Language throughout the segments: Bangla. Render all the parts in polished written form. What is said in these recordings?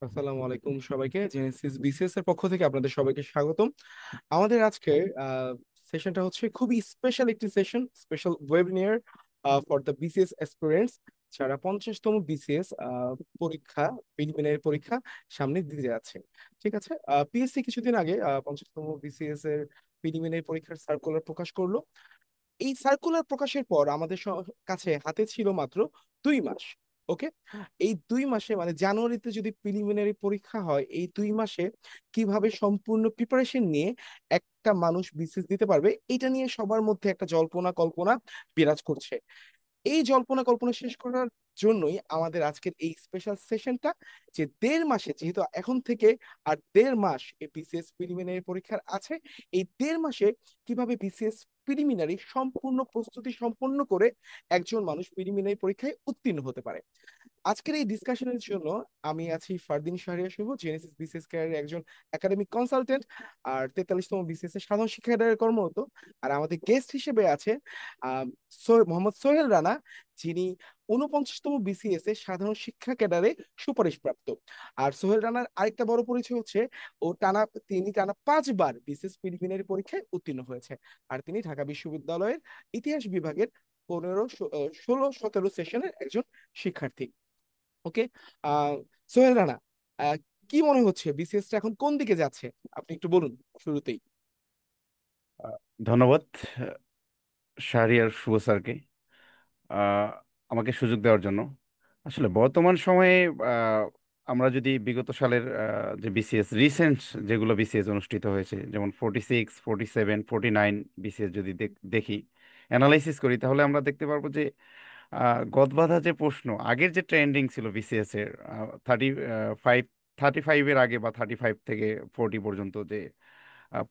আসসালামু আলাইকুম সবাইকে। জেনেসিস বিসিএস এর পক্ষ থেকে আপনাদের সবাইকে স্বাগতম। আমাদের আজকে সেশনটা হচ্ছে খুবই স্পেশাল একটি session, special webinar for the BCS aspirants যারা 50তম বিসিএস পরীক্ষা, প্রিলিমিনারি পরীক্ষা সামনে দিতে যাচ্ছে। ঠিক আছে, পিএসসি কিছুদিন আগে 50তম বিসিএস এর প্রিলিমিনারি পরীক্ষার সার্কুলার প্রকাশ করলো। এই সার্কুলার প্রকাশের পর আমাদের কাছে হাতে ছিল মাত্র 2 মাস। ওকে, এই 2 মাসে মানে জানুয়ারিতে যদি প্রিলিমিনারি পরীক্ষা হয়, এই 2 মাসে কিভাবে সম্পূর্ণ প্রিপারেশন নিয়ে একটা মানুষ বিসিএস দিতে পারবে, এটা নিয়ে সবার মধ্যে একটা জল্পনা কল্পনা বিরাজ করছে। এই জল্পনা কল্পনা শেষ করার জন্যই আমাদের আজকের এই স্পেশাল সেশনটা, যে 1.5 মাসে, যেহেতু এখন থেকে আর 1.5 মাস এই বিসিএস প্রিলিমিনারি পরীক্ষার আছে, এই 1.5 মাসে কিভাবে বিসিএস প্রিলিমিনারি সম্পূর্ণ প্রস্তুতি সম্পন্ন করে একজন মানুষ প্রিলিমিনারি পরীক্ষায় উত্তীর্ণ হতে পারে। আজকের এই ডিসকাশনের জন্য আমি আছি ফারদিন শাহরিয়া শুভ, জেনেসিস বিসিএস ক্যারিয়ার একজন একাডেমিক কনসালটেন্ট আর 43তম বিসিএস এর সাধারণ শিক্ষা ক্যাডারে কর্মরত। আর আমাদের গেস্ট হিসেবে আছে আহ মোহাম্মদ সোহেল রানা, যিনি 49তম বিসিএস এর সাধারণ শিক্ষা ক্যাডারে সুপারিশপ্রাপ্ত। আর সোহেল রানার আরেকটা বড় পরিচয় হচ্ছে তিনি টানা 5 বার বিসিএস প্রিলিমিনারি পরীক্ষায় উত্তীর্ণ হয়েছে। আর তিনি ঢাকা বিশ্ববিদ্যালয়ের ইতিহাস বিভাগের 15, 16, 17 সেশনের একজন শিক্ষার্থী। ওকে, আহ সোহেল রানা, আহ, কি মনে হচ্ছে বিসিএস টা এখন কোন দিকে যাচ্ছে? আপনি একটু বলুন শুরুতেই। আহ, ধন্যবাদ শাহরিয়ার শুভ স্যারকে আহ, আমাকে সুযোগ দেওয়ার জন্য। আসলে বর্তমান সময়ে আহ, আমরা যদি বিগত সালের যে বিসিএস রিসেন্ট যেগুলো বিসিএস অনুষ্ঠিত হয়েছে, যেমন 46, 47, 49 বিসিএস যদি দেখি, অ্যানালাইসিস করি, তাহলে আমরা দেখতে পারবো যে গদবাঁধা যে প্রশ্ন আগের যে ট্রেন্ডিং ছিল বিসিএস এর 35, 35-এর আগে বা 35 থেকে 40 পর্যন্ত যে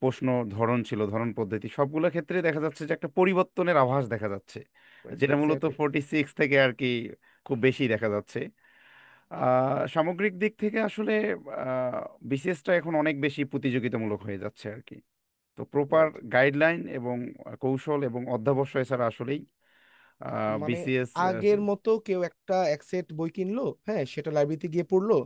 প্রশ্ন ধরন ছিল, ধরন পদ্ধতি, সবগুলো ক্ষেত্রে দেখা যাচ্ছে যে একটা পরিবর্তনের আভাস দেখা যাচ্ছে, যেটা মূলত এক্স্যাক্টলি। 46 থেকে আর কি খুব বেশি দেখা যাচ্ছে। সামগ্রিক দিক থেকে আসলে বিসিএসটা এখন অনেক বেশি প্রতিযোগিতামূলক হয়ে যাচ্ছে আর কি। তো প্রপার রাইট। গাইডলাইন এবং কৌশল এবং অধ্যবসায় ছাড়া আসলেই মানে বিসিএস। আগের মতো কেউ একটা এক সেট বই কিনলো, হ্যাঁ, সেটা লাইব্রেরিতে গিয়ে পড়লো,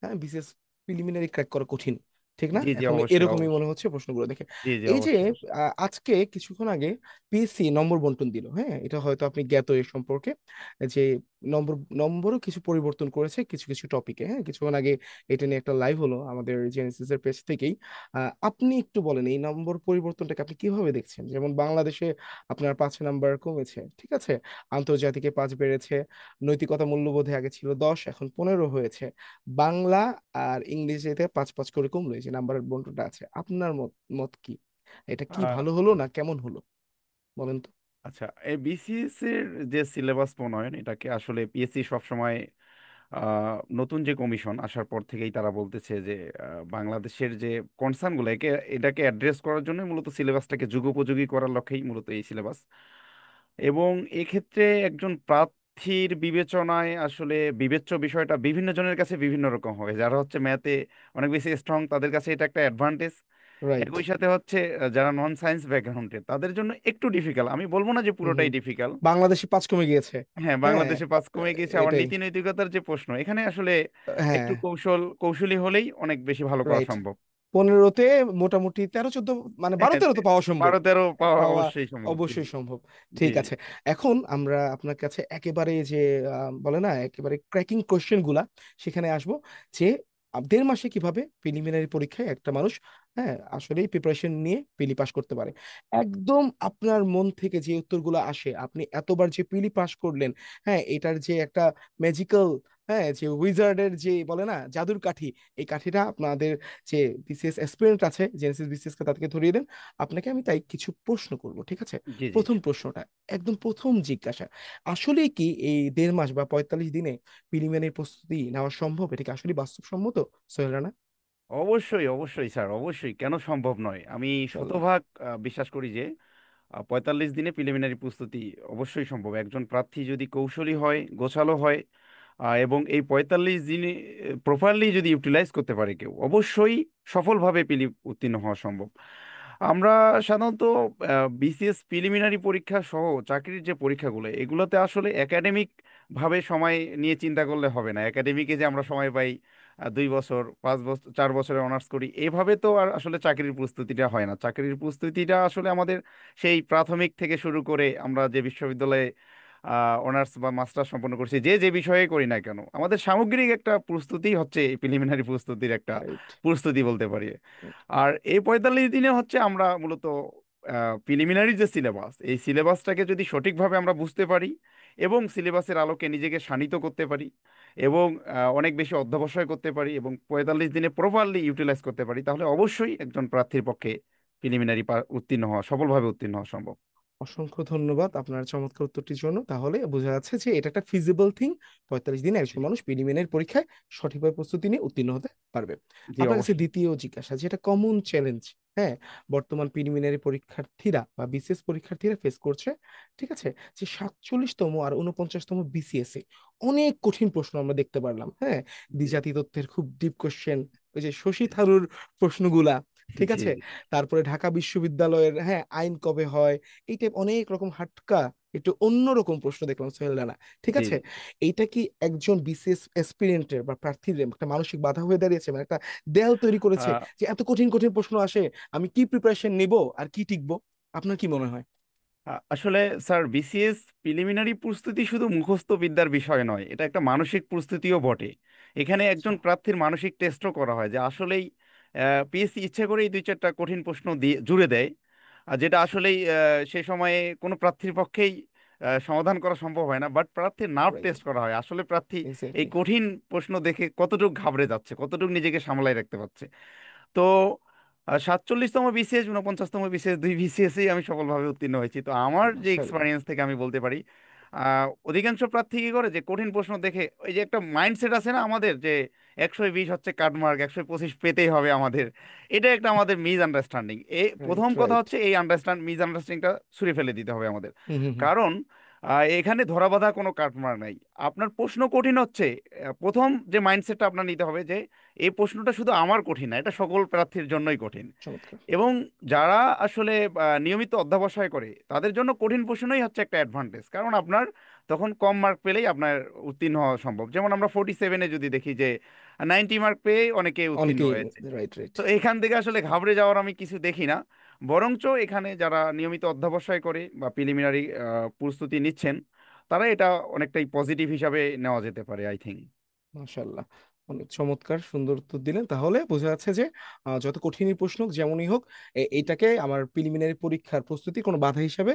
হ্যাঁ, বিসিএস প্রিলিমিনারি ক্র্যাক করা কঠিন, ঠিক না? জি জি, এখন অবশ্যই এরকমই মনে অবশ্যই। হচ্ছে প্রশ্নগুলো দেখে। জি জি, এই যে অবশ্যই অবশ্যই। আজকে কিছুক্ষণ আগে পিএসসি নম্বর বন্টন দিল, হ্যাঁ, এটা হয়তো আপনি জ্ঞাত এর সম্পর্কে, যে নম্বর নম্বরও কিছু পরিবর্তন করেছে কিছু কিছু টপিকে। হ্যাঁ, কিছুক্ষণ আগে এটা নিয়ে একটা লাইভ হলো আমাদের জেনেসিস এর পেজ থেকেই। আপনি একটু বলেন এই নম্বর পরিবর্তনটাকে আপনি কিভাবে দেখছেন? যেমন বাংলাদেশে আপনার 5 নাম্বার কমেছে, ঠিক আছে, আন্তর্জাতিকে 5 বেড়েছে, নৈতিকতা মূল্যবোধে আগে ছিল 10, এখন 15 হয়েছে, বাংলা আর ইংরেজিতে 5 5 করে কমলো, এই যে নাম্বারের বন্টনটা আছে। আপনার মত মত কি? এটা কি আহ, ভালো হলো না কেমন হলো, বলেন তো। আচ্ছা, এই বিসিএস এর যে সিলেবাস প্রণয়ন, এটাকে আসলে পিএসসি সবসময় নতুন যে কমিশন আসার পর থেকেই তারা বলতেছে যে বাংলাদেশের যে কনসার্নগুলো, এটাকে অ্যাড্রেস করার জন্য মূলত সিলেবাসটাকে যুগোপযোগী করার লক্ষ্যেই মূলত এই সিলেবাস। এবং এক্ষেত্রে একজন প্রার্থীর বিবেচনায় আসলে বিবেচ্য বিষয়টা বিভিন্ন জনের কাছে বিভিন্ন রকম হবে। যারা হচ্ছে ম্যাথে অনেক বেশি স্ট্রং, তাদের কাছে এটা একটা অ্যাডভান্টেজ। রাইট। একই সাথে হচ্ছে যারা নন সায়েন্স ব্যাকগ্রাউন্ডের, তাদের জন্য একটু ডিফিকাল্ট। আমি বলবো না যে হুম পুরোটাই হুম। ডিফিকাল্ট। বাংলাদেশে 5 কমে গিয়েছে। হ্যাঁ, হ্যাঁ, বাংলাদেশে পাস কমে গেছে। আবার এটাই। নীতি নৈতিকতার যে প্রশ্ন, এখানে আসলে হ্যাঁ, একটু কৌশলী হলেই অনেক বেশি ভালো করা রাইট। সম্ভব। 15তে মোটামুটি 13 14, মানে হ্যাঁ, 12 13 তো পাওয়া সম্ভব। 12-13 পাওয়া পাওয়া অবশ্যই সম্ভব। জি অবশ্যই সম্ভব। জি ঠিক জি। আছে, এখন আমরা আপনার কাছে একেবারে যে বলে না একেবারে ক্র্যাকিং কোশ্চেন গুলা সেখানে আসবো, যে 1.5 মাসে কিভাবে প্রিলিমিনারি পরীক্ষায় একটা মানুষ, হ্যাঁ, আসলেই প্রিপারেশন নিয়ে প্রিলি পাস করতে পারে। একদম আপনার মন থেকে যে উত্তরগুলো আসে, আপনি এতবার যে প্রিলি পাস করলেন, হ্যাঁ, এটার যে একটা ম্যাজিক্যাল, হ্যাঁ, যে উইজার্ডের যে বলে না জাদুর কাঠি, এই কাঠিটা আপনাদের যে বিসিএস এক্সপিরিয়েন্স আছে জেনেসিস বিসিএস কে তাদেরকে ধরিয়ে দেন। আপনাকে আমি তাই কিছু প্রশ্ন করব, ঠিক আছে? জি জি। প্রথম প্রশ্নটা, একদম প্রথম জিজ্ঞাসা, আসলে কি এই 1.5 মাস বা 45 দিনে প্রিলিমিনারি প্রস্তুতি নেওয়া সম্ভব? এটা কি আসলে বাস্তবসম্মত, সোহেল রানা? অবশ্যই অবশ্যই স্যার, অবশ্যই, কেন সম্ভব নয়। আমি ইনশাল্লাহ। শতভাগ বিশ্বাস করি যে 45 দিনে প্রিলিমিনারি প্রস্তুতি অবশ্যই সম্ভব। একজন প্রার্থী যদি কৌশলী হয়, গোছালো হয়, এবং এই 45 দিনে প্রপারলি যদি ইউটিলাইজ করতে পারে কেউ, অবশ্যই সফলভাবে উত্তীর্ণ হওয়া সম্ভব। আমরা সাধারণত বিসিএস প্রিলিমিনারি পরীক্ষা সহ চাকরির যে পরীক্ষাগুলো এগুলোতে আসলে একাডেমিক ভাবে সময় নিয়ে চিন্তা করলে হবে না। একাডেমিকে যে আমরা সময় পাই 2 বছর 5 বছর 4 বছরে অনার্স করি, এভাবে তো আর আসলে চাকরির প্রস্তুতিটা হয় না। চাকরির প্রস্তুতিটা আসলে আমাদের সেই প্রাথমিক থেকে শুরু করে আমরা যে বিশ্ববিদ্যালয়ে অনার্স বা মাস্টার সম্পন্ন করছি, যে যে বিষয়ে করি না কেন, আমাদের সামগ্রিক একটা প্রস্তুতি হচ্ছে এই প্রিলিমিনারি প্রস্তুতির একটা রাইট। প্রস্তুতি বলতে পারি। আর এই 45 দিনে হচ্ছে আমরা মূলত প্রিলিমিনারি যে সিলেবাস, এই সিলেবাসটাকে যদি সঠিকভাবে আমরা বুঝতে পারি এবং সিলেবাসের আলোকে নিজেকে শানিত করতে পারি এবং অনেক বেশি অধ্যবসায় করতে পারি এবং 45 দিনে প্রপারলি ইউটিলাইজ করতে পারি, তাহলে অবশ্যই একজন প্রার্থীর পক্ষে প্রিলিমিনারি উত্তীর্ণ হওয়া, সফলভাবে উত্তীর্ণ হওয়া সম্ভব। অসংখ্য ধন্যবাদ আপনার চমৎকার উত্তরটির জন্য। তাহলে বোঝা যাচ্ছে যে এটা একটা ফিজিবল থিং, 45 দিনে একজন মানুষ প্রিলিমিনারি পরীক্ষায় সঠিকভাবে প্রস্তুতি নিয়ে উত্তীর্ণ হতে পারবে। জি আপনার কাছে অবশ্যই। দ্বিতীয় জিজ্ঞাসা, যেটা কমন চ্যালেঞ্জ, হ্যাঁ, বর্তমান প্রিলিমিনারি পরীক্ষার্থীরা বা বিসিএস পরীক্ষার্থীরা ফেস করছে, ঠিক আছে, যে 47তম আর 49তম বিসিএস এ অনেক কঠিন প্রশ্ন আমরা দেখতে পারলাম, হ্যাঁ, জি দ্বিজাতি তত্ত্বের খুব ডিপ কোশ্চেন, ওই যে শশী থারুর প্রশ্নগুলা, ঠিক জি আছে, জি। তারপরে ঢাকা বিশ্ববিদ্যালয়ের, হ্যাঁ, আইন কবে হয়, এই টাইপ অনেক রকম হাটকা একটু অন্যরকম প্রশ্ন দেখলাম সোহেল রানা, ঠিক জি আছে। জি। এইটা কি একজন বিসিএস এসপিরিয়েন্টের বা প্রার্থীর একটা মানসিক বাধা হয়ে দাঁড়িয়েছে, মানে একটা দেয়াল তৈরি করেছে আহ, যে এত কঠিন কঠিন প্রশ্ন আসে, আমি কি প্রিপারেশন নিব আর কি টিকবো? আপনার কি মনে হয়? আসলে স্যার, বিসিএস প্রিলিমিনারি প্রস্তুতি শুধু মুখস্থ বিদ্যার বিষয় নয়, এটা একটা মানসিক প্রস্তুতিও বটে। এখানে আচ্ছা। একজন প্রার্থীর মানসিক টেস্টও করা হয়, যে আসলেই পিএসসি ইচ্ছে করেই 2-4টা কঠিন প্রশ্ন দিয়ে জুড়ে দেয়, আর যেটা আসলেই সে সময়ে কোনো প্রার্থীর পক্ষেই সমাধান করা সম্ভব হয় না। বাট প্রার্থীর নার্ভ রাইট। টেস্ট করা হয়, আসলে প্রার্থী এই এক্স্যাক্টলি। কঠিন প্রশ্ন দেখে কতটুকু ঘাবড়ে যাচ্ছে, কতটুকু নিজেকে সামলায় রাখতে পারছে। তো 47তম বিসিএস, 49তম বিসিএস, দুই বিসিএসই আমি সফলভাবে উত্তীর্ণ হয়েছি। তো আমার যে মাশাআল্লাহ। এক্সপিরিয়েন্স থেকে আমি বলতে পারি, অধিকাংশ প্রার্থী কি করে, যে কঠিন প্রশ্ন দেখে ওই যে একটা মাইন্ডসেট আছে না আমাদের, যে 120 হচ্ছে কাটমার্ক, 125 পেতেই হবে আমাদের, এটা একটা আমাদের মিস আন্ডারস্ট্যান্ডিং। রাইট প্রথম কথা রাইট। হচ্ছে এই মিস আন্ডারস্ট্যান্ডিংটা ছুঁড়ে ফেলে দিতে হবে আমাদের। হুম হুম হুম। কারণ এখানে ধরা বাঁধা কোনো কাটমার্ক নাই। আপনার প্রশ্ন কঠিন হচ্ছে, প্রথম যে মাইন্ডসেটটা আপনার নিতে হবে যে এই প্রশ্নটা শুধু আমার কঠিন না, এটা সকল প্রার্থীর জন্যই কঠিন। চমৎকার। এবং যারা আসলে নিয়মিত অধ্যবসায় করে তাদের জন্য কঠিন প্রশ্নই হচ্ছে একটা অ্যাডভান্টেজ, কারণ আপনার তখন কম মার্ক পেলেই আপনার উত্তীর্ণ হওয়া সম্ভব। যেমন আমরা 47-এ যদি দেখি যে 90 মার্ক পেয়ে অনেকে উত্তীর্ণ অনেকেই। হয়েছে। Right right. তো এখান থেকে আসলে ঘাবড়ে যাওয়ার আমি কিছু দেখি না, বরঞ্চ এখানে যারা নিয়মিত অধ্যবসায় করে বা প্রিলিমিনারি প্রস্তুতি নিচ্ছেন, তারা এটা অনেকটাই পজিটিভ হিসাবে নেওয়া যেতে পারে, আই থিঙ্ক। মাশাল্লাহ। অনেক চমৎকার সুন্দর উত্তর দিলেন। তাহলে বোঝা যাচ্ছে যে যত কঠিনই প্রশ্ন হোক, যেমনই হোক, এইটাকে আমার প্রিলিমিনারি পরীক্ষার প্রস্তুতি কোনো বাধা হিসাবে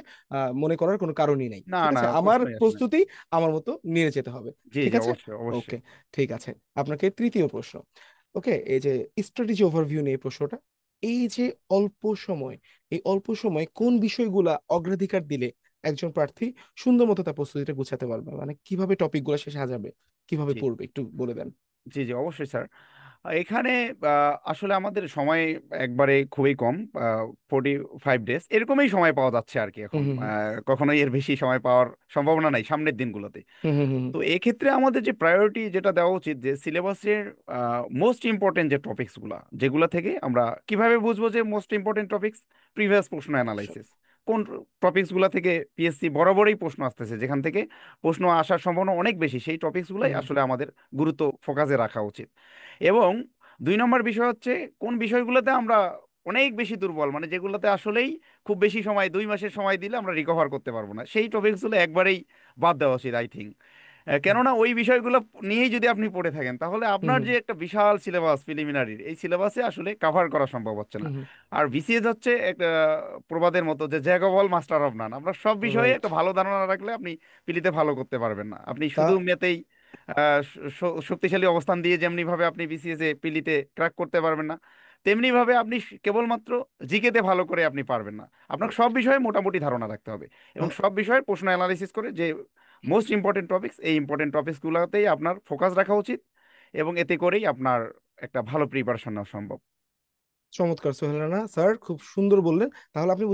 মনে করার কোনো কারণই নেই, না ঠিক না, আছে, আমার প্রশ্নই আসে না। প্রস্তুতি আমার মতো নিয়ে যেতে হবে। জি ঠিক জি, আছে। অবশ্যই অবশ্যই। ওকে। ঠিক আছে। আপনাকে তৃতীয় প্রশ্ন। ওকে, এই যে স্ট্র্যাটেজি ওভারভিউ নিয়ে এই প্রশ্নটা, এই যে অল্প সময়, এই অল্প সময় কোন বিষয়গুলা অগ্রাধিকার দিলে একজন প্রার্থী সুন্দর মতো তার প্রস্তুতিটা গুছাতে পারবে, মানে কিভাবে টপিকগুলো সে সাজাবে, কিভাবে জি পড়বে, একটু বলে দেন। জি জি, অবশ্যই স্যার। এখানে আসলে আমাদের সময় একবারে খুবই কম, 45 ডেজ এরকমই সময় পাওয়া যাচ্ছে আর কি হুম এখন। হুম কখনোই এর বেশি সময় পাওয়ার সম্ভাবনা নাই সামনের দিনগুলোতে। হুম হুম হুম তো এক্ষেত্রে আমাদের যে প্রায়োরিটি যেটা দেওয়া উচিত, যে সিলেবাসের মোস্ট ইম্পর্টেন্ট যে টপিকসগুলো, যেগুলো থেকে আমরা কিভাবে বুঝবো যে মোস্ট ইম্পর্টেন্ট টপিকস, প্রিভিয়াস প্রশ্ন হুম। অ্যানালাইসিস, কোন টপিকসগুলো থেকে পিএসসি বরাবরই প্রশ্ন আসতেছে, যেখান থেকে প্রশ্ন আসার সম্ভাবনা অনেক বেশি, সেই টপিকসগুলোই হুম হুম। আসলে আমাদের গুরুত্ব ফোকাসে রাখা উচিত। এবং 2 নম্বর বিষয় হচ্ছে কোন বিষয়গুলোতে আমরা অনেক বেশি দুর্বল, মানে যেগুলোতে আসলেই খুব বেশি সময়, 2 মাসের সময় দিলে আমরা রিকভার করতে পারবো না, সেই টপিকসগুলো একবারেই বাদ দেওয়া উচিত, আই থিঙ্ক। কেননা ওই বিষয়গুলো নিয়েই যদি আপনি পড়ে থাকেন, তাহলে হুম আপনার হুম যে একটা বিশাল সিলেবাস প্রিলিমিনারির, এই সিলেবাসে আসলে কভার করা সম্ভব হচ্ছে না। হুম হুম। আর বিসিএস হচ্ছে একটা প্রবাদের মতো, যে Jack of all master of নান। আমরা সব বিষয়ে রাইট। একটা ভালো ধারণা রাখলে আপনি পিলিতে ভালো করতে পারবেন না। আপনি তা শুধু মেতেই শক্তিশালী অবস্থান দিয়ে যেমনি ভাবে আপনি বিসিএস এ পিলিতে ক্র্যাক করতে পারবেন না, তেমনি ভাবে আপনি কেবলমাত্র জিকেতে ভালো করে আপনি পারবেন না। আপনাকে সব বিষয়ে মোটামুটি ধারণা রাখতে হবে এবং সব বিষয়ের প্রশ্ন অ্যানালাইসিস করে যে মোস্ট ইম্পর্টেন্ট টপিকস, এই ইম্পর্টেন্ট টপিকসগুলোতেই আপনার ফোকাস রাখা উচিত, এবং এতে করেই আপনার একটা ভালো প্রিপারেশন নেওয়া সম্ভব। চমৎকার সোহেল রানা স্যার, খুব সুন্দর বললেন। তাহলে আপনি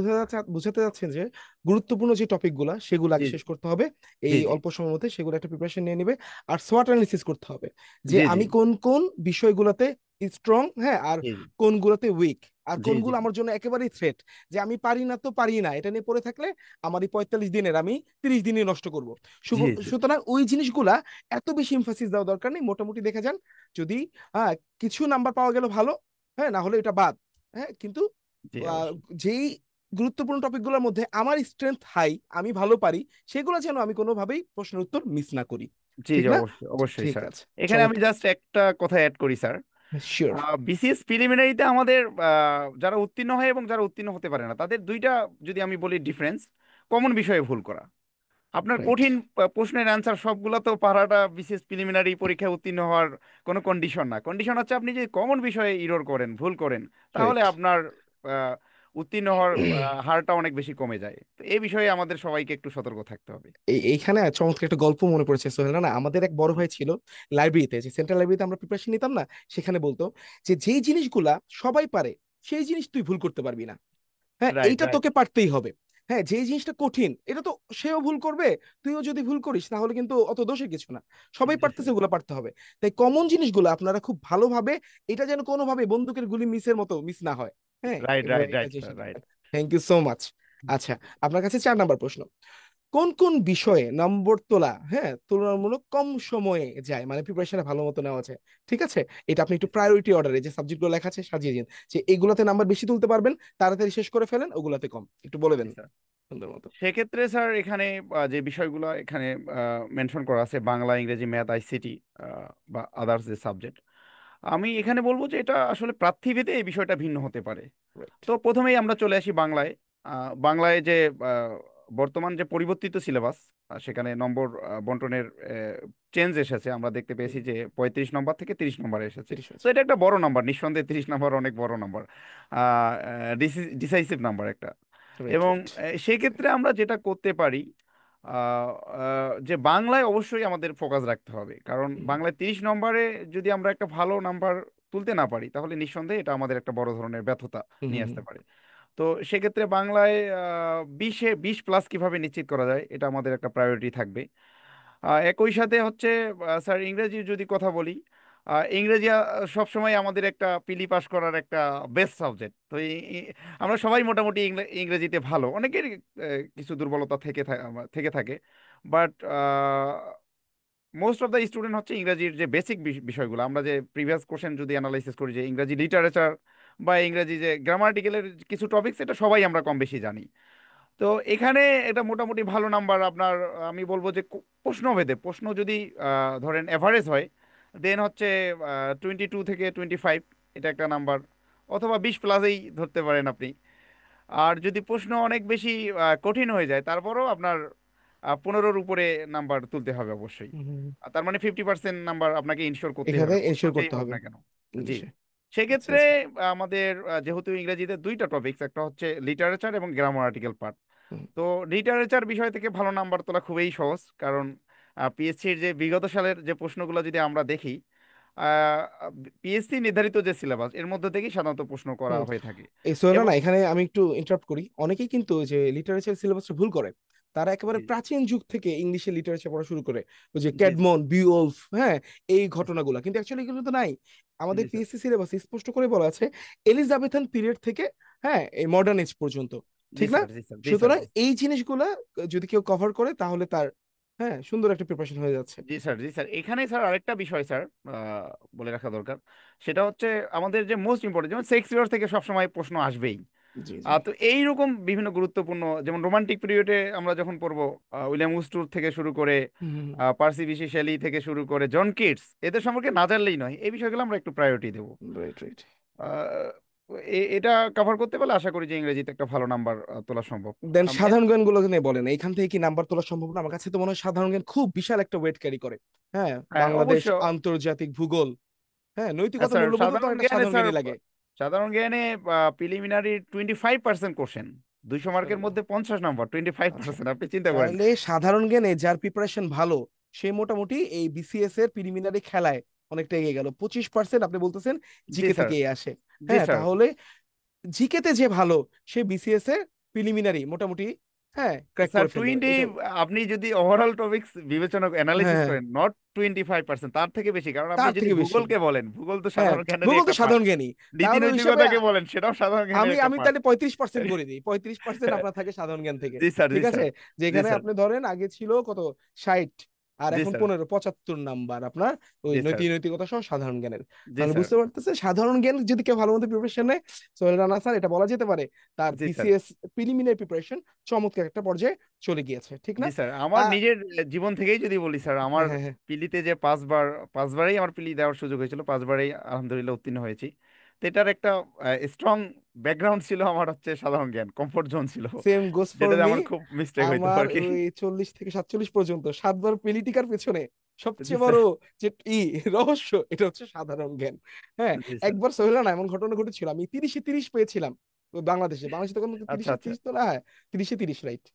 বুঝাতে যাচ্ছেন যে গুরুত্বপূর্ণ যে টপিকগুলা সেগুলো জি আগে শেষ করতে হবে, জি এই জি অল্প সময়ের মধ্যে সেগুলো একটা প্রিপারেশন নিয়ে নিবে। আর সোয়াট অ্যানালিসিস করতে হবে যে জি জি আমি কোন কোন বিষয়গুলোতে স্ট্রং, হ্যাঁ, আর জি কোনগুলোতে উইক, আর জি জি কোনগুলো আমার জন্য একেবারেই থ্রেট, যে আমি পারি না তো পারি না, এটা নিয়ে পড়ে থাকলে আমার এই 45 দিনের আমি 30 দিনই নষ্ট করব। জি জি সুতরাং ওই জিনিসগুলা এত বেশি ইমফাসিস দেওয়া দরকার নেই, মোটামুটি দেখে যান। যদি কিছু নাম্বার পাওয়া গেল ভালো, হ্যাঁ, না হলে এটা বাদ। হ্যাঁ, কিন্তু জি আহ, অবশ্যই। যেই গুরুত্বপূর্ণ টপিকগুলোর মধ্যে আমার স্ট্রেংথ হাই, আমি ভালো পারি, সেগুলো যেন আমি কোনোভাবেই প্রশ্নের উত্তর মিস না করি। জি ঠিক জি না? অবশ্যই অবশ্যই ঠিক স্যার। আছে। এখানে আমি চমৎকার। জাস্ট একটা কথা অ্যাড করি স্যার। শিওর। বিসিএস প্রিলিমিনারিতে আমাদের যারা উত্তীর্ণ হয় এবং যারা উত্তীর্ণ হতে পারে না তাদের দুইটা, যদি আমি বলি ডিফারেন্স, কমন বিষয়ে ভুল করা। আপনার রাইট। কঠিন প্রশ্নের অ্যান্সার সবগুলো তো পারাটা বিসিএস প্রিলিমিনারি পরীক্ষায় উত্তীর্ণ হওয়ার কোনো কন্ডিশন না। কন্ডিশন হচ্ছে আপনি যদি কমন বিষয়ে ইরর করেন, ভুল করেন, তাহলে রাইট। আপনার আহ, উত্তীর্ণ হওয়ার হারটা অনেক বেশি কমে যায়। তো এই বিষয়ে আমাদের সবাইকে একটু সতর্ক থাকতে হবে। এইখানে চমৎকার একটা গল্প মনে পড়েছে সোহেল রানা। আমাদের এক বড় ভাই ছিল লাইব্রেরিতে, যে সেন্ট্রাল লাইব্রেরিতে আমরা প্রিপারেশন নিতাম না, সেখানে বলতো যে যেই জিনিসগুলা সবাই পারে সেই জিনিস তুই ভুল করতে পারবি না। হ্যাঁ, রাইট এইটা রাইট। তোকে পারতেই হবে। হ্যাঁ, যে জিনিসটা কঠিন এটা তো সেও ভুল করবে, তুইও যদি ভুল করিস তাহলে কিন্তু অত দোষের কিছু না। সবাই জি পারতেছে, ওগুলো পারতে হবে। তাই কমন জিনিসগুলো আপনারা খুব ভালোভাবে, এটা যেন কোনোভাবে বন্দুকের গুলি মিসের মতো মিস না হয়। হ্যাঁ, রাইট রাইট এটা রাইট জিনিসটা স্যার রাইট। দেখবেন। Thank you so much. আচ্ছা, আপনার কাছে 4 নাম্বার প্রশ্ন। কোন কোন বিষয়ে নম্বর তোলা, হ্যাঁ, তুলনামূলক কম সময়ে যায়, মানে প্রিপারেশনে ভালো মতো নেওয়া যায়? ঠিক আছে, এটা আপনি একটু প্রায়োরিটি অর্ডারে যে সাবজেক্টগুলো লেখা আছে সাজিয়ে দিন, যে এগুলোতে নাম্বার বেশি তুলতে পারবেন, তাড়াতাড়ি শেষ করে ফেলেন, ওগুলাতে কম, একটু বলে জি দেন স্যার। সুন্দর মতো। সেক্ষেত্রে স্যার এখানে যে বিষয়গুলো এখানে মেনশন করা আছে, বাংলা, ইংরেজি, ম্যাথ, আইসিটি বা আদার্স যে সাবজেক্ট, আমি এখানে বলবো যে এটা আসলে প্রার্থীভেদে এই বিষয়টা ভিন্ন হতে পারে। রাইট। তো প্রথমেই আমরা চলে আসি বাংলায়। বাংলায় যে আহ, বর্তমান যে পরিবর্তিত সিলেবাস, সেখানে নম্বর বন্টনের চেঞ্জ এসেছে। আমরা দেখতে পেয়েছি যে 35 নম্বর থেকে 30 নম্বরে এসেছে। 30 তো আছে। এটা একটা বড় নাম্বার, নিঃসন্দেহে 30 নম্বর অনেক বড় নাম্বার, ডিসাইসিভ নাম্বার একটা। রাইট, এবং রাইট। সেক্ষেত্রে আমরা যেটা করতে পারি, যে বাংলায় অবশ্যই আমাদের ফোকাস রাখতে হবে, কারণ বাংলায় 30 নম্বরে যদি আমরা একটা ভালো নাম্বার তুলতে না পারি, তাহলে নিঃসন্দেহে এটা আমাদের একটা বড় ধরনের ব্যর্থতা নিয়ে আসতে পারে। তো সেক্ষেত্রে বাংলায় 20 প্লাস কিভাবে নিশ্চিত করা যায়, এটা আমাদের একটা প্রায়োরিটি থাকবে। একই সাথে হচ্ছে স্যার ইংরেজির যদি কথা বলি, ইংরেজি সবসময় আমাদের একটা পিলি পাস করার একটা বেস্ট সাবজেক্ট। তো আমরা সবাই মোটামুটি ইংরেজিতে ভালো, অনেকের কিছু দুর্বলতা থেকে থাকে, but most of the student হচ্ছে ইংরেজির যে বেসিক বিষয়গুলো, আমরা যে প্রিভিয়াস কোশ্চেন যদি অ্যানালাইসিস করি, যে ইংরেজি লিটারেচার বা ইংরেজি যে গ্রামাটিক্যালের কিছু টপিকস, এটা সবাই আমরা কম বেশি জানি। তো এখানে এটা মোটামুটি ভালো নাম্বার আপনার। আমি বলবো যে প্রশ্ন যদি ধরেন এভারেজ হয়, দেন হচ্ছে 22 থেকে 25, এটা একটা নাম্বার, অথবা 20 প্লাসেই ধরতে পারেন আপনি। আর যদি প্রশ্ন অনেক বেশি কঠিন হয়ে যায়, তারপরেও আপনার 15-র উপরে নাম্বার তুলতে হবে অবশ্যই। তার মানে 50% নাম্বার আপনাকে ইনশিওর করতেই এখানে হবে, প্রশ্ন এনশিওর যেই করতে হোক হবে। না কেন। জি। নিশ্চয়ই। আচ্ছা, সেক্ষেত্রে আচ্ছা। আমাদের যেহেতু ইংরেজিতে দুইটা টপিকস, একটা হচ্ছে লিটারেচার এবং গ্রামাটিক্যাল পার্ট। হুম। তো লিটারেচার বিষয় থেকে ভালো নাম্বার তোলা খুবই সহজ, কারণ পিএসসির যে বিগত সালের যে প্রশ্নগুলো যদি আমরা দেখি, পিএসসি নির্ধারিত যে সিলেবাস, এর মধ্যে থেকেই সাধারণত প্রশ্ন করা হুম। হয়ে থাকে। এই সোহেল এবং না, এখানে আমি একটু ইন্টারাপ্ট করি। অনেকেই কিন্তু ওই যে লিটারেচার সিলেবাসটা ভুল করে, তারা একেবারে জি প্রাচীন যুগ থেকে ইংলিশে লিটারেচার পড়া শুরু করে, ওই যে জি স্যার। ক্যাডমন, বিওলফ, হ্যাঁ, এই জি স্যার। ঘটনাগুলো কিন্তু অ্যাকচুয়ালি এগুলো তো নাই। আমাদের জি স্যার। পিএসসি সিলেবাস স্পষ্ট করে বলা আছে এলিজাবেথান পিরিয়ড থেকে, হ্যাঁ, এই মডার্ন এজ পর্যন্ত। জি ঠিক না? স্যার। জি স্যার। জি স্যার। সুতরাং এই জিনিসগুলা যদি কেউ কভার করে তাহলে তার, হ্যাঁ, সুন্দর একটা প্রিপারেশন হয়ে যাচ্ছে। জি স্যার। জি স্যার। এখানে স্যার আরেকটা বিষয় স্যার বলে রাখা দরকার। সেটা হচ্ছে আমাদের যে মোস্ট ইম্পর্টেন্ট, যেমন শেক্সপিয়র থেকে সবসময় প্রশ্ন আসবেই। জি, জি। তো এইরকম বিভিন্ন গুরুত্বপূর্ণ, যেমন রোমান্টিক পিরিয়ডে আমরা যখন পড়বো, উইলিয়াম উডস্টুর থেকে শুরু করে, হুম। পার্সি বিশি শেলি থেকে শুরু করে জন কিটস, এদের সম্পর্কে না জানলেই নয়। এই বিষয়গুলো আমরা একটু প্রায়োরিটি দেবো। Right, right. আহ, এটা কভার করতে পারলে আশা করি যে ইংরেজিতে একটা ভালো নাম্বার তোলা সম্ভব। দেন আম, এ- সাধারণ জ্ঞানগুলো নিয়ে বলেন, এইখান থেকে কি নাম্বার তোলা সম্ভব না? আমার কাছে তো মনে হয় সাধারণ জ্ঞান খুব বিশাল একটা ওয়েট ক্যারি করে। হ্যাঁ, হ্যাঁ বাংলাদেশ, অবশ্য। আন্তর্জাতিক ভূগোল, হ্যাঁ, হ্যাঁ নৈতিকতা স্যার, মূল্যবোধও তো সাধারণ একটা জ্ঞানে সাধারণ স্যার, জ্ঞানই লাগে। সাধারণ জ্ঞানে প্রিলিমিনারি 25% কোশ্চেন, 200 মার্কের মাশাআল্লাহ। মধ্যে 50 নম্বর, টোয়েন্টি ফাইভ আচ্ছা, পার্সেন্ট আপনি চিন্তা করেন। তাহলে সাধারণ জ্ঞানে যার প্রিপারেশন ভালো, সে মোটামুটি এই বিসিএস এর প্রিলিমিনারি খেলায় অনেকটা এগিয়ে গেল। 25% আপনি বলতেছেন জি জিকে স্যার। থেকে আসে। জি হ্যাঁ, স্যার। তাহলে জিকেতে যে ভালো, সে বিসিএস এর প্রিলিমিনারি মোটামুটি হ্যাঁ ক্র্যাক স্যার করে ফেলবে 20, এটা। আপনি যদি ওভারঅল টপিকস বিবেচনা অ্যানালাইসিস হ্যাঁ, করেন, নট 25%, তার থেকে বেশি। কারণ আপনি তার যদি থেকে বেশি। ভূগোলকে বলেন, ভূগোল তো হ্যাঁ, সাধারণ জ্ঞানেরই ভূগোল তো একটা পার্ট। সাধারণ জ্ঞানী। নীতি তাহলে ওই হিসাবে নৈতিকতাকে বলেন, সেটাও সাধারণ আমি জ্ঞানের একটা আমি পার্ট। তাহলে 35% করে দিই, 35% আপনার থাকে সাধারণ জ্ঞান থেকে। জি স্যার, জি ঠিক আছে, স্যার। জি যেখানে স্যার। আপনি ধরেন আগে ছিল কত, 60, আর জি এখন স্যার। 75 নাম্বার আপনার ওই জি স্যার। নৈতিকতা সহ সাধারণ জ্ঞানের। জি তাহলে স্যার। বুঝতে পারতেছে সাধারণ জ্ঞান যদি কেউ ভালো মতো প্রিপারেশন নেয়, সোহেল রানা স্যার এটা বলা যেতে পারে তার জি স্যার। বিসিএস প্রিলিমিনারি প্রিপারেশন চমৎকার একটা পর্যায়ে চলে গিয়েছে, ঠিক না? জি স্যার, আমার আহ নিজের জীবন থেকেই যদি বলি স্যার, আমার হ্যাঁ, হ্যাঁ, হ্যাঁ, পিলিতে যে 5 বার, 5বারই আমার পিলি দেওয়ার সুযোগ হয়েছিল, 5বারই আলহামদুলিল্লাহ উত্তীর্ণ হয়েছি। তো এটার একটা স্ট্রং ব্যাকগ্রাউন্ড ছিল, আমার হচ্ছে সাধারণ জ্ঞান, কমফোর্ট জোন ছিল, সেম গোস ফর যেটাতে মি। আমার খুব মিস্টেক হইতো আমার আর কি। ওই 40 থেকে 47 পর্যন্ত 7 বার পেলিটিকার পেছনে জি সবচেয়ে বড় স্যার। যে রহস্য এটা হচ্ছে সাধারণ জ্ঞান। হ্যাঁ, জি স্যার। একবার সোহেলা না এমন ঘটনা ঘটেছিল, আমি 30-এ 30 পেয়েছিলাম। ওই বাংলাদেশে তখন আচ্ছা, তিরিশে আচ্ছা। তিরিশ তো না, হ্যাঁ, 30-এ 30 রাইট।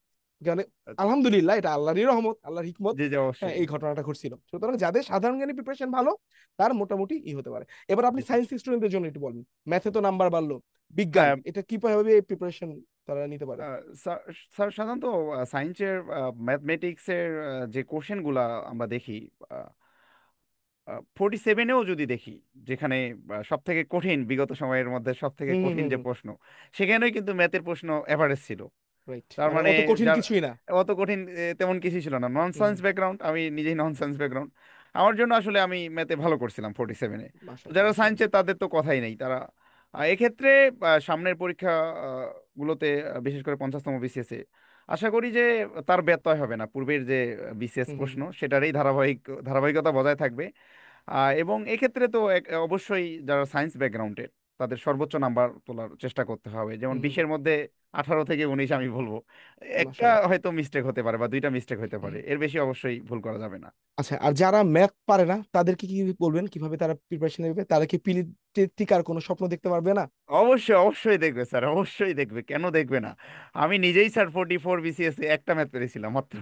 মানে আলহামদুলিল্লাহ এটা আল্লাহরই রহমত, আল্লাহর হিকমত। জি জি, হ্যাঁ, অবশ্যই। এই ঘটনাটা ঘটছিল। সুতরাং যাদের সাধারণ জ্ঞানী প্রিপারেশন ভালো, তার মোটামুটি হতে পারে। এবার আপনি জি স্যার। সায়েন্স স্টুডেন্টদের জন্য একটু বলেন, ম্যাথে তো নাম্বার বাড়লো, বিজ্ঞান হ্যাঁ। এটা কিভাবে প্রিপারেশন তারা নিতে পারে? স্যার, স্যার সাধারণত সায়েন্সের, ম্যাথমেটিক্সের যে কোশ্চেনগুলা আমরা দেখি, 47-এও যদি দেখি, যেখানে সব থেকে কঠিন, বিগত সময়ের মধ্যে সব থেকে হুম, হুম, কঠিন হুম, যে হুম, প্রশ্ন, সেখানেও কিন্তু ম্যাথের প্রশ্ন এভারেজ ছিল। রাইট, তার মানে মানে অত কঠিন যার কিছুই না। অত কঠিন তেমন কিছু ছিল না। নন হুম, সায়েন্স ব্যাকগ্রাউন্ড, আমি নিজেই নন সায়েন্স ব্যাকগ্রাউন্ড, আমার জন্য আসলে আমি ম্যাথে ভালো করছিলাম 47-এ। তো মাশাল্লাহ, যারা মাশাল্লাহ। সায়েন্সে, তাদের তো কথাই নেই। তারা এক্ষেত্রে সামনের পরীক্ষা গুলোতে, বিশেষ করে 50তম বিসিএস এ, আশা করি যে তার ব্যত্যয় হবে না, পূর্বের যে বিসিএস হুম, হুম, প্রশ্ন সেটারই ধারাবাহিকতা বজায় থাকবে। এবং এক্ষেত্রে তো অবশ্যই যারা সায়েন্স ব্যাকগ্রাউন্ডের, তাদের সর্বোচ্চ নাম্বার তোলার চেষ্টা করতে হবে। যেমন হুম, হুম, 20-এর মধ্যে 18 থেকে 19 আমি বলবো। একটা মাশাল্লাহ। হয়তো মিস্টেক হতে পারে বা দুইটা মিস্টেক হতে হুম। পারে, এর বেশি অবশ্যই ভুল করা যাবে না। আচ্ছা, আর যারা ম্যাথ পারে না তাদেরকে কি বলবেন, কিভাবে তারা প্রিপারেশন নেবে? তারা কি টিকার কোনো স্বপ্ন দেখতে পারবে না? অবশ্যই, অবশ্যই দেখবে স্যার, অবশ্যই দেখবে, কেন দেখবে না। আমি নিজেই স্যার 44 বিসিএস এ একটা ম্যাথ পেরেছিলাম মাত্র,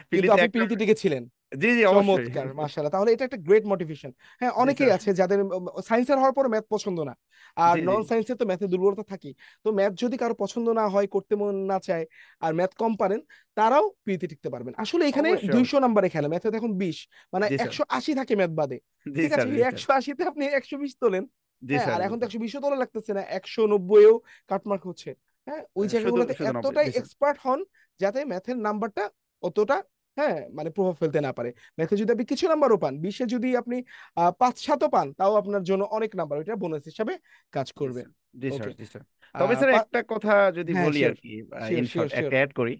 কিন্তু পিলিতে আপনি একটা। পিলিতে টিকেছিলেন। জি জি, অবশ্যই। চমৎকার, মাশাআল্লাহ। তাহলে এটা একটা গ্রেট মোটিভেশন। হ্যাঁ, জি অনেকেই স্যার। আছে যাদের সায়েন্সের হওয়ার পর ম্যাথ পছন্দ না, আর জি জি। নন সায়েন্সের তো ম্যাথে দুর্বলতা থাকি। তো ম্যাথ যদি কারো পছন্দ না হয়, করতে মন না চায়, আর ম্যাথ কম পারেন, তারাও পিতে টিকতে পারবেন। আসলে এখানে অবশ্যই, 200 নাম্বারে খেলে, ম্যাথে এখন 20, মানে জি স্যার। 180 থাকে ম্যাথ বাদে। জি ঠিক আছে, স্যার। এই জি স্যার। 180-তে আপনি 120 তোলেন। জি হ্যাঁ, স্যার। আর জি এখন তো স্যার। 120ও তোলা লাগতেছে না, 190-এও কাটমার্ক হচ্ছে। হ্যাঁ, ওই শুধু জায়গাগুলোতে শুধু 90। এতটাই জি স্যার। এক্সপার্ট হন যাতে ম্যাথের নাম্বারটা অতটা, হ্যাঁ, মানে প্রভাব ফেলতে না পারে। ম্যাথে যদি আপনি কিছু নাম্বারও পান, 20-এ যদি আপনি 5-7ও পান, তাও আপনার জন্য অনেক নাম্বার, ওইটা বোনাস হিসাবে কাজ জি করবে। স্যার। জি স্যার। ওকে। জি স্যার। তবে স্যার একটা কথা যদি হ্যাঁ, বলি আর শিওর, কি, sure, in sure, short sure. একটা অ্যাড করি।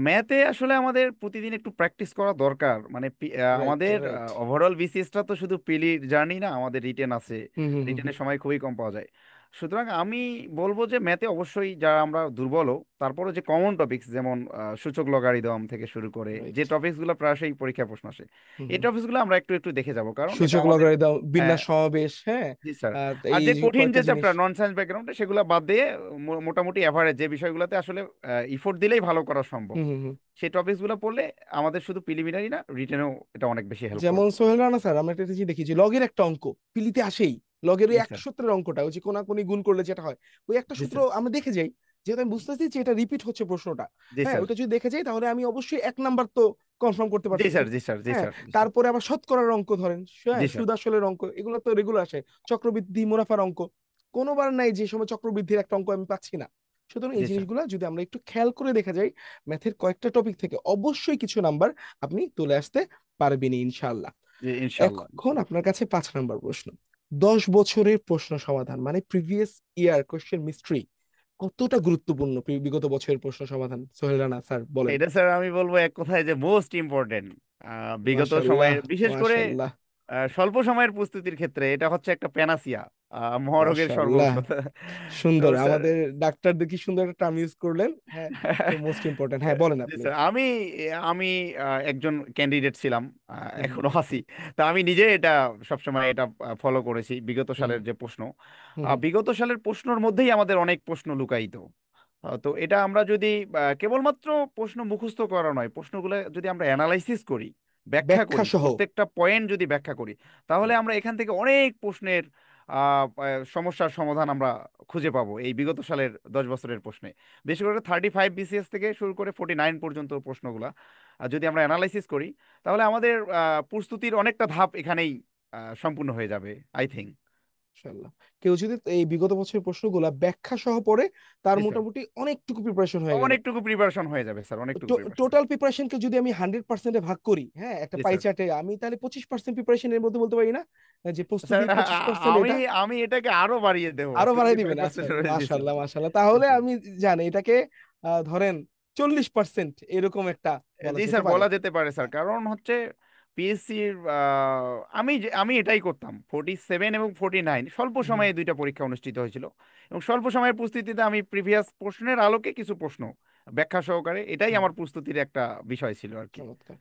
ম্যাথে আসলে আমাদের প্রতিদিন একটু প্র্যাকটিস করা দরকার। মানে রাইট, আমাদের রাইট। ওভারঅল বিসিএসটা তো শুধু পিলির জার্নি না, আমাদের রিটেন আছে। হুম, হুম, হুম, হুম। রিটেনের সময় খুবই কম পাওয়া যায়। সুতরাং আমি বলবো যে ম্যাথে অবশ্যই যারা আমরা দুর্বলও, তারপরে যে কমন টপিকস, যেমন সূচক লগারিদম থেকে শুরু করে যে রাইট। টপিকসগুলো প্রায়শই পরীক্ষা প্রশ্ন আসে, হুম, এই হুম। টপিকসগুলো আমরা একটু একটু দেখে যাব, কারণ এটা সূচক আমাদের। লগারিদম, হ্যাঁ। বিন্যাস সমাবেশ, হ্যাঁ। জি স্যার। আর এই যে কঠিন কয়েকটা যে জিনিস। চ্যাপ্টার নন সায়েন্স ব্যাকগ্রাউন্ডে, সেগুলো বাদ দিয়ে মোটামুটি এভারেজ যে বিষয়গুলোতে আসলে ইফোর্ট দিলেই ভালো করা সম্ভব, হুম, হুম, হুম। সেই টপিকসগুলো পড়লে আমাদের শুধু প্রিলিমিনারি না, রিটেনেও এটা অনেক বেশি হেল্প যেমন করবে। সোহেল রানা স্যার, আমরা একটা জিনিস দেখি যে লগের একটা অঙ্ক পিলিতে আসেই, লগের ওই জি একটা স্যার। সূত্রের অঙ্কটা, ওই যে কোনাকুনি গুণ করলে যেটা হয়, ওই একটা জি সূত্র স্যার। আমরা দেখে যাই, যেহেতু আমি বুঝতেছি যে এটা রিপিট হচ্ছে প্রশ্নটা। জি হ্যাঁ, স্যার। ওইটা যদি দেখে যাই তাহলে আমি অবশ্যই 1 নাম্বার তো কনফার্ম করতে জি পারতেছি। স্যার। জি স্যার। জি হ্যাঁ, স্যার। জি স্যার। তারপরে আবার শতকরার অঙ্ক ধরেন, হ্যাঁ, জি স্যার। সুদ আসলের অঙ্ক, এগুলো তো রেগুলার আসে। চক্রবৃদ্ধি মুনাফার অঙ্ক কোনোবার নাই যে সময় চক্রবৃদ্ধির একটা অঙ্ক আমি পাচ্ছি না। সুতরাং এই জি স্যার। জিনিসগুলো যদি আমরা একটু খেয়াল করে দেখা যায়, ম্যাথের কয়েকটা টপিক থেকে অবশ্যই কিছু নাম্বার আপনি তুলে আসতে পারবেন ইনশাল্লাহ। জি, ইনশাল্লাহ, এখন ইনশাল্লাহ। আপনার কাছে 5 নাম্বার প্রশ্ন, 10 বছরের প্রশ্ন সমাধান, মানে প্রিভিয়াস ইয়ার কোশ্চেন মিস্ট্রি কতটা গুরুত্বপূর্ণ? বিগত বছরের প্রশ্ন সমাধান, সোহেল রানা স্যার বলেন। এটা স্যার আমি বলবো এক কথায় যে মোস্ট ইম্পর্টেন্ট। বিগত মাশাল্লাহ, সময়ের, বিশেষ করে মাশাল্লাহ, স্বল্প সময়ের প্রস্তুতির ক্ষেত্রে এটা হচ্ছে একটা প্যানাসিয়া, মহারোগের মাশাল্লাহ। সর্বঔষধ। তো সুন্দর, স্যার। আমাদের ডাক্তারদের কি সুন্দর একটা টার্ম ইউজ করলেন। হ্যাঁ, তো মোস্ট ইম্পর্টেন্ট, হ্যাঁ বলেন জি আপনি। স্যার, আমি আমি একজন ক্যান্ডিডেট ছিলাম, হুম, হুম, এখনো আছি। তো আমি নিজে এটা সবসময় এটা ফলো করেছি, বিগত হুম, সালের যে প্রশ্ন, হুম, হুম, বিগত সালের প্রশ্নর মধ্যেই আমাদের অনেক প্রশ্ন লুকায়িত। তো এটা আমরা যদি কেবলমাত্র প্রশ্ন মুখস্থ করা নয়, প্রশ্নগুলো যদি আমরা অ্যানালাইসিস করি, ব্যাখ্যা ব্যাখ্যা করি, সহ। প্রত্যেকটা পয়েন্ট যদি ব্যাখ্যা করি, তাহলে আমরা এখান থেকে অনেক প্রশ্নের সমস্যার সমাধান আমরা খুঁজে পাবো এই বিগত সালের 10 বছরের প্রশ্নে। বিশেষ করে 35 বিসিএস থেকে শুরু করে 49 পর্যন্ত প্রশ্নগুলা যদি আমরা অ্যানালাইসিস করি, তাহলে আমাদের প্রস্তুতির অনেকটা ধাপ এখানেই সম্পূর্ণ হয়ে যাবে আই থিঙ্ক। ইনশাআল্লাহ কেউ যদি এই বিগত বছরের প্রশ্নগুলা ব্যাখ্যা সহ পড়ে, তার জি স্যার, মোটামুটি অনেকটুকু প্রিপারেশন হয়ে গেল। অনেকটুকু প্রিপারেশন হয়ে যাবে স্যার, অনেকটুকু প্রিপারেশন। টোটাল প্রিপারেশনকে যদি আমি 100%-এ ভাগ করি, হ্যাঁ, একটা জি পাই স্যার। চার্টে, আমি তাহলে 25% প্রিপারেশনের মধ্যে বলতে পারি না যে স্যার প্রস্তুতির 25% আমি এটা। আমি এটাকে আরো বাড়িয়ে দেবো, আরো বাড়াই টোয়েন্টি ফাইভ দিবেন? আচ্ছা, পার্সেন্ট জি স্যার। মাশাল্লাহ মাশাল্লাহ, জি তাহলে স্যার। আমি জানি এটাকে ধরেন 40% এরকম একটা বলা জি যেতে স্যার, পারে। বলা যেতে পারে স্যার, হ্যাঁ, কারণ হচ্ছে পিএসসির আমি এটাই করতাম। 47 এবং 49 স্বল্প হুম, সময়ে দুইটা পরীক্ষা অনুষ্ঠিত হয়েছিল, এবং স্বল্প সময়ের প্রস্তুতিতে আমি প্রিভিয়াস প্রশ্নের আলোকে কিছু প্রশ্ন ব্যাখ্যা সহকারে, এটাই হুম। আমার প্রস্তুতির একটা বিষয় ছিল আর কি। চমৎকার।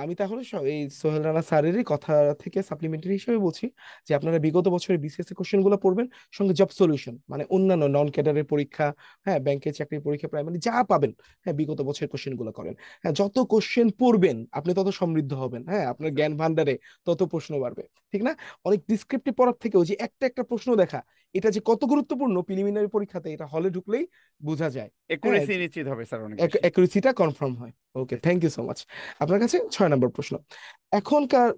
আমি তাহলে এই সোহেল রানা স্যারেরই কথা থেকে সাপ্লিমেন্টারি হিসেবে বলছি যে আপনারা বিগত বছরের বিসিএস কোশ্চেন গুলো পড়বেন, সঙ্গে জব সলিউশন মানে অন্যান্য নন ক্যাডারের পরীক্ষা, হ্যাঁ, ব্যাংকের চাকরির পরীক্ষা, প্রাইমারি যা পাবেন, হ্যাঁ, বিগত বছরের কোশ্চেন গুলো করেন। হ্যাঁ, যত কোশ্চেন পড়বেন আপনি তত সমৃদ্ধ হবেন, হ্যাঁ, আপনার জ্ঞান ভান্ডারে তত প্রশ্ন বাড়বে, ঠিক না? অনেক ডিসক্রিপটিভ পড়ার থেকেও যে একটা একটা প্রশ্ন দেখা, এটা যে কত গুরুত্বপূর্ণ প্রিলিমিনারি পরীক্ষাতে, এটা হলে ঢুকলেই বোঝা যায়। হ্যাঁ, একুরেসি নিশ্চিত হবে স্যার অনেক বেশি। অ্যাকুরেসিটা কনফার্ম হয়। ওকে, জি sir. Thank you so much. আপনার কাছে 6 নম্বর প্রশ্ন। এখনকার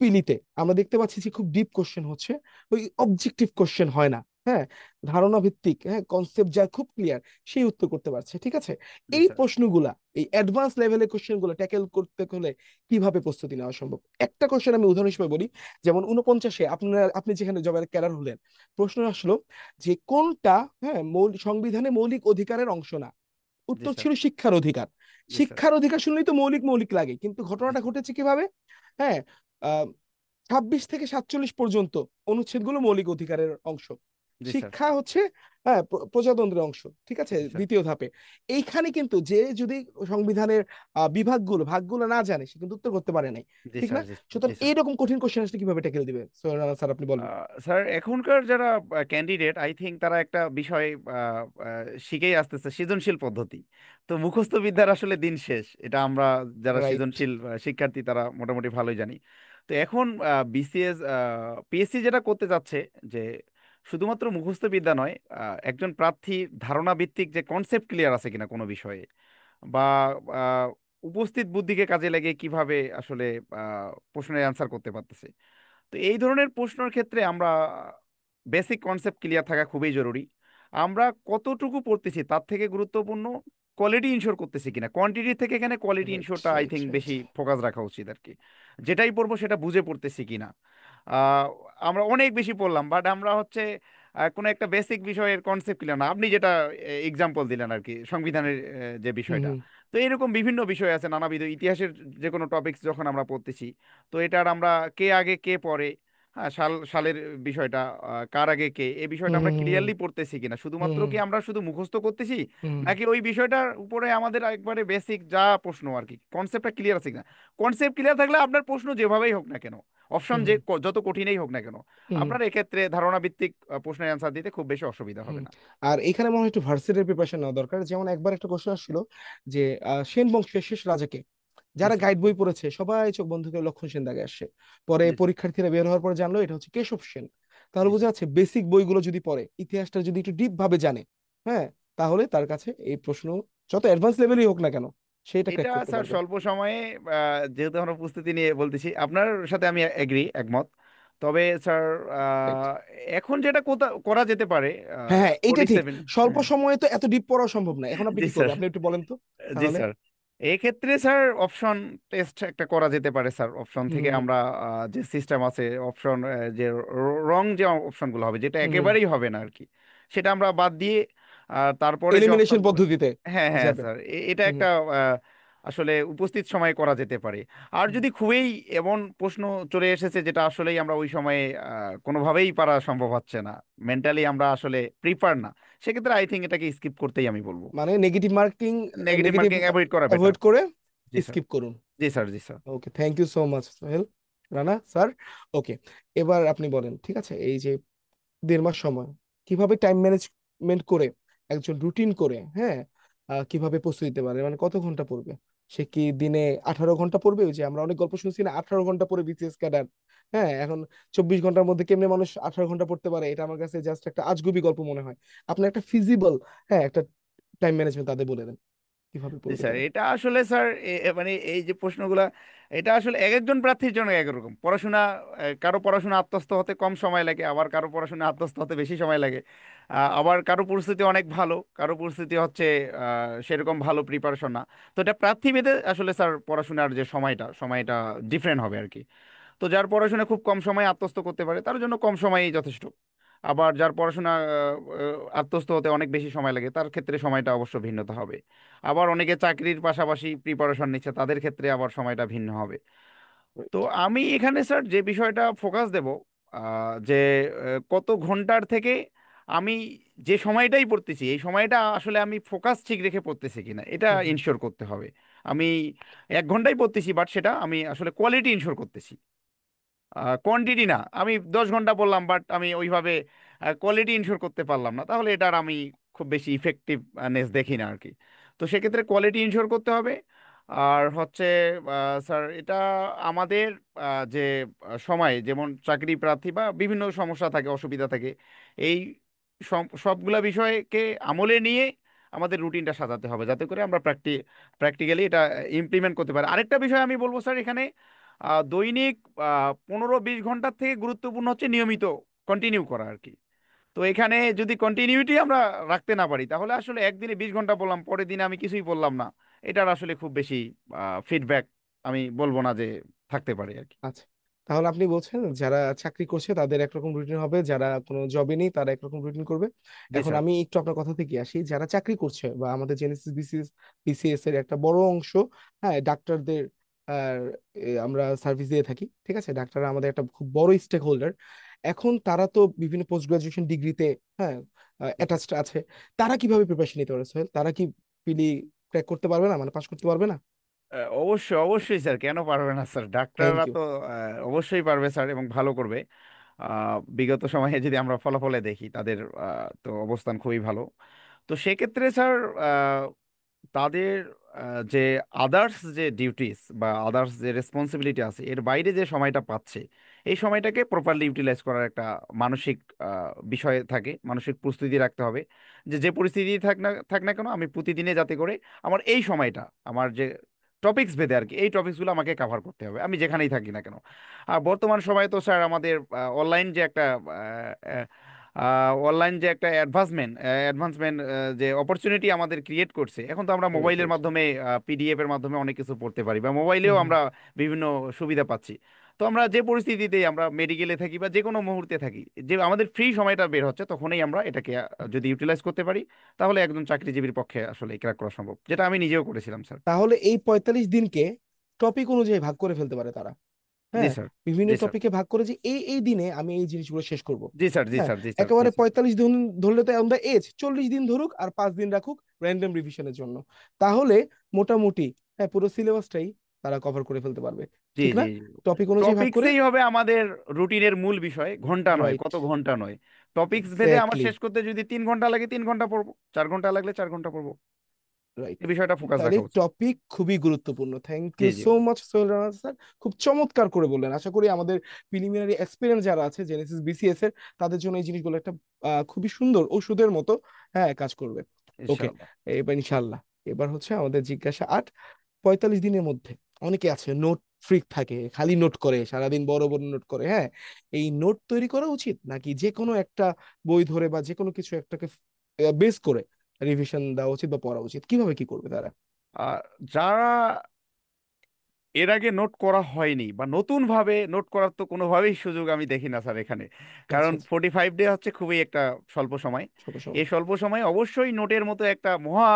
পিলিতে আমরা দেখতে পাচ্ছি যে খুব ডিপ কোশ্চেন হচ্ছে, ওই অবজেক্টিভ কোশ্চেন হয় না। হ্যাঁ, ধারণা ভিত্তিক, হ্যাঁ, কনসেপ্ট যা খুব ক্লিয়ার সেই উত্তর করতে পারছে, ঠিক আছে? জি এই স্যার। প্রশ্নগুলা, এই অ্যাডভান্স লেভেলের কোশ্চেন গুলো ট্যাকেল করতে হলে কিভাবে প্রস্তুতি নেওয়া সম্ভব? একটা কোশ্চেন আমি উদাহরণ হিসেবে বলি। যেমন 49-এ আপনি যেখানে জবের ক্যাডার হলেন, প্রশ্ন আসলো যে কোনটা, হ্যাঁ, সংবিধানে মৌলিক অধিকারের অংশ না? জি উত্তর স্যার। ছিল শিক্ষার অধিকার। জি স্যার। শিক্ষার অধিকার শুনলেই তো মৌলিক মৌলিক লাগে, কিন্তু জি ঘটনাটা স্যার। ঘটেছে কিভাবে? হ্যাঁ, আহ 26 থেকে 47 পর্যন্ত অনুচ্ছেদগুলো মৌলিক অধিকারের অংশ। জি স্যার। শিক্ষা হচ্ছে, হ্যাঁ, প্রজাতন্ত্রের অংশ, ঠিক আছে, জি স্যার। দ্বিতীয় ধাপে। এইখানে কিন্তু যে যদি সংবিধানের বিভাগগুলো ভাগগুলো না জানে, সে কিন্তু উত্তর করতে পারে নাই, জি ঠিক না? স্যার। জি সুতরাং স্যার। এইরকম কঠিন কোশ্চেন আসলে কিভাবে ট্যাকেল দিবে? সোহেল রানা স্যার, আপনি বলেন। স্যার এখনকার যারা ক্যান্ডিডেট, আই থিঙ্ক তারা একটা বিষয় শিখেই আসতেছে, সৃজনশীল পদ্ধতি। তো মুখস্থ বিদ্যার আসলে দিন শেষ, এটা আমরা যারা রাইট। সৃজনশীল শিক্ষার্থী তারা মোটামুটি ভালোই জানি। তো এখন বিসিএস পিএসসি যেটা করতে যাচ্ছে, যে শুধুমাত্র মুখস্থ বিদ্যা নয়, একজন প্রার্থী ধারণা ভিত্তিক যে কনসেপ্ট ক্লিয়ার আছে কিনা কোনো বিষয়ে, বা আহ, উপস্থিত বুদ্ধিকে কাজে লাগিয়ে কিভাবে আসলে প্রশ্নের অ্যান্সার করতে পারতেছে। তো এই ধরনের প্রশ্নের ক্ষেত্রে আমরা বেসিক কনসেপ্ট ক্লিয়ার থাকা খুবই জরুরি। আমরা কতটুকু পড়তেছি তার থেকে গুরুত্বপূর্ণ কোয়ালিটি ইনশোর করতেছি কিনা, কোয়ান্টিটি থেকে এখানে কোয়ালিটি রাইট ইনশোরটা আই রাইট থিঙ্ক রাইট। বেশি ফোকাস রাখা উচিত আর কি। যেটাই পড়বো সেটা বুঝে পড়তেছি কিনা। আহ, আমরা অনেক বেশি পড়লাম, বাট আমরা হচ্ছে কোনো একটা বেসিক বিষয়ের কনসেপ্ট ক্লিয়ার না। আপনি যেটা এক্সাম্পল দিলেন আর কি, সংবিধানের যে হুম বিষয়টা। হুম তো এরকম বিভিন্ন বিষয় আছে নানাবিধ ইতিহাসের যে কোনো টপিকস যখন আমরা পড়তেছি, তো এটার আমরা কে আগে কে পরে, হ্যাঁ, সালের বিষয়টা, কার আগে কে, এই বিষয়টা হুম আমরা হুম ক্লিয়ারলি পড়তেছি কিনা, হুম শুধুমাত্র হুম কি আমরা শুধু মুখস্থ করতেছি, হুম নাকি ওই বিষয়টার উপরে আমাদের একবারে বেসিক যা প্রশ্ন আর কি, কনসেপ্টটা ক্লিয়ার আছে কিনা। কনসেপ্ট ক্লিয়ার থাকলে আপনার প্রশ্ন যেভাবেই হোক না কেন, অপশন হুম যে যত কঠিনই হোক না কেন, হুম আপনার এক্ষেত্রে ধারণা ভিত্তিক প্রশ্নের অ্যান্সার দিতে খুব বেশি অসুবিধা হুম। হবে না। আর এখানে মনে হয় একটু ভার্সিটির প্রিপারেশন নেওয়া দরকার। যেমন একবার একটা কোশ্চেন আসছিল যে সেন বংশের শেষ রাজাকে, জি যারা স্যার। গাইড বই পড়েছে সবাই চোখ বন্ধ করে লক্ষণ সেন দাগে আসছে। পরে জি স্যার। পরীক্ষার্থীরা বের হওয়ার পরে জানলো এটা হচ্ছে কেশব সেন। তাহলে জি বোঝা স্যার। যাচ্ছে বেসিক বইগুলো যদি পড়ে, ইতিহাসটা যদি একটু ডিপ ভাবে জানে, হ্যাঁ, তাহলে তার কাছে এই প্রশ্ন যত অ্যাডভান্স লেভেলই হোক না কেন, সেটা এটা ক্র্যাক করতে স্যার পারবে। স্বল্প সময়ে, যেহেতু আমরা প্রস্তুতি নিয়ে বলতেছি, আপনার সাথে আমি একমত। তবে স্যার রাইট। এখন যেটা করা যেতে পারে, হ্যাঁ হ্যাঁ, এইটা ফোর্টি ঠিক। সেভেন স্বল্প সময়ে তো এত ডিপ পড়া সম্ভব না। এখন আপনি জি কি স্যার। করবেন, আপনি একটু বলেন তো জি তাহলে। স্যার। এই ক্ষেত্রে স্যার অপশন টেস্ট একটা করা যেতে পারে স্যার। অপশন থেকে হুম আমরা যে সিস্টেম আছে, অপশন যে রং যে অপশনগুলো হবে, যেটা হুম। একেবারেই হবে না আর কি, সেটা আমরা বাদ দিয়ে তারপরে যে এলিমিনেশন অপশনগুলো, পদ্ধতিতে হ্যাঁ হ্যাঁ যাবে। স্যার, এটা হুম একটা আহ, আসলে উপস্থিত সময়ে করা যেতে পারে। আর হুম যদি খুবই এমন প্রশ্ন চলে এসেছে যেটা আসলেই আমরা ওই সময়ে কোনোভাবেই পারা সম্ভব হচ্ছে না, মেন্টালি আমরা আসলে প্রিপার না, সেক্ষেত্রে আই থিঙ্ক এটাকে স্কিপ করতেই আমি বলবো। মানে negative marking, negative negative marking avoid করা বেটার। অ্যাভয়েড করে জি স্যার। স্কিপ করুন। জি স্যার। জি sir. Okay, thank you so much Sohel Rana sir. Okay, এবার আপনি বলেন, ঠিক আছে, এই যে 1.5 মাস সময় কিভাবে টাইম ম্যানেজমেন্ট করে একজন রুটিন করে, হ্যাঁ, কিভাবে প্রস্তুতি নিতে পারে, মানে কত ঘন্টা পড়বে সে কি দিনে 18 ঘন্টা পড়বে? ওই যে আমরা অনেক গল্প শুনছি না, 18 ঘন্টা পড়ে বিসিএস ক্যাডার। হ্যাঁ, এখন 24 ঘন্টার মধ্যে কেমনে মানুষ 18 ঘন্টা পড়তে পারে, এটা আমার কাছে জাস্ট একটা আজগুবি গল্প মনে হয়। আপনার একটা ফিজিবল, হ্যাঁ, একটা টাইম ম্যানেজমেন্ট তাদের বলে দেন, কিভাবে জি পড়বে স্যার, তারা? এটা আসলে স্যার মানে এই যে প্রশ্নগুলা, এটা আসলে এক একজন প্রার্থীর জন্য একরকম পড়াশোনা। কারো পড়াশোনা আত্মস্থ হতে কম সময় লাগে, আবার কারো পড়াশোনা আত্মস্থ হতে বেশি সময় লাগে। আবার কারো পরিস্থিতি অনেক ভালো, কারো পরিস্থিতি হচ্ছে সেরকম ভালো প্রিপারেশন না। তো এটা প্রার্থী ভেদে আসলে স্যার পড়াশোনার যে সময়টা সময়টা ডিফারেন্ট হবে আর কি। তো যার পড়াশোনা খুব কম সময়ে আত্মস্থ করতে পারে তার জন্য কম সময়ই যথেষ্ট। আবার যার পড়াশোনা আত্মস্থ হতে অনেক বেশি সময় লাগে তার ক্ষেত্রে সময়টা অবশ্য ভিন্নতা হবে। আবার অনেকে চাকরির পাশাপাশি প্রিপারেশন নিচ্ছে তাদের ক্ষেত্রে আবার সময়টা ভিন্ন হবে। তো আমি এখানে স্যার যে বিষয়টা ফোকাস দেব, যে কত ঘন্টার থেকে আমি যে সময়টাই পড়তেছি এই সময়টা আসলে আমি ফোকাস ঠিক রেখে পড়তেছি কিনা এটা হুম, হুম। ইনশিওর করতে হবে। আমি 1 ঘন্টাই পড়তেছি বাট সেটা আমি আসলে কোয়ালিটি ইনশিওর করতেছি, কোয়ান্টিটি না। আমি 10 ঘন্টা বললাম বাট আমি ওইভাবে কোয়ালিটি ইনশিওর করতে পারলাম না, তাহলে এটার আমি খুব বেশি ইফেক্টিভনেস দেখি না আর কি। তো সেক্ষেত্রে কোয়ালিটি ইনশিওর করতে হবে। আর হচ্ছে স্যার এটা আমাদের যে সময় যেমন চাকরি প্রার্থী বা বিভিন্ন সমস্যা থাকে অসুবিধা থাকে, এই সবগুলা বিষয়কে আমলে নিয়ে আমাদের রুটিনটা সাজাতে হবে যাতে করে আমরা প্র্যাকটিক্যালি এটা ইমপ্লিমেন্ট করতে পারি। আরেকটা বিষয় আমি বলবো স্যার এখানে, দৈনিক 15-20 ঘন্টার থেকে গুরুত্বপূর্ণ হচ্ছে নিয়মিত কন্টিনিউ করা আর কি। তো এখানে যদি কন্টিনিউটি আমরা রাখতে না পারি তাহলে আসলে একদিনে 20 ঘন্টা বললাম পরের দিনে আমি কিছুই বললাম না, এটার আসলে খুব বেশি ফিডব্যাক আমি বলবো না যে থাকতে পারে আর কি। আচ্ছা, তাহলে আপনি বলছেন যারা চাকরি করছে তাদের একরকম রুটিন হবে, যারা কোনো জবে নেই তারা একরকম রুটিন করবে। জি এখন স্যার। আমি একটু আপনার কথা থেকে আসি, যারা চাকরি করছে বা আমাদের জেনেসিস বিসিএস বিসিএস এর একটা বড় অংশ, হ্যাঁ, ডাক্তারদের আর আমরা সার্ভিস দিয়ে থাকি, ঠিক আছে, ডাক্তাররা আমাদের একটা খুব বড় স্টেক হোল্ডার। এখন তারা তো বিভিন্ন পোস্ট গ্রাজুয়েশন ডিগ্রিতে, হ্যাঁ, অ্যাটাচড আছে। তারা কিভাবে প্রিপারেশন নিতে পারে সোহেল? তারা কি পিলি ক্র্যাক করতে পারবে না, মানে পাশ করতে পারবে না? অবশ্যই অবশ্যই স্যার, কেন পারবে না স্যার, থ্যাংক ডাক্তাররা ইউ। তো অবশ্যই পারবে স্যার এবং ভালো করবে। বিগত সময়ে যদি আমরা ফলাফলে দেখি তাদের তো অবস্থান খুবই ভালো। তো সেক্ষেত্রে স্যার তাদের যে আদার্স যে ডিউটিস বা আদার্স যে রেসপন্সিবিলিটি আছে এর বাইরে যে সময়টা পাচ্ছে এই সময়টাকে প্রপারলি ইউটিলাইজ করার একটা মানসিক বিষয় থাকে, মানসিক প্রস্তুতি রাখতে হবে যে যে পরিস্থিতি থাক না কেন আমি প্রতিদিনে যাতে করে আমার এই সময়টা আমার যে টপিকস ভেদে আর কি এই টপিকসগুলো আমাকে কাভার করতে হবে আমি যেখানেই থাকি না কেন। আর বর্তমান সময়ে তো স্যার আমাদের অনলাইন যে একটা অনলাইন যে একটা অ্যাডভান্সমেন্ট যে অপরচুনিটি আমাদের ক্রিয়েট করছে, এখন তো আমরা রাইট, মোবাইলের রাইট। মাধ্যমে পিডিএফ এর মাধ্যমে অনেক কিছু পড়তে পারি বা হুম, মোবাইলেও হুম। আমরা বিভিন্ন সুবিধা পাচ্ছি। তো আমরা যে পরিস্থিতিতেই আমরা মেডিকেলে থাকি বা যে কোনো মুহূর্তে থাকি, যে আমাদের ফ্রি সময়টা বের হচ্ছে তখনই আমরা এটাকে যদি ইউটিলাইজ করতে পারি তাহলে একজন চাকরিজীবীর পক্ষে আসলে ক্র্যাক করা সম্ভব, যেটা আমি নিজেও করেছিলাম স্যার। তাহলে এই 45 দিনকে টপিক অনুযায়ী ভাগ করে ফেলতে পারে তারা। জি হ্যাঁ, স্যার। বিভিন্ন জি স্যার। টপিকে ভাগ করে যে এই এই দিনে আমি এই জিনিসগুলো শেষ করব। জি স্যার। জি হ্যাঁ, স্যার। জি স্যার। জি একেবারে স্যার। 45 দিন ধরলে তো আমরা এজ 40 দিন ধরুক আর 5 দিন রাখুক র্যান্ডম রিভিশনের জন্য, তাহলে মোটামুটি, হ্যাঁ, পুরো সিলেবাসটাই তারা কভার করে ফেলতে পারবে। জি ঠিক জি। না? টপিক অনুযায়ী ভাগ করে। টপিকসেই হবে আমাদের রুটিনের মূল বিষয়, ঘন্টা নয়, রাইট। কত ঘন্টা নয়। টপিকস ভেদে আমার এক্স্যাক্টলি। শেষ করতে যদি 3 ঘন্টা লাগে 3 ঘন্টা পড়বো, 4 ঘন্টা লাগলে 4 ঘন্টা পড়বো। রাইট। এই বিষয়টা ফোকাস তাহলে রাখা উচিত। টপিক খুবই গুরুত্বপূর্ণ। থ্যাংক জি you G. So much Sohel Rana sir, খুব চমৎকার করে বললেন। আশা করি আমাদের প্রিলিমিনারি এক্সপিরিয়েন্স যারা আছে জেনেসিস বিসিএস এর, তাদের জন্য এই জিনিসগুলো একটা খুবই সুন্দর ওষুধের মতো, হ্যাঁ, কাজ করবে। ওকে, ইনশাআল্লাহ। এবার ইনশাল্লাহ। এবার হচ্ছে আমাদের জিজ্ঞাসা 8। 45 দিনের মধ্যে অনেকে আছে নোট ফ্রিক থাকে, খালি নোট করে সারাদিন, বড় বড় নোট করে, হ্যাঁ, এই নোট তৈরি করা উচিত নাকি যে কোনো একটা বই ধরে বা যে কোনো কিছু একটাকে বেস করে রিভিশন দেওয়া উচিত বা পড়া উচিত? কিভাবে কি করবে তারা? আর যারা এর আগে নোট করা হয়নি বা নতুন ভাবে নোট করার তো কোনোভাবেই সুযোগ আমি দেখি না স্যার এখানে। আচ্ছা, কারণ আচ্ছা। 45 ডে হচ্ছে খুবই একটা স্বল্প সময়। ছোট এই সময়। স্বল্প সময়ে অবশ্যই নোটের মতো একটা মহা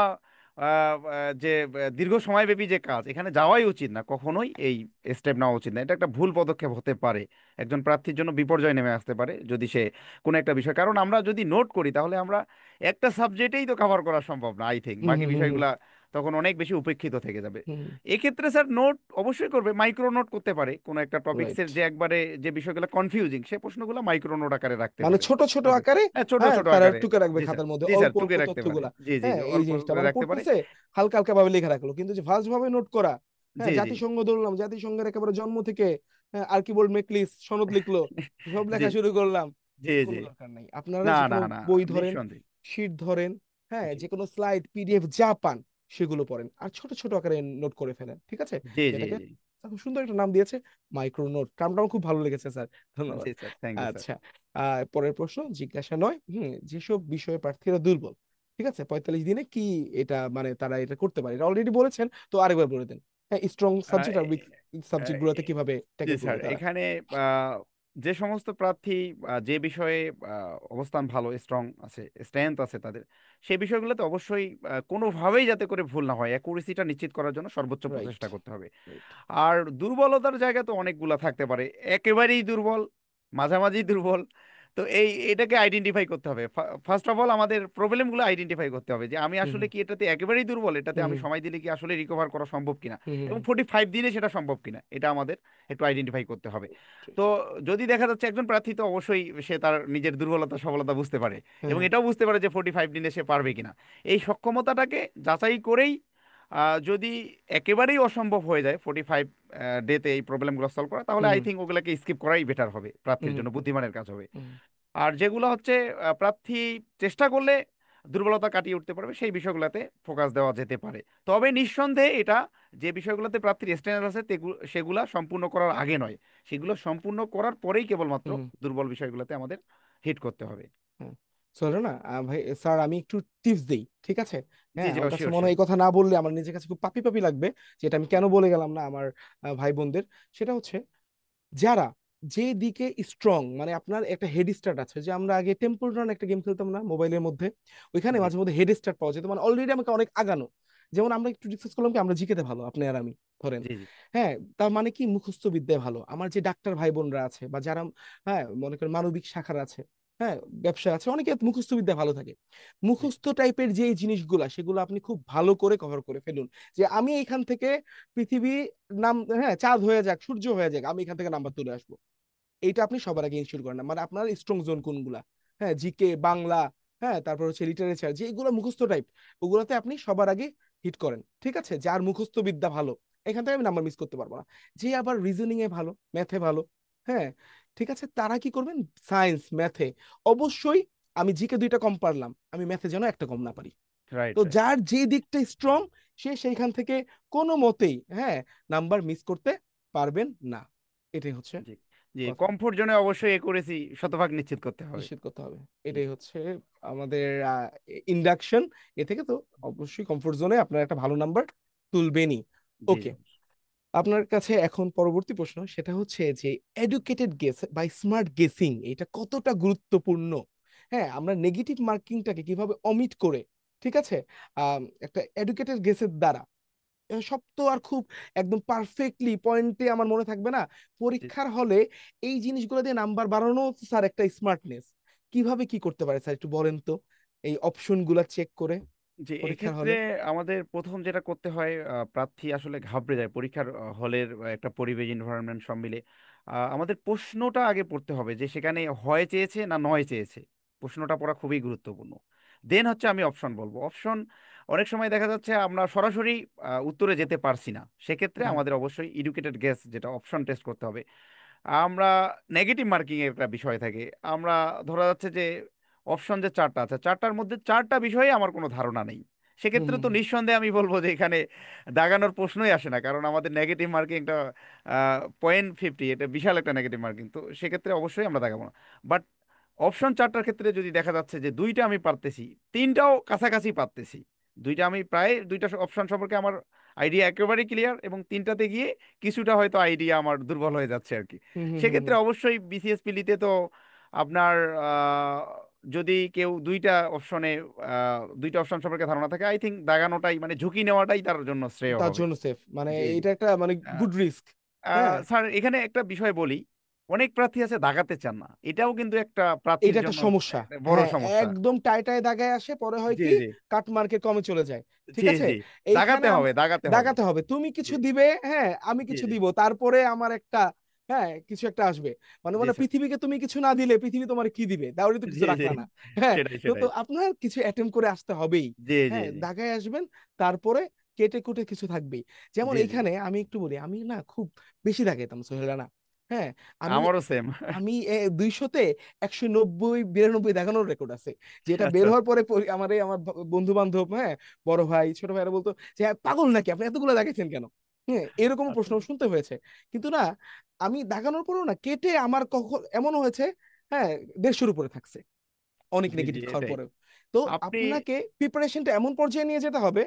যে দীর্ঘ সময়ব্যাপী যে কাজ এখানে যাওয়াই উচিত না, কখনোই এই স্টেপ নেওয়া উচিত না, এটা একটা ভুল পদক্ষেপ হতে পারে। একজন প্রার্থীর জন্য বিপর্যয় নেমে আসতে পারে যদি সে কোনো একটা বিষয়, কারণ আমরা যদি নোট করি তাহলে আমরা একটা সাবজেক্টেই তো কভার করা সম্ভব না আই থিঙ্ক, হুম বাকি হুম হুম হুম বিষয়গুলা তখন অনেক বেশি উপেক্ষিত থেকে যাবে। হুম। এক্ষেত্রে স্যার নোট অবশ্যই করবে, মাইক্রো নোট করতে পারে কোনো একটা রাইট। টপিক্সের যে একবারে যে বিষয়গুলো কনফিউজিং সে প্রশ্নগুলো মাইক্রো নোট আকারে রাখতে মানে পারে। ছোট ছোট ওকে, আকারে, হ্যাঁ ছোট হ্যাঁ ছোট তারা আকারে। টুকে রাখবে জি স্যার, খাতার মধ্যে, জি স্যার, অল্প অল্প টুকে রাখতে পারে, তথ্যগুলা। জি জি জি, হ্যাঁ এই অল্প জিনিসটা করে মানে রাখতে পারে। পড়তেছে, হালকা হালকা ভাবে লিখে রাখলো, কিন্তু যে ফার্স্ট ভাবে নোট করা, হ্যাঁ জি জি জাতিসংঘ ধরলাম, জাতিসংঘের একেবারে জন্ম থেকে, হ্যাঁ আর্কিবোল্ড মেকলিস সনদ লিখলো, সব জি লেখা শুরু করলাম, জি জি। কোনো দরকার নাই। আপনারা না যে না কোনো না, বই ধরেন, নিঃসন্দেহে। শিট ধরেন, হ্যাঁ জি যে কোনো স্লাইড পিডিএফ যা পান সেগুলো পড়েন, আর ছোট ছোট আকারে নোট করে ফেলেন, ঠিক আছে? জি জি যেটাকে জি খুব সুন্দর একটা নাম দিয়েছে, মাইক্রো নোট। টার্মটা আমার খুব ভালো লেগেছে স্যার, ধন্যবাদ। জি স্যার, থ্যাংক ইউ স্যার। আচ্ছা, পরের প্রশ্ন জিজ্ঞাসা নয়, যেসব বিষয়ে প্রার্থীরা দুর্বল, ঠিক আছে, 45 দিনে কি এটা মানে তারা এটা করতে পারে, এটা অলরেডি বলেছেন, তো আরেকবার বলে দেন। হ্যাঁ, স্ট্রং আহ, সাবজেক্ট আর উইক সাবজেক্ট গুলোতে কিভাবে জি ট্যাকেল স্যার, করবে তারা? এখানে যে সমস্ত প্রার্থী যে বিষয়ে অবস্থান ভালো, স্ট্রং আছে, স্ট্রেংথ আছে তাদের, সেই বিষয়গুলোতে অবশ্যই কোনোভাবেই যাতে করে ভুল না হয় অ্যাকুরেসিটা নিশ্চিত করার জন্য সর্বোচ্চ রাইট। প্রচেষ্টা করতে হবে। রাইট। আর দুর্বলতার জায়গা তো অনেকগুলা থাকতে পারে, একেবারেই দুর্বল, মাঝামাঝি দুর্বল। তো এটাকে আইডেন্টিফাই করতে হবে। ফার্স্ট অফ অল আমাদের প্রবলেমগুলো আইডেন্টিফাই করতে হবে যে আমি হুম আসলে কি এটাতে একেবারেই দুর্বল, এটাতে হুম আমি হুম সময় দিলে কি আসলে রিকভার করা সম্ভব কিনা, হুম হুম এবং হুম। 45 দিনে সেটা সম্ভব কিনা, এটা আমাদের একটু আইডেন্টিফাই করতে হবে। Right. তো যদি দেখা যাচ্ছে একজন প্রার্থী তো অবশ্যই সে তার নিজের দুর্বলতা সফলতা বুঝতে পারে, এবং হ্যাঁ। এটাও বুঝতে পারে যে 45 দিনে সে পারবে কিনা। এই সক্ষমতাটাকে যাচাই করেই যদি একেবারেই অসম্ভব হয়ে যায় 45 ডেতে এই প্রবলেমগুলো সলভ করা, তাহলে হুম আই হুম থিঙ্ক ওগুলোকে স্কিপ করাই বেটার হবে, প্রার্থীর হুম জন্য বুদ্ধিমানের কাজ হবে। হুম আর যেগুলো হচ্ছে প্রার্থী চেষ্টা করলে দুর্বলতা কাটিয়ে উঠতে পারবে, সেই বিষয়গুলোতে ফোকাস দেওয়া যেতে পারে। তবে নিঃসন্দেহে এটা যে বিষয়গুলোতে প্রার্থীর স্ট্যান্ডার্ড আছে সেগুলা সম্পূর্ণ করার আগে নয়, সেগুলো সম্পূর্ণ করার পরেই কেবলমাত্র হুম দুর্বল বিষয়গুলোতে আমাদের হিট করতে হবে। হুম। চলো না, ভাই স্যার আমি একটু টিপস দেই, ঠিক আছে? জি হ্যাঁ জি, আমার কাছে শিওর মনে হয় শিওর। এই কথা না বললে আমার নিজের কাছে খুব পাপি পাপি লাগবে, যেটা আমি কেন বলে গেলাম না আমার ভাই বোনদের। সেটা হচ্ছে, যারা যে দিকে স্ট্রং, মানে আপনার একটা হেড স্টার্ট আছে, যে আমরা আগে টেম্পল রান একটা গেম খেলতাম না মোবাইলের মধ্যে, ওইখানে জি মাঝে মধ্যে হেড স্টার্ট পাওয়া যেত, মানে অলরেডি আমাকে অনেক আগানো। যেমন আমরা একটু ডিসকাস করলাম কি আমরা জিকেতে ভালো, আপনি আর আমি ধরেন, জি জি হ্যাঁ তার মানে কি মুখস্থ বিদ্যায় ভালো। আমার যে ডাক্তার ভাই বোনরা আছে, বা যারা হ্যাঁ মনে করেন মানবিক শাখার আছে, হ্যাঁ ব্যবসা আছে, অনেকে মুখস্থ বিদ্যা ভালো থাকে। জি মুখস্থ টাইপের যে জিনিসগুলা সেগুলো আপনি খুব ভালো করে কভার করে ফেলুন, যে আমি এইখান থেকে পৃথিবী নাম, হ্যাঁ চাঁদ হয়ে যাক, সূর্য হয়ে যাক, আমি এখান থেকে নাম্বার তুলে আসবো। এইটা আপনি সবার আগে ইনশিওর করেন না, মানে আপনার স্ট্রং জোন কোনগুলা, হ্যাঁ জিকে বাংলা, হ্যাঁ তারপর হচ্ছে লিটারেচার, যে এগুলো মুখস্থ টাইপ, ওগুলোতে আপনি সবার আগে হিট করেন, ঠিক আছে? যার মুখস্থ বিদ্যা ভালো, এখান থেকে আমি নাম্বার মিস করতে পারবো না। যে আবার রিজনিং এ ভালো, ম্যাথে ভালো, হ্যাঁ ঠিক আছে, তারা কি করবেন, সায়েন্স ম্যাথে অবশ্যই, আমি জিকে 2টা কম পারলাম, আমি ম্যাথে যেন একটা কম না পারি। রাইট তো রাইট। যার যে দিকটা স্ট্রং, সে সেইখান থেকে কোনো মতেই হ্যাঁ নাম্বার মিস করতে পারবেন না। এটাই হচ্ছে জি জি, কথা, কমফোর্ট জোনে অবশ্যই করেছি শতভাগ নিশ্চিত করতে হবে। নিশ্চিত করতে হবে। জি এটাই হচ্ছে আমাদের ইন্ডাকশন। এ থেকে তো অবশ্যই কমফোর্ট জোনে আপনার একটা ভালো নাম্বার তুলবেনই। জি ওকে, জি আপনার কাছে এখন পরবর্তী প্রশ্ন, সেটা হচ্ছে যে এডুকেটেড গেস বা স্মার্ট গেসিং এটা কতটা গুরুত্বপূর্ণ? হ্যাঁ আমরা নেগেটিভ মার্কিংটাকে কিভাবে অমিট করে, ঠিক আছে, একটা এডুকেটেড গেসের দ্বারা, সব তো আর খুব একদম পারফেক্টলি পয়েন্টে আমার মনে থাকবে না। জি পরীক্ষার হলে এই জিনিসগুলো দিয়ে নাম্বার বাড়ানো স্যার একটা স্মার্টনেস, কিভাবে কি করতে পারে স্যার একটু বলেন তো, এই অপশন গুলা চেক করে জি। পরীক্ষার এক্ষেত্রে হলে। আমাদের প্রথম যেটা করতে হয়, প্রার্থী আসলে ঘাবড়ে যায় পরীক্ষার হলের একটা পরিবেশ এনভায়রনমেন্ট সব মিলে। আমাদের প্রশ্নটা আগে পড়তে হবে যে সেখানে হয় চেয়েছে না নয় চেয়েছে, প্রশ্নটা পড়া খুবই গুরুত্বপূর্ণ। দেন হচ্ছে আমি অপশন বলবো। অপশন অনেক সময় দেখা যাচ্ছে আমরা সরাসরি উত্তরে যেতে পারছি না, সেক্ষেত্রে হুম আমাদের অবশ্যই এডুকেটেড গেস যেটা অপশন টেস্ট করতে হবে। আমরা নেগেটিভ মার্কিং এর একটা বিষয় থাকে, আমরা ধরা যাচ্ছে যে অপশন যে চারটা আছে, চারটার মধ্যে চারটা বিষয়ে আমার কোনো ধারণা নেই, হুম সেক্ষেত্রে হুম তো হুম নিঃসন্দেহে আমি বলবো যে এখানে দাগানোর প্রশ্নই আসে না, কারণ আমাদের নেগেটিভ মার্কিংটা 0.50, এটা বিশাল একটা নেগেটিভ মার্কিং, তো সেক্ষেত্রে অবশ্যই আমরা দাগাবো না। বাট অপশন চারটার ক্ষেত্রে যদি দেখা যাচ্ছে যে দুইটা আমি পারতেছি, তিনটাও কাছাকাছি পারতেছি, দুইটা আমি প্রায় দুইটা অপশন সম্পর্কে আমার আইডিয়া একেবারেই ক্লিয়ার, এবং তিনটাতে গিয়ে কিছুটা হয়তো আইডিয়া আমার দুর্বল হয়ে যাচ্ছে আর কি, হুম হুম হুম সেক্ষেত্রে হুম। অবশ্যই বিসিএস পিলিতে তো আপনার যদি কেউ দুইটা অপশন সম্পর্কে ধারণা থাকে, আই থিঙ্ক দাগানোটাই মানে ঝুঁকি নেওয়াটাই তার জন্য শ্রেয় তার হবে। জন্য সেফ, মানে জি জি। এটা একটা মানে আহ, গুড রিস্ক। হ্যাঁ। স্যার এখানে একটা বিষয় বলি, অনেক প্রার্থী আছে দাগাতে চান না, এটাও কিন্তু একটা প্রার্থীর এটা একটা জন্য সমস্যা। একটা বড় হ্যাঁ, সমস্যা। একদম টাইটায় দাগায় আসে, পরে হয় জি কি, জি কাট মার্কে কমে চলে যায়। ঠিক জি আছে, জি, এইখানে দাগাতে হবে দাগাতে হবে। দাগাতে হবে, তুমি জি কিছু দিবে, হ্যাঁ আমি জি কিছু জি দিব, তারপরে আমার একটা, হ্যাঁ কিছু একটা আসবে। মানে জি মানে স্যার। পৃথিবীকে তুমি কিছু না দিলে পৃথিবী তোমার কি দিবে, দাওরি তো জি কিছু জি, রাখলা না। হ্যাঁ, সেটাই তো সেটাই। আপনার কিছু অ্যাটেম্প করে আসতে হবেই। জি জি হ্যাঁ, জি দাগায় আসবেন, তারপরে কেটে কুটে কিছু থাকবেই। যেমন জি জি, এইখানে আমি একটু বলি, আমি না খুব বেশি দাগাইতাম সোহেল রানা। হ্যাঁ, আমি আমারও সেম। আমি 200-তে 190-92 দেখানোর রেকর্ড আছে। যেটা বের আচ্ছা হওয়ার পরে আমার বন্ধু বান্ধব, হ্যাঁ বড় ভাই ছোট ভাইরা বলতো যে হ্যাঁ, পাগল নাকি আপনি, এতগুলো দেখাইছেন কেন? হ্যাঁ, এরকম প্রশ্ন আসলে শুনতে হয়েছে। কিন্তু না, আমি দেখানোর পরেও না কেটে আমার কখন এমনও হয়েছে, হ্যাঁ 150-র উপরে থাকছে, অনেক জি জি নেগেটিভ খাওয়ার এটাই। পরেও। তো আপনি আপনাকে প্রিপারেশনটা এমন পর্যায়ে নিয়ে যেতে হবে,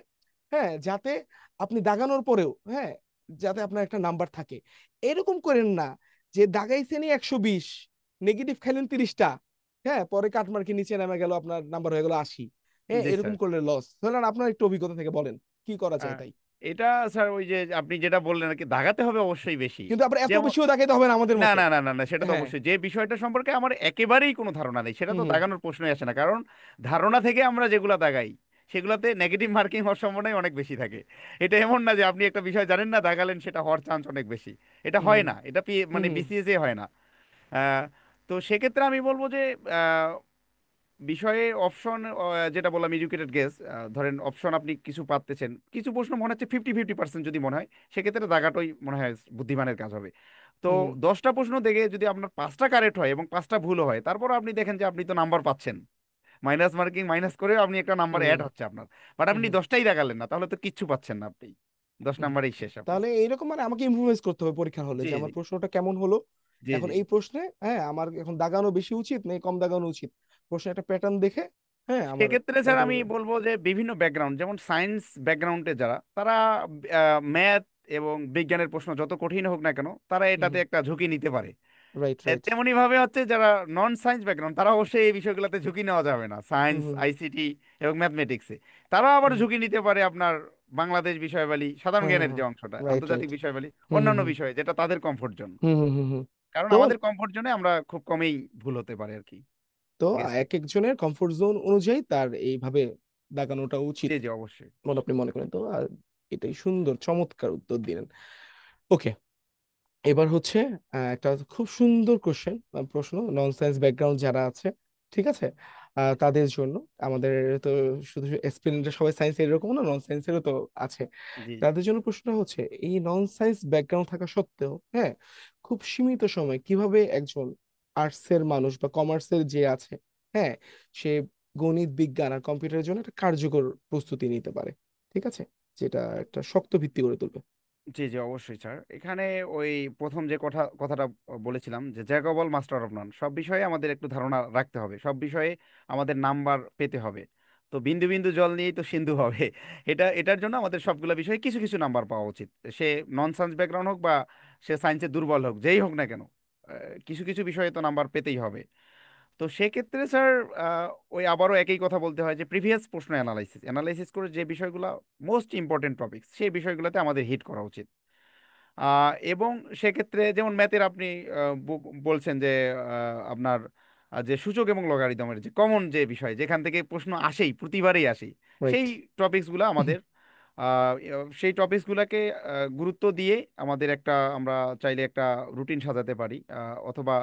হ্যাঁ যাতে আপনি দাগানোর পরেও, হ্যাঁ যাতে আপনার একটা নাম্বার থাকে। এরকম করেন না যে দাগাইছেনই 120, নেগেটিভ খাইলেন 30টা, হ্যাঁ পরে কাটমার্কে নিচে নেমে গেল, আপনার নাম্বার হয়ে গেল 80। হ্যাঁ, জি এরকম স্যার। করলে লস। ধরেন আপনার একটু অভিজ্ঞতা থেকে বলেন কি করা যায় আহ, তাই। এটা স্যার ওই যে আপনি যেটা বললেন আর কি, দাগাতে হবে অবশ্যই বেশি। কিন্তু আবার এত যেমন বেশিও দাগাইতে হবে না আমাদের না মতো। না না না না, সেটা তো হ্যাঁ। অবশ্যই, যে বিষয়টা সম্পর্কে আমার একেবারেই কোনো ধারণা নেই সেটা হুম তো হুম দাগানোর প্রশ্নই আসে না, কারণ ধারণা থেকে আমরা যেগুলা দাগাই সেগুলাতে নেগেটিভ মার্কিং হওয়ার সম্ভাবনাই অনেক বেশি থাকে। এটা এমন না যে আপনি একটা বিষয় জানেন না দাগালেন সেটা হওয়ার চান্স অনেক বেশি। এটা হুম হয় না, এটা হুম মানে হুম বিসিএস এ হয় না। আহ, তো সেক্ষেত্রে আমি বলবো যে বিষয়ে অপশন, যেটা বললাম এডুকেটেড গেস, ধরেন অপশন আপনি কিছু পাচ্ছেন, কিছু প্রশ্ন মনে হচ্ছে 50-50% যদি মনে হয়, সেক্ষেত্রে দাগাটাই মনে হয় বুদ্ধিমানের কাজ হবে। তো হুম 10টা প্রশ্ন দেখে যদি আপনার 5টা কারেক্ট হয় এবং 5টা ভুল হয়, তারপর আপনি দেখেন যে আপনি তো নাম্বার পাচ্ছেন, মাইনাস মার্কিং মাইনাস করে আপনি একটা নাম্বার হুম অ্যাড হচ্ছে আপনার, বাট হুম আপনি হুম 10টাই দেখালেন না, তাহলে তো কিচ্ছু পাচ্ছেন না আপনি, 10 হুম। নাম্বারেই শেষ আপনার। তাহলে এইরকম মানে আমাকে ইমপ্রুভাইজ করতে হবে পরীক্ষার হলে, জি যে জি আমার প্রশ্নটা কেমন হলো, জি এখন জি এই প্রশ্নে, হ্যাঁ আমার এখন দাগানো বেশি উচিত না কম দাগানো উচিত, প্রশ্নের একটা প্যাটার্ন দেখে, হ্যাঁ আমার সেক্ষেত্রে স্যার আমি মোটামুটি। বলবো যে বিভিন্ন ব্যাকগ্রাউন্ড, যেমন সায়েন্স ব্যাকগ্রাউন্ডে যারা, তারা ম্যাথ এবং বিজ্ঞানের প্রশ্ন যত কঠিন হোক না কেন তারা হুম, এটাতে একটা ঝুঁকি নিতে পারে। Right right. তেমনি ভাবে হচ্ছে যারা নন সায়েন্স ব্যাকগ্রাউন্ড, তারা অবশ্যই এই বিষয়গুলোতে ঝুঁকি নেওয়া যাবে না, হুম সায়েন্স হুম আইসিটি এবং ম্যাথমেটিক্সে। তারা আবার হুম ঝুঁকি নিতে পারে আপনার বাংলাদেশ বিষয়াবলী, সাধারণ হুম জ্ঞানের হুম যে অংশটা, রাইট আন্তর্জাতিক রাইট। বিষয়াবলী, হুম হুম অন্যান্য হুম বিষয়ে যেটা তাদের কমফোর্ট জোন। হুম হুম হুম হুম। কারণ তো আমাদের কমফোর্ট জোনে আমরা খুব কমই ভুল হতে পারে আর কি, তো গেস এক করতে। একজনের কমফোর্ট জোন অনুযায়ী তার এইভাবে দাগানোটা উচিত জি জি অবশ্যই। বলে আপনি মনে করেন। তো আর এটাই সুন্দর চমৎকার উত্তর দিলেন। ওকে, এবার হচ্ছে একটা খুব সুন্দর কোশ্চেন, প্রশ্ন, নন সায়েন্স ব্যাকগ্রাউন্ড যারা আছে, ঠিক আছে, তাদের জন্য। আমাদের তো শুধু এক্সপেরিয়েন্সটা সবাই সায়েন্স এরকম না, নন সায়েন্সেরও তো আছে। জি জি তাদের জন্য প্রশ্নটা হচ্ছে, এই নন সায়েন্স ব্যাকগ্রাউন্ড থাকা সত্ত্বেও, হ্যাঁ খুব সীমিত সময় কিভাবে একজন আর্টসের মানুষ বা কমার্সের যে আছে, হ্যাঁ সে গণিত বিজ্ঞান আর কম্পিউটারের জন্য একটা কার্যকর প্রস্তুতি নিতে পারে, ঠিক আছে, যেটা একটা শক্ত ভিত্তি গড়ে তুলবে। জি জি অবশ্যই স্যার। এখানে ওই প্রথম যে কথাটা বলেছিলাম যে Jack of all master of non, সব বিষয়ে আমাদের একটু ধারণা রাখতে হবে, সব বিষয়ে আমাদের নাম্বার পেতে হবে। তো বিন্দু বিন্দু জল নিয়েই তো সিন্ধু হবে। এটার জন্য আমাদের সবগুলো বিষয়ে কিছু কিছু নাম্বার পাওয়া উচিত। সে নন সায়েন্স ব্যাকগ্রাউন্ড হোক বা সে সায়েন্সে দুর্বল হোক, যেই হোক না কেন, কিছু কিছু বিষয়ে তো নাম্বার পেতেই হবে। তো সেক্ষেত্রে স্যার আহ, ওই আবারও একই কথা বলতে হয় যে প্রিভিয়াস প্রশ্ন অ্যানালাইসিস অ্যানালাইসিস করে যে বিষয়গুলো মোস্ট ইম্পর্টেন্ট টপিকস, সেই বিষয়গুলোতে আমাদের হিট করা উচিত। এবং সেক্ষেত্রে যেমন ম্যাথের আপনি বলছেন যে আপনার যে সূচক এবং লগারিদমের যে কমন যে বিষয় যেখান থেকে প্রশ্ন আসেই, প্রতিবারই আসেই, রাইট। সেই টপিকসগুলো আমাদের সেই টপিকসগুলোকে গুরুত্ব দিয়ে আমাদের একটা, আমরা চাইলে একটা রুটিন সাজাতে পারি, অথবা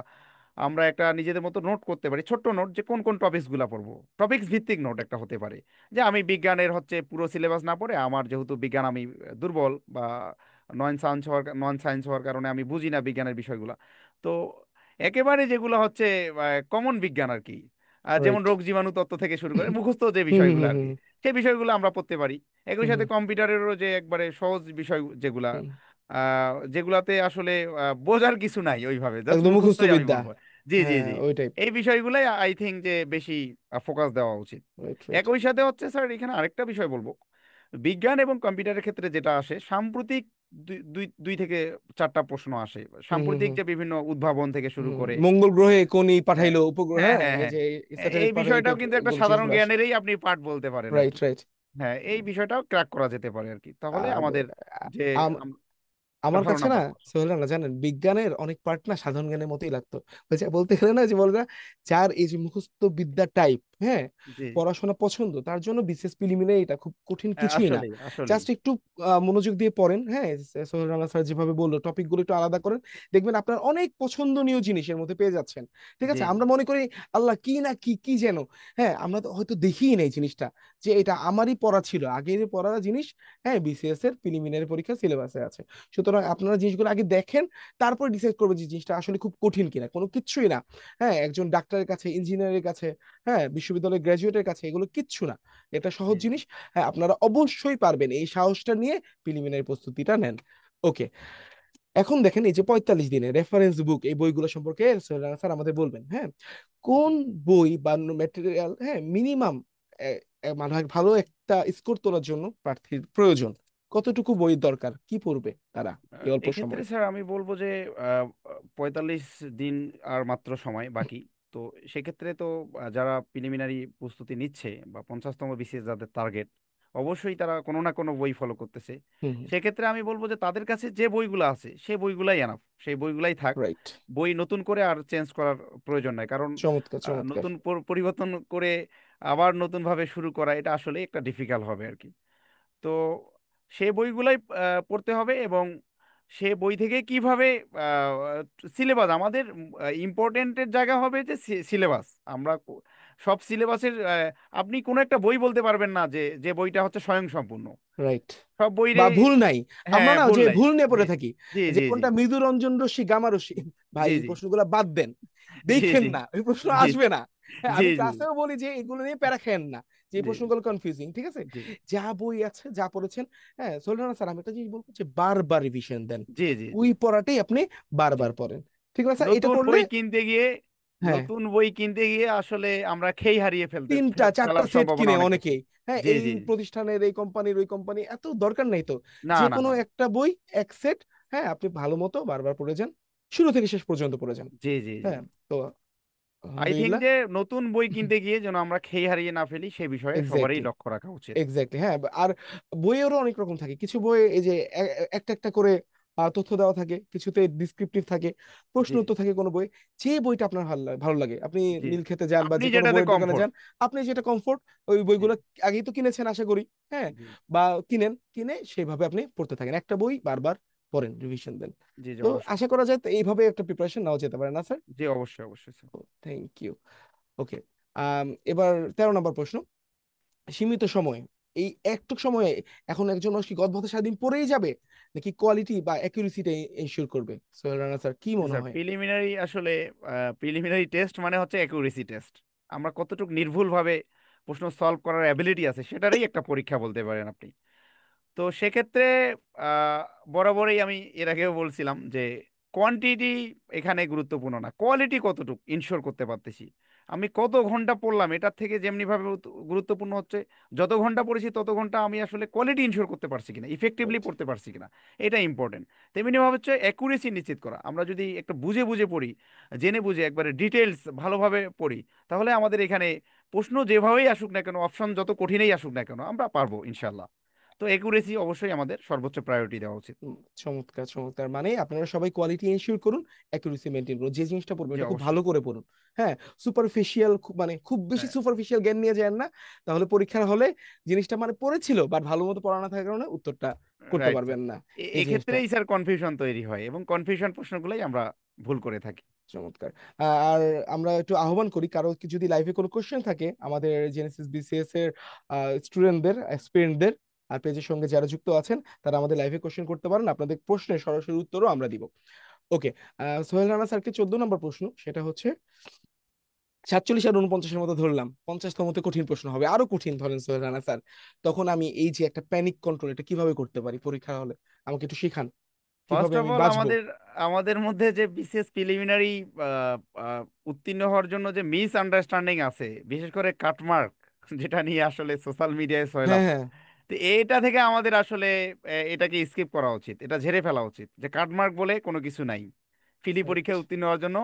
আমরা একটা নিজেদের মতো নোট করতে পারি, ছোট্ট নোট, যে কোন কোন টপিকসগুলো পড়বো। টপিকস ভিত্তিক নোট একটা হতে পারে, যে আমি বিজ্ঞানের হচ্ছে পুরো সিলেবাস না পড়ে, আমার যেহেতু বিজ্ঞান আমি দুর্বল, বা নন সায়েন্স হওয়ার কারণে আমি বুঝি না বিজ্ঞানের বিষয়গুলো, তো একেবারে যেগুলো হচ্ছে কমন বিজ্ঞান আর কি, যেমন রাইট। রোগ জীবাণু তত্ত্ব থেকে শুরু করে মুখস্থ যে হুম বিষয়গুলো হুম আর কি, হুম সেই বিষয়গুলো আমরা পড়তে পারি। একই হুম সাথে হুম কম্পিউটারেরও যে একবারে সহজ বিষয় যেগুলা, হুম। যেগুলাতে আসলে বোঝার কিছু নাই ওইভাবে, জাস্ট একদম মুখস্থ মুখস্থই আমি বিদ্যা। বলবো। জি জি হ্যাঁ জি, ওই টাইপ। এই বিষয়গুলাই আই থিঙ্ক যে বেশি ফোকাস দেওয়া উচিত। Right right. একই সাথে হচ্ছে স্যার এখানে আরেকটা বিষয় বলবো, বিজ্ঞান এবং কম্পিউটারের ক্ষেত্রে যেটা আসে সাম্প্রতিক দুই দুই দুই থেকে চারটা প্রশ্ন আসে, হুম হুম সাম্প্রতিক হুম যে বিভিন্ন উদ্ভাবন থেকে শুরু হুম। করে। মঙ্গল গ্রহে কোন ই হ্যাঁ পাঠাইলো, উপগ্রহ, হ্যাঁ হ্যাঁ হ্যাঁ এই হ্যাঁ, যে এই স্যাটেলাইট পাঠাইলো, এটা বিষয়টাও কিন্তু একটা একদম সাধারণ জিনিসগুলো আসে। জ্ঞানেরই আপনি পার্ট বলতে পারেন আর রাইট কি। রাইট। হ্যাঁ, এই বিষয়টাও ক্র্যাক করা যেতে পারে আর কি, তাহলে আমাদের যে আমার আঠারো কাছে না নাম্বার প্রশ্ন। সোহেল রানা জানেন বিজ্ঞানের অনেক পার্ট না সাধারণ জ্ঞানের মতোই লাগতো। বলছে বলতে গেলে না যে বলে না, যার এই যে মুখস্থ বিদ্যা টাইপ, হ্যাঁ, জি। পড়াশোনা পছন্দ, তার জন্য বিসিএস প্রিলিমিনারি এটা খুব কঠিন কিছুই না। আসলেই আসলেই। জাস্ট একটু মনোযোগ দিয়ে পড়েন, হ্যাঁ, সোহেল রানা স্যার যেভাবে বললো টপিক গুলো একটু আলাদা করেন, দেখবেন আপনার অনেক পছন্দনীয় জিনিস এর মধ্যে পেয়ে যাচ্ছেন। ঠিক জি আছে, আমরা মনে করি আল্লাহ কি না কি কি যেন, হ্যাঁ, আমরা তো হয়তো দেখিই নাই জিনিসটা যে এটা আমারই পড়া ছিল, আগের পড়া জিনিস, হ্যাঁ, বিসিএস এর প্রিলিমিনারি পরীক্ষা সিলেবাসে আছে। সুতরাং আপনারা জিনিসগুলো আগে দেখেন, তারপর ডিসাইড করবেন যে জিনিসটা আসলে খুব কঠিন কিনা। কোনো কিচ্ছুই না, হ্যাঁ, একজন ডাক্তারের কাছে, ইঞ্জিনিয়ারের কাছে, হ্যাঁ, বিশ্ববিদ্যালয়ের গ্রাজুয়েটের কাছে এগুলো কিচ্ছু না, এটা সহজ জি জিনিস। হ্যাঁ, আপনারা অবশ্যই পারবেন, এই সাহসটা নিয়ে প্রিলিমিনারি প্রস্তুতিটা নেন। ওকে, এখন দেখেন এই যে 45 দিনের রেফারেন্স বুক, এই বইগুলো সম্পর্কে সোহেল রানা স্যার আমাদের বলবেন, হ্যাঁ, জি। কোন বই বা ম্যাটেরিয়াল, হ্যাঁ, মিনিমাম মানে ভালো একটা স্কোর তোলার জন্য প্রার্থীর প্রয়োজন, কতটুকু বই দরকার, কি পড়বে তারা এই অল্প এক্ষেত্রে সময়? স্যার আমি বলবো যে 45 দিন আর মাত্র সময় বাকি। তো সেক্ষেত্রে তো যারা প্রিলিমিনারি প্রস্তুতি নিচ্ছে বা 50তম বিসিএস যাদের টার্গেট, অবশ্যই তারা কোনো না কোনো বই ফলো করতেছে। হুম। সেক্ষেত্রে আমি বলবো যে তাদের কাছে যে বইগুলো আছে সেই বইগুলাই এনাফ, সেই বইগুলাই থাক। রাইট। বই নতুন করে আর চেঞ্জ করার প্রয়োজন নাই, কারণ চমৎকার চমৎকার। নতুন পরিবর্তন করে আবার নতুনভাবে শুরু করা এটা আসলে একটা ডিফিকাল্ট হবে আর কি। তো সে বইগুলাই পড়তে হবে, এবং সে বই থেকে কিভাবে সিলেবাস আমাদের ইম্পর্টেন্টের জায়গা হবে যে সিলেবাস। আমরা সব সিলেবাসের আপনি কোনো একটা বই বলতে পারবেন না যে যে বইটা হচ্ছে স্বয়ংসম্পূর্ণ। রাইট। সব বইরে বা ভুল নাই। আমরা হ্যাঁ না ওই ভুল যে নাই। ভুল নিয়ে জি পড়ে থাকি, জি যে জি জি কোনটা মৃদু রঞ্জন রশ্মি গামা রশ্মি, ভাই জি এই জি প্রশ্নগুলো বাদ দেন, জি দেখেন জি না, এই প্রশ্ন জি আসবে না। হ্যাঁ, জি আমি জি ক্লাসেও বলি যে এগুলো নিয়ে প্যারা খেয়েন না, যে এই জি প্রশ্নগুলো কনফিউজিং, ঠিক আছে। জি যা বই আছে যা পড়েছেন, হ্যাঁ, সোলজানা স্যার আমি একটা জিনিস বলবো যে বারবার রিভিশন দেন, জি জি জি ওই পড়াটাই আপনি জি। বারবার পড়েন। ঠিক আছে স্যার, এটা নতুন করলে, বই কিনতে গিয়ে হ্যাঁ, নতুন বই কিনতে গিয়ে আসলে আমরা খেই হারিয়ে তিনটা চারটা ফেলার সেট সম্ভাবনা কিনে অনেক বেশি। অনেকেই, হ্যাঁ, জি এই জি প্রতিষ্ঠানের এই কোম্পানির ওই কোম্পানি, এত দরকার নেই তো। না যে না কোনো না। একটা বই, এক সেট, হ্যাঁ, আপনি ভালো মতো বারবার পড়ে যান, শুরু থেকে শেষ পর্যন্ত পড়ে যান। জি জি জি। হ্যাঁ, তো আই থিঙ্ক আলহামদুলিল্লাহ। যে নতুন বই কিনতে গিয়ে যেন আমরা খেই হারিয়ে না ফেলি সে বিষয়ে সবারই এক্স্যাক্টলি, লক্ষ্য রাখা উচিত। এক্স্যাক্টলি, হ্যাঁ। আর বইয়েরও অনেক রকম থাকে, কিছু বই এই যে একটা একটা করে তথ্য দেওয়া থাকে, কিছুতে ডিসক্রিপটিভ থাকে, প্রশ্ন জি উত্তর থাকে কোনো বই। যে বইটা আপনার ভালো লাগে, আপনি জি। নীলক্ষেতে যান বা আপনি যে কোনো যেটাতে বইয়ের দোকানে কমফোর্ট। যান, আপনি যেটা কমফোর্ট, ওই জি বইগুলো আগেই তো কিনেছেন আশা করি, হ্যাঁ, জি বা কিনেন, কিনে সেইভাবে আপনি পড়তে থাকেন, একটা বই বারবার পড়েন, রিভিশন দেন। জি জি তো অবশ্যই। আশা করা যায় তো এইভাবে একটা প্রিপারেশন নেওয়া যেতে পারে না স্যার? জি অবশ্যই অবশ্যই স্যার। Thank you. ওকে, এবার 13 নম্বর প্রশ্ন। সীমিত সময়, এই একটু সময়ে এখন একজন মানুষ কি গদবাধা সারাদিন পড়েই যাবে, নাকি কোয়ালিটি বা অ্যাকুরেসিটা এনশিওর করবে? সোহেল রানা স্যার কি মনে স্যার হয়? প্রিলিমিনারি আসলে প্রিলিমিনারি টেস্ট মানে হচ্ছে অ্যাকুরেসি টেস্ট। আমরা কতটুকু নির্ভুলভাবে প্রশ্ন সলভ করার অ্যাবিলিটি আছে সেটারই একটা পরীক্ষা বলতে পারেন আপনি। তো সেক্ষেত্রে আহ, বরাবরই আমি এর আগেও বলছিলাম যে কোয়ান্টিটি এখানে গুরুত্বপূর্ণ না, কোয়ালিটি কতটুকু ইনশোর করতে পারতেছি, আমি কত ঘন্টা পড়লাম এটার থেকে যেমনিভাবে গুরুত্বপূর্ণ হচ্ছে যত ঘন্টা পড়েছি তত ঘন্টা আমি আসলে কোয়ালিটি ইনশোর করতে পারছি কিনা, ইফেক্টিভলি রাইট। পড়তে পারছি কিনা, এটা ইম্পর্টেন্ট। তেমনিভাবে হচ্ছে অ্যাকুরেসি নিশ্চিত করা। আমরা যদি একটা বুঝে বুঝে পড়ি, জেনে বুঝে একবারে ডিটেলস ভালোভাবে পড়ি, তাহলে আমাদের এখানে প্রশ্ন যেভাবেই আসুক না কেন, অপশন যত কঠিনই আসুক না কেন, আমরা পারবো ইনশাল্লাহ। তো একুরেসি অবশ্যই আমাদের সর্বোচ্চ প্রায়োরিটি দেওয়া উচিত। চমৎকার চমৎকার, মানে আপনারা সবাই কোয়ালিটি এনশিওর করুন, অ্যাকুরেসি মেনটেন করুন, যে জিনিসটা পড়বেন জি এটা খুব ভালো অবশ্যই। করে পড়ুন। হ্যাঁ, সুপারফিশিয়াল, মানে খুব বেশি হ্যাঁ সুপারফিশিয়াল জ্ঞান নিয়ে যায় না, তাহলে পরীক্ষার হলে জিনিসটা মানে পড়েছিল বাট ভালো মতো পড়া না থাকার কারণে উত্তরটা করতে রাইট স্যার। পারবেন না, এই জিনিসটা। এক্ষেত্রেই স্যার কনফিউশন তৈরি হয়, এবং কনফিউশন প্রশ্নগুলোই আমরা ভুল করে থাকি। চমৎকার। আর আমরা একটু আহ্বান করি, কারো কি যদি লাইভে কোনো কোশ্চেন থাকে আমাদের জেনেসিস বিসিএস এর স্টুডেন্টদের, এক্সপিরিয়েন্টদের, আর পেজের সঙ্গে যারা যুক্ত আছেন তারা আমাদের লাইভে কোশ্চেন করতে পারেন, আপনাদের প্রশ্নের সরাসরি উত্তরও আমরা দিব। ওকে, সোহেল রানা স্যারকে 14 নম্বর প্রশ্ন, সেটা হচ্ছে 47 আর 49-এর মতো ধরলাম, 50তমতে কঠিন প্রশ্ন হবে, আরো কঠিন ধরেন সোহেল রানা স্যার, তখন আমি এই যে একটা প্যানিক কন্ট্রোল এটা কিভাবে করতে পারি পরীক্ষা হলে, আমাকে একটু শিখান ফার্স্ট কিভাবে অফ আমি অল বাঁচবো। আমাদের আমাদের মধ্যে যে বিশেষ প্রিলিমিনারি উত্তীর্ণ হওয়ার জন্য যে মিস আন্ডারস্ট্যান্ডিং আছে, বিশেষ করে কাটমার্ক, যেটা নিয়ে আসলে সোশ্যাল মিডিয়ায় হ্যাঁ সয়লাব। হ্যাঁ। তো এইটা থেকে আমাদের আসলে এটাকে স্কিপ করা উচিত, এটা ঝেড়ে ফেলা উচিত যে কাটমার্ক বলে কোনো কিছু নাই। ফিলি রাইট। পরীক্ষায় উত্তীর্ণ হওয়ার জন্য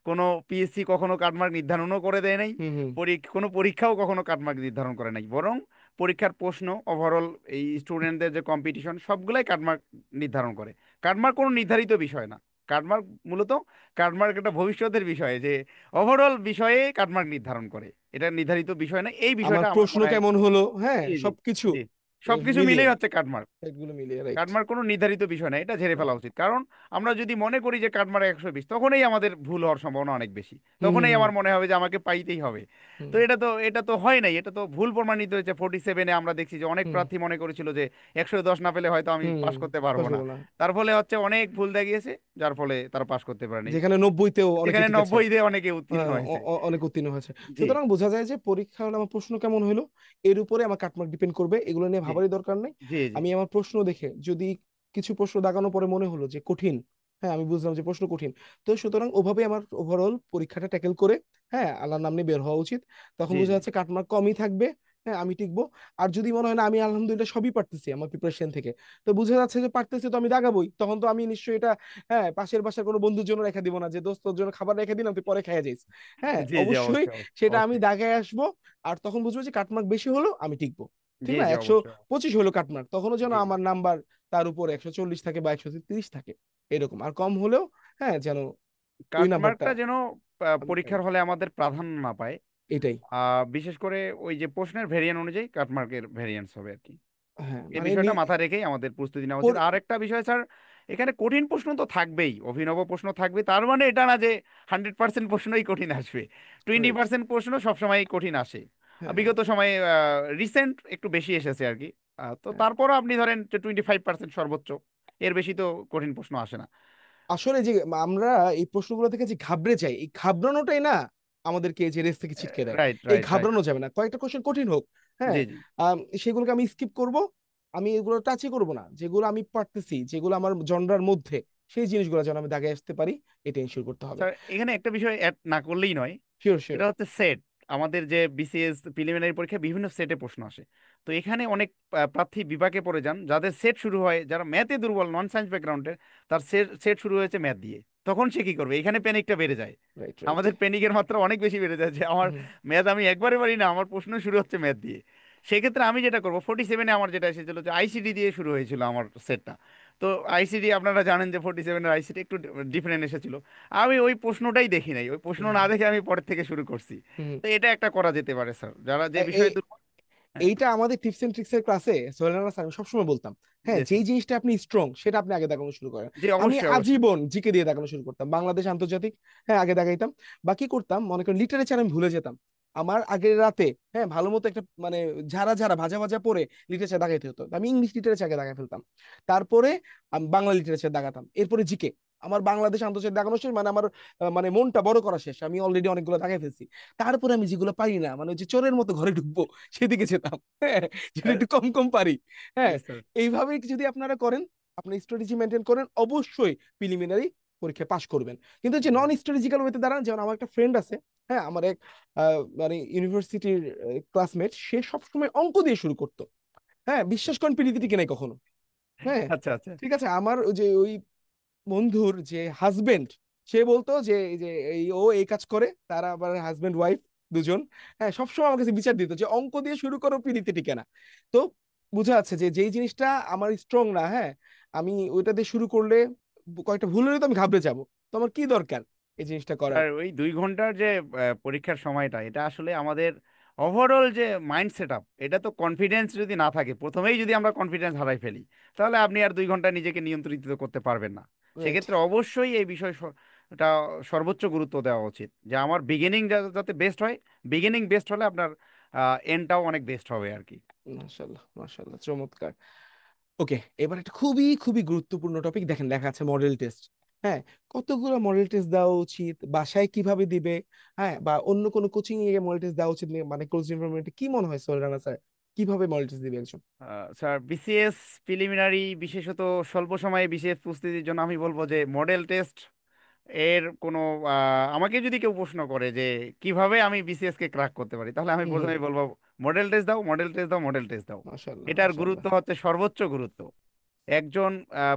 কোনো পিএসসি কখনো কাটমার্ক নির্ধারণও করে দেয় নাই, হুম হুম। কোনো পরীক্ষাও কখনো কাটমার্ক নির্ধারণ করে নাই, বরং পরীক্ষার প্রশ্ন, ওভারঅল এই স্টুডেন্টদের যে কম্পিটিশন, সবগুলাই কাটমার্ক নির্ধারণ করে। কাটমার্ক কোনো নির্ধারিত বিষয় না। কাটমার্ক মূলত, কাটমার্ক একটা ভবিষ্যতের বিষয়, যে ওভারঅল বিষয়ে কাটমার্ক নির্ধারণ করে। এটা নির্ধারিত বিষয় না, এই আমার বিষয়টা আমার প্রশ্ন মনে হয়। কেমন হলো, হ্যাঁ, জি জি সবকিছু জি, সবকিছু মিলিয়ে, মিলেই হচ্ছে কাটমার্ক। এগুলো মিলিয়ে, রাইট। কাটমার্ক কোনো নির্ধারিত বিষয় না, এটা ঝেড়ে ফেলা উচিত। কারণ আমরা যদি মনে করি যে কাটমার্ক 120, তখনই আমাদের ভুল হওয়ার সম্ভাবনা অনেক বেশি। হুম হুম তখনই হুম আমার মনে হবে যে আমাকে পাইতেই হবে। হুম তো এটা তো হয় নাই, এটা তো ভুল প্রমাণিত হয়েছে। 47-এ আমরা দেখছি যে অনেক হুম প্রার্থী মনে করেছিল যে 110 না পেলে হয়তো আমি হুম, পাশ করতে পারবো না। পসিবল না। তার ফলে হচ্ছে অনেক ভুল দেখিয়েছে, যার ফলে তারা পাশ করতে পারেনি। যেখানে 90-তেও অনেকে যেখানে টিকেছে, 90 দিয়ে অনেকে উত্তীর্ণ হ্যাঁ, হয়েছে। অনেক উত্তীর্ণ হয়েছে। জি সুতরাং বোঝা যায় যে পরীক্ষা হলে আমার প্রশ্ন কেমন হলো এর উপরে আমার কাটমার্ক ডিপেন্ড করবে, এগুলো নিয়ে জি ভাবারই দরকার নেই। জি জি আমি আমার প্রশ্ন দেখে যদি কিছু প্রশ্ন দাগানোর পরে মনে হলো যে কঠিন, হ্যাঁ আমি বুঝলাম যে প্রশ্ন কঠিন, তো সুতরাং ওভাবে আমার ওভারঅল পরীক্ষাটা ট্যাকেল করে, হ্যাঁ, আল্লাহর নাম নিয়ে বের হওয়া উচিত। তখন জি বোঝা জি যাচ্ছে কাটমার্ক কমই থাকবে, হ্যাঁ আমি টিকবো। আর যদি মনে হয় না আমি আলহামদুলিল্লাহ সবই পারতেছি আমার প্রিপারেশন থেকে, তো বুঝা যাচ্ছে যে পারতেছি, তো আমি দাগাবোই, তখন তো আমি নিশ্চয়ই এটা, হ্যাঁ, পাশের বাসার কোনো বন্ধুর জন্য রেখে দিব না যে দোস্ত তোর জন্য খাবার রেখে দিলাম তুই পরে খেয়ে যাইস। হ্যাঁ জি জি, অবশ্যই অবশ্যই অবশ্যই সেটা আমি অবশ্যই। দাগায় আসবো। আর তখন বুঝবো যে কাটমার্ক বেশি হলো আমি টিকবো, ঠিক জি না, জি, একশো অবশ্যই। পঁচিশ হলো কাটমার্ক, তখনও যেন জি জি। আমার নাম্বার তার উপর 140 থাকে বা 130 থাকে, এরকম। আর কম হলেও, হ্যাঁ, যেন ওই নাম্বারটা, কাটমার্কটা যেন পরীক্ষার হলে আমাদের প্রাধান্য না পায়। এটাই। বিশেষ করে ওই যে প্রশ্নের ভেরিয়েন্ট অনুযায়ী কাটমার্কের ভেরিয়েন্স হবে আর কি। হ্যাঁ এই মানে বিষয়টা মাথায় রেখেই আমাদের প্রস্তুতি নেওয়া উচিত। আর একটা বিষয় স্যার, এখানে কঠিন প্রশ্ন তো থাকবেই, অভিনব প্রশ্ন থাকবে, তার মানে এটা না যে 100% প্রশ্নই কঠিন আসবে। টোয়েন্টি রাইট, পার্সেন্ট প্রশ্ন সবসময় কঠিন আসে। হ্যাঁ হ্যাঁ। বিগত সময়ে রিসেন্ট একটু বেশি এসেছে আর কি। তো হ্যাঁ। তারপরও আপনি ধরেন যে 25% সর্বোচ্চ, এর বেশি তো কঠিন প্রশ্ন আসে না। আসলে যে আমরা এই প্রশ্নগুলো থেকে যে ঘাবড়ে যাই, এই ঘাবড়ানোটাই না আমাদেরকে এই যে রেস থেকে ছিটকে দেয়। রাইট এই রাইট রাইট। ঘাবড়ানো যাবে না, কয়েকটা কোশ্চেন কঠিন হোক, হ্যাঁ, জি জি। সেগুলোকে আমি স্কিপ করব, আমি এগুলো টাচই করব না, যেগুলো আমি পারতেছি, যেগুলো আমার জনরার মধ্যে, সেই জিনিসগুলো যেন আমি দাগে আসতে পারি, এটা এনশিওর করতে হবে। স্যার এখানে একটা বিষয় অ্যাড না করলেই নয়। Sure sure. সেটা হচ্ছে সেট। আমাদের যে বিসিএস প্রিলিমিনারি পরীক্ষায় বিভিন্ন সেটে প্রশ্ন আসে। তো এখানে অনেক প্রার্থী বিপাকে পড়ে যান, যাদের সেট শুরু হয়, যারা ম্যাথে দুর্বল, নন সায়েন্স ব্যাকগ্রাউন্ডের, তার সেট সেট শুরু হয়েছে ম্যাথ দিয়ে। তখন সে কি করবে? এখানে প্যানিকটা বেড়ে যায়। Right right. আমাদের প্যানিকের মাত্রা অনেক বেশি বেড়ে যায় যে আমার ম্যাথ আমি একবারে পারি না, আমার প্রশ্ন শুরু হচ্ছে ম্যাথ দিয়ে। সেক্ষেত্রে আমি যেটা করবো, 47-এ আমার যেটা এসেছিল যে আইসিডি দিয়ে শুরু হয়েছিল আমার সেটটা। তো আইসিডি আপনারা জানেন যে 47-এর আইসিডি একটু ডিফারেন্ট এসেছিল। আমি ওই প্রশ্নটাই দেখি নাই, ওই প্রশ্ন না দেখে আমি পরের থেকে শুরু করছি। তো এটা একটা করা যেতে পারে স্যার, যারা যে এই বিষয়ে দুর্বল। হ্যাঁ। এইটা আমাদের টিপস এন্ড ট্রিক্স এর ক্লাসে সোহেল রানা স্যার আমি সবসময় বলতাম, হ্যাঁ, জি স্যার। যেই জিনিসটা আপনি স্ট্রং সেটা আপনি আগে দেখানো শুরু করেন। জি আমি অবশ্যই অবশ্যই। আজীবন জিকে দিয়ে দেখানো শুরু করতাম, বাংলাদেশ আন্তর্জাতিক, হ্যাঁ, আগে দেখাইতাম। বাকি করতাম, মনে করেন লিটারেচার আমি ভুলে যেতাম, আমার আগের রাতে, হ্যাঁ, ভালো মতো একটা মানে ঝাড়া ঝাড়া ভাজা ভাজা পরে লিটারেচার দাগাইতে হতো, আমি ইংলিশ লিটারেচার আগে দাগাই ফেলতাম, তারপরে আমি বাংলা লিটারেচার দাগাতাম, এরপরে জিকে। আমার বাংলাদেশ আন্তর্জাতিক দাগানো শেষ, মানে আমার মানে মনটা বড় করা শেষ, আমি অলরেডি অনেকগুলো দাগাই ফেলছি। তারপরে আমি যেগুলো পারি না, মানে ওই যে চোরের মতো ঘরে ঢুকবো সেদিকে যেতাম, হ্যাঁ, যেটা আর- একটু কম কম পারি, হ্যাঁ। জি স্যার। এইভাবে যদি আপনারা করেন, আপনি স্ট্র্যাটেজি মেনটেন করেন, অবশ্যই প্রিলিমিনারি পরীক্ষায় পাশ করবেন। কিন্তু যে নন স্ট্র্যাটেজিক্যাল ওয়েতে দাঁড়ান, যেমন আমার একটা ফ্রেন্ড আছে, হ্যাঁ, আমার এক মানে ইউনিভার্সিটির ক্লাসমেট, সে সবসময় অঙ্ক দিয়ে শুরু করতো, হ্যাঁ, বিশ্বাস করেন পিরিতি টিকে নাই কখনো, হ্যাঁ। আচ্ছা আচ্ছা। ঠিক আছে, আমার ওই যে ওই বন্ধুর যে হাজবেন্ড, সে বলতো যে এই যে এই ও এই কাজ করে, তারা আবার হাজবেন্ড ওয়াইফ দুজন, হ্যাঁ, সবসময় আমার কাছে বিচার দিত যে অঙ্ক দিয়ে শুরু করো পিরিতে টিকে না। তো বোঝা যাচ্ছে যে যেই জিনিসটা আমার স্ট্রং না, হ্যাঁ, আমি ওইটা দিয়ে শুরু করলে কয়েকটা ভুল হলে তো আমি ঘাবড়ে যাব, তো আমার কি দরকার এই জিনিসটা করার। আর ওই 2 ঘন্টার যে পরীক্ষার সময়টা, এটা আসলে আমাদের ওভারঅল যে মাইন্ড সেট আপ, এটা তো কনফিডেন্স যদি না থাকে, প্রথমেই যদি আমরা কনফিডেন্স হারাই ফেলি, তাহলে আপনি আর 2 ঘন্টা নিজেকে নিয়ন্ত্রিত করতে পারবেন না। রাইট। সেক্ষেত্রে অবশ্যই এই বিষয় এটা সর্বোচ্চ গুরুত্ব দেওয়া উচিত, যে আমার বিগিনিং যাতে বেস্ট হয়। বিগিনিং বেস্ট হলে আপনার এন্ডটাও অনেক বেস্ট হবে আর কি। মাশাল্লাহ মাশাল্লাহ, চমৎকার। ওকে, এবার একটা খুবই খুবই গুরুত্বপূর্ণ টপিক, দেখেন লেখা আছে মডেল টেস্ট, হ্যাঁ, কতগুলো মডেল টেস্ট দেওয়া উচিত, বাসায় কিভাবে দিবে, হ্যাঁ, বা অন্য কোনো কোচিং এ মডেল টেস্ট দেওয়া উচিত মানে ক্লোজ ইনফরমেশন, কি মনে হয় সোহেল রানা স্যার, কিভাবে মডেল টেস্ট দিবে একজন? স্যার বিসিএস প্রিলিমিনারি, বিশেষত স্বল্প সময়ে বিসিএস প্রস্তুতির জন্য আমি বলবো যে মডেল টেস্ট এর কোনো আমাকে যদি কেউ প্রশ্ন করে যে কিভাবে আমি বিসিএস কে ক্র্যাক করতে পারি, তাহলে আমি হুম হুম। প্রথমেই বলবো মডেল টেস্ট দাও, মডেল টেস্ট দাও, মডেল টেস্ট দাও। মাশাল্লাহ এটার মাশাল্লাহ। গুরুত্ব হচ্ছে সর্বোচ্চ গুরুত্ব। একজন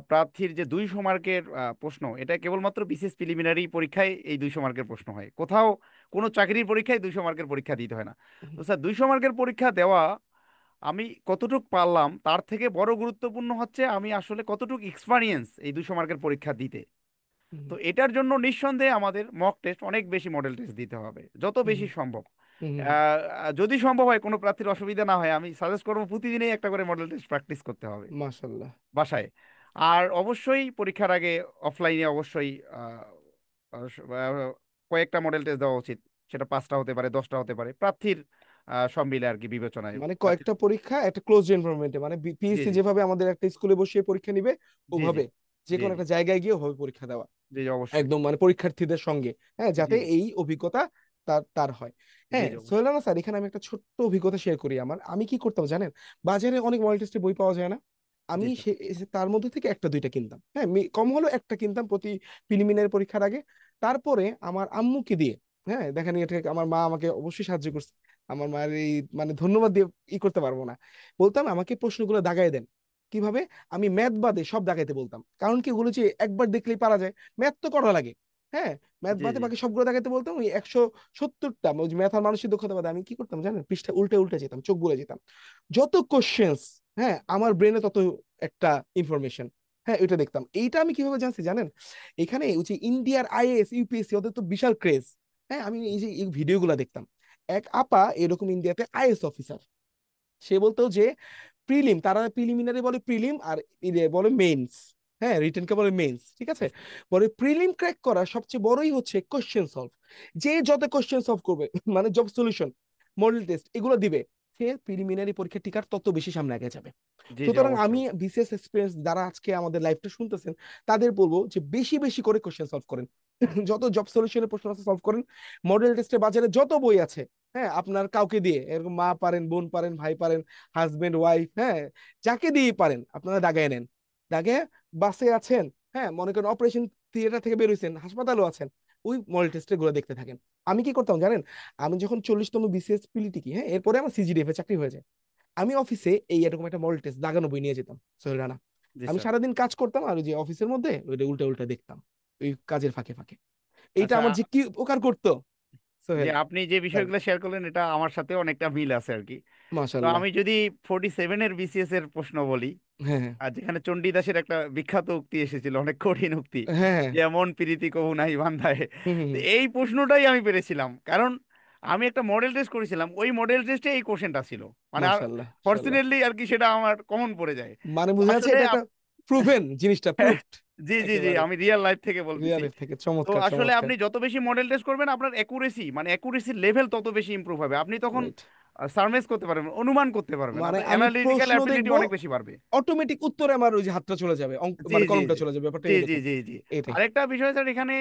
প্রার্থীর যে 200 মার্কের প্রশ্ন, এটা কেবলমাত্র বিসিএস প্রিলিমিনারি পরীক্ষায় এই 200 মার্কের প্রশ্ন হয়, কোথাও কোনো চাকরির পরীক্ষায় 200 মার্কের পরীক্ষা দিতে হয় না। তো স্যার 200 মার্কের পরীক্ষা দেওয়া আমি কতটুক পারলাম তার থেকে বড় গুরুত্বপূর্ণ হচ্ছে আমি আসলে কতটুক এক্সপিরিয়েন্স এই 200 মার্কের পরীক্ষা দিতে। হুম তো এটার জন্য নিঃসন্দেহে আমাদের মক টেস্ট অনেক বেশি, মডেল টেস্ট দিতে হবে যত হুম বেশি সম্ভব। হুম। যদি সম্ভব হয়, কোনো প্রার্থীর অসুবিধা না হয়, আমি সাজেস্ট করবো প্রতিদিনই একটা করে মডেল টেস্ট প্র্যাকটিস করতে হবে মাশাল্লাহ। বাসায়। আর অবশ্যই পরীক্ষার আগে অফলাইনে অবশ্যই কয়েকটা মডেল টেস্ট দেওয়া উচিত। সেটা 5টা হতে পারে, 10টা হতে পারে, প্রার্থীর সব মিলে আর কি বিবেচনায় মানে প্রার্থীর। কয়েকটা পরীক্ষা একটা ক্লোজ এনভায়রনমেন্টে, মানে জি পিএসসি জি যেভাবে আমাদের একটা স্কুলে বসিয়ে পরীক্ষা নিবে জি জি ওভাবে যে জি কোনো জি একটা জায়গায় গিয়ে ওভাবে পরীক্ষা দেওয়া, জি জি, অবশ্যই। একদম মানে পরীক্ষার্থীদের সঙ্গে, হ্যাঁ, জি যাতে জি এই অভিজ্ঞতা তার তার হয়। জি হ্যাঁ জি, অবশ্যই। সোহেলানা স্যার, এখানে আমি একটা ছোট্ট অভিজ্ঞতা শেয়ার করি আমার। আমি কি করতাম জানেন, বাজারে অনেক মডেল টেস্টের বই পাওয়া যায় না, আমি জি স্যার। তার মধ্যে থেকে একটা দুইটা কিনতাম, হ্যাঁ কম হলো একটা কিনতাম প্রতি প্রিলিমিনারি পরীক্ষার আগে। তারপরে আমার আম্মুকে দিয়ে, হ্যাঁ দেখেন এটা আমার মা আমাকে অবশ্যই সাহায্য করছে, আমার মায়ের এই মানে ধন্যবাদ দিয়ে করতে পারবো না, বলতাম আমাকে প্রশ্নগুলো দাগায় দেন। কিভাবে? আমি ম্যাথ বাদে সব দাগাইতে বলতাম, কারণ কি ওগুলো যে একবার দেখলেই পারা যায়, ম্যাথ তো করা লাগে, হ্যাঁ ম্যাথ জি বাদে জি বাকি সবগুলো দেখাতে বলতাম। ওই 170টা ওই ম্যাথ আর মানসিক দক্ষতা বাদে আমি কি করতাম জানেন, পৃষ্ঠা উল্টে উল্টে যেতাম, চোখ বুলে যেতাম, যত কোশ্চেন্স, হ্যাঁ আমার ব্রেনে তত একটা ইনফরমেশন, হ্যাঁ ওইটা দেখতাম। এইটা আমি কিভাবে জানছি জানেন, এখানে ওই যে ইন্ডিয়ার আইএএস ইউপিএসসি ওদের তো বিশাল ক্রেজ, হ্যাঁ আমি এই যে এই ভিডিওগুলো দেখতাম, এক আপা এরকম ইন্ডিয়াতে আইএএস অফিসার, সে বলতো যে প্রিলিম, তারা প্রিলিমিনারি বলে প্রিলিম, আর বলে মেইনস, হ্যাঁ রিটেনকে বলে মেইনস, ঠিক আছে, বলে প্রিলিম ক্র্যাক করা সবচেয়ে বড়ই হচ্ছে কোশ্চেন সলভ, যে যত কোশ্চেন সলভ করবে মানে জব সলিউশন মডেল টেস্ট এগুলো দিবে, সে প্রিলিমিনারি পরীক্ষা টিকার তত বেশি সামনে আগে যাবে। জি জি, সুতরাং আমি অবশ্যই। বিসিএস এক্সপিরিয়েন্স যারা আজকে আমাদের লাইফটা শুনতেছেন তাদের বলবো যে বেশি বেশি করে কোশ্চেন সলভ করেন, যত জব সলিউশনের প্রশ্ন আছে সলভ করেন, মডেল টেস্টে বাজারে যত বই আছে, হ্যাঁ আপনার কাউকে দিয়ে এরকম মা পারেন, বোন পারেন, ভাই পারেন, হাজবেন্ড ওয়াইফ, হ্যাঁ যাকে দিয়ে পারেন আপনারা দাগায় নেন, দাগে বাসে আছেন, হ্যাঁ মনে করেন অপারেশন থিয়েটার থেকে বেরোইছেন, হাসপাতালও আছেন, ওই মডেল টেস্টে গুলো দেখতে থাকেন। আমি কি করতাম জানেন, আমি যখন 40তম বিসিএস পিলিটি হ্যাঁ এরপরে আমার সিজিডিএফ এ চাকরি হয়ে যায়, আমি অফিসে এই এরকম একটা মডেল টেস্ট দাগানো বই নিয়ে যেতাম সোহেল রানা, জি আমি স্যার। সারাদিন কাজ করতাম আর ওই যে অফিসের মধ্যে ওইটা উল্টা উল্টা দেখতাম ওই কাজের ফাঁকে ফাঁকে, এইটা আচ্ছা, আমার যে কি উপকার করতো যে সোহেল আপনি যে স্যার। বিষয়গুলো শেয়ার করলেন এটা আমার সাথে অনেকটা মিল আছে আর কি। তো মাশাল্লাহ। আমি যদি 47-এর বিসিএস এর প্রশ্ন বলি, হ্যাঁ হ্যাঁ আর যেখানে চণ্ডীদাসের একটা বিখ্যাত উক্তি এসেছিল, অনেক কঠিন উক্তি, হ্যাঁ হ্যাঁ, যে এমন প্রীতি কহু নাই বান্ধায়। হুম হুম তো হুম, এই প্রশ্নটাই আমি পেরেছিলাম, কারণ আমি একটা মডেল টেস্ট করেছিলাম, ওই মডেল টেস্টে এই কোশ্চেনটা ছিল। মানে আর মাশাল্লাহ মাশাল্লাহ, ফর্চুনেটলি আর কি সেটা আমার কমন পড়ে যায়। মানে তো বোঝা যাচ্ছে আসলে এটা একটা প্রুভেন জিনিসটা, হ্যাঁ, প্রুফড জি জি জি, একেবারে আমি রিয়েল লাইফ থেকে বলতেছি। রিয়ালের থেকে, তো চমৎকার আসলে চমৎকার। আপনি যত বেশি মডেল টেস্ট করবেন আপনার অ্যাকুরেসি, মানে অ্যাকুরেসির লেভেল তত বেশি ইমপ্রুভ হবে। আপনি তখন রাইট, সারমেস করতে পারবেন, অনুমান করতে পারবেন, মানে আপনার আমি অ্যানালিটিক্যাল প্রশ্ন অ্যাবিলিটি দেখবো অনেক বেশি বাড়বে। অটোমেটিক উত্তরে আমার ওই যে হাতটা চলে যাবে, জি মানে জি কলমটা জি চলে যাবে, ব্যাপারটা জি জি এরকম। জি জি। এটাই আরেকটা বিষয় স্যার এখানে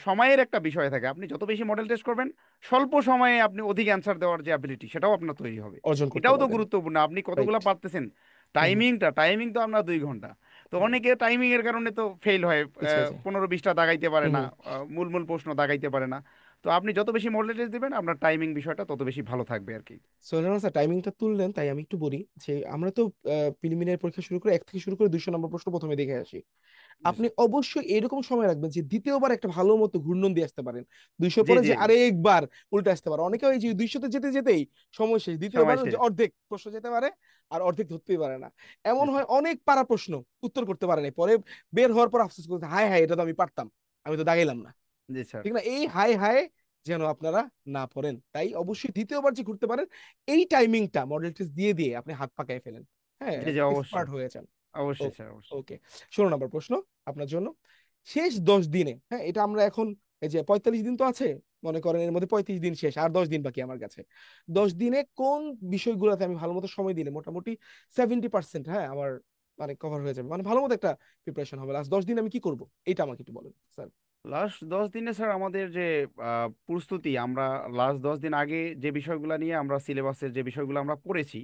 সময়ের একটা বিষয় থাকে। আপনি যত বেশি মডেল টেস্ট করবেন, স্বল্প সময়ে আপনি অধিক অ্যান্সার দেওয়ার যে অ্যাবিলিটি সেটাও আপনার তৈরি হবে। অর্জন করতে এটাও তো পারবেন। গুরুত্বপূর্ণ, আপনি রাইট। কতগুলো পারতেছেন। হুম হুম, টাইমিং তো আপনার 2 ঘন্টা। তো হুম, অনেকে টাইমিং এর কারণে তো ফেল হয়, পিছিয়ে যায়। 15-20টা দাগাইতে পারে হুম না, হুম। মূল মূল প্রশ্ন দাগাইতে পারে না। তো আপনি যত বেশি মডেল টেস্ট দিবেন আপনার টাইমিং বিষয়টা তত বেশি ভালো থাকবে আর কি। সোহেল স্যার টাইমিংটা তুললেন তাই আমি একটু বলি যে আমরা তো প্রিলিমিনারি পরীক্ষা শুরু করে 1 থেকে শুরু করে 200 নম্বর প্রশ্ন প্রথমে দেখে আসি, জি আপনি স্যার। অবশ্যই এরকম সময় রাখবেন যে দ্বিতীয়বার একটা ভালো মতো ঘূর্ণন দিয়ে আসতে পারেন, 200 জি পরে জি যে জি, আরেকবার উল্টে আসতে পারে, অনেকে ওই যে 200-তে যেতে যেতেই সময় শেষ, দ্বিতীয়বার সময় ওই যে শেষ। অর্ধেক প্রশ্ন যেতে পারে আর অর্ধেক ধরতেই পারে না, এমন জি হয় স্যার। অনেক পারা প্রশ্ন উত্তর করতে পারে না, পরে বের হওয়ার পর আফসোস করতে হায় হায় এটা তো আমি পারতাম, আমি তো দাগাইলাম না, জি স্যার। ঠিক না, এই হায় হায় যেন আপনারা না পড়েন, তাই অবশ্যই দ্বিতীয়বার যে ঘুরতে পারেন এই টাইমিংটা মডেল টেস্ট দিয়ে দিয়ে আপনি হাত পাকায় ফেলেন, হ্যাঁ জি জি, এক্সপার্ট অবশ্যই। হয়ে যান। ও অবশ্যই স্যার, অবশ্যই। ওকে, 16 নম্বর প্রশ্ন আপনার জন্য, শেষ 10 দিনে, হ্যাঁ এটা আমরা এখন এই যে 45 দিন তো আছে, মনে করেন এর মধ্যে 35 দিন শেষ আর 10 দিন বাকি আমার কাছে, জি দশ স্যার। দিনে কোন বিষয়গুলোতে আমি ভালো মতো সময় দিলে মোটামুটি 70%, হ্যাঁ আমার মানে কভার হয়ে যাবে, মানে ভালো মতো একটা প্রিপারেশন হবে, লাস্ট 10 দিন আমি কি করব এটা আমাকে একটু বলেন স্যার। লাস্ট 10 দিনে স্যার আমাদের যে প্রস্তুতি, আমরা লাস্ট 10 দিন আগে যে বিষয়গুলো নিয়ে আমরা সিলেবাসের যে বিষয়গুলো আমরা পড়েছি,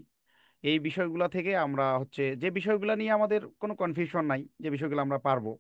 এই বিষয়গুলো থেকে আমরা হচ্ছে যে বিষয়গুলো নিয়ে আমাদের কোনো কনফিউশন নাই, যে বিষয়গুলো আমরা পারবো,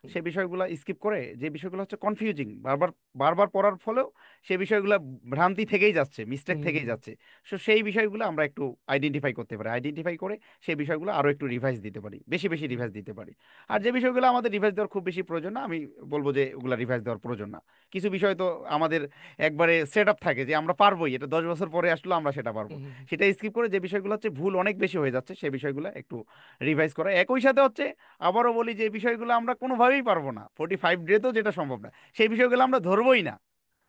সে বিষয়গুলো স্কিপ করে যে বিষয়গুলো হচ্ছে কনফিউজিং, বারবার বারবার পড়ার ফলেও সে বিষয়গুলো ভ্রান্তি থেকেই যাচ্ছে, মিস্টেক থেকেই হুম। যাচ্ছে। সো সেই বিষয়গুলো আমরা একটু আইডেন্টিফাই করতে পারি, আইডেন্টিফাই করে সেই বিষয়গুলো আরো একটু রিভাইজ দিতে পারি, বেশি বেশি হুম। রিভাইজ দিতে পারি। আর যে বিষয়গুলো আমাদের রিভাইজ দেওয়ার খুব বেশি প্রয়োজন না, আমি বলবো যে ওগুলা রিভাইজ দেওয়ার প্রয়োজন না। কিছু বিষয় তো আমাদের একবারে সেট আপ থাকে যে আমরা পারবোই, এটা 10 বছর পরে আসলেও আমরা সেটা পারবো। হুম। হুম। সেটা স্কিপ করে যে বিষয়গুলো হচ্ছে ভুল অনেক বেশি হয়ে যাচ্ছে সেই বিষয়গুলো একটু রিভাইজ করা। একই সাথে হচ্ছে আবারও বলি যে বিষয়গুলো আমরা কোনোভাবেই পারবো না, 45 ডেতেও যেটা সম্ভব না, সেই বিষয়গুলো আমরা ধরবোই না।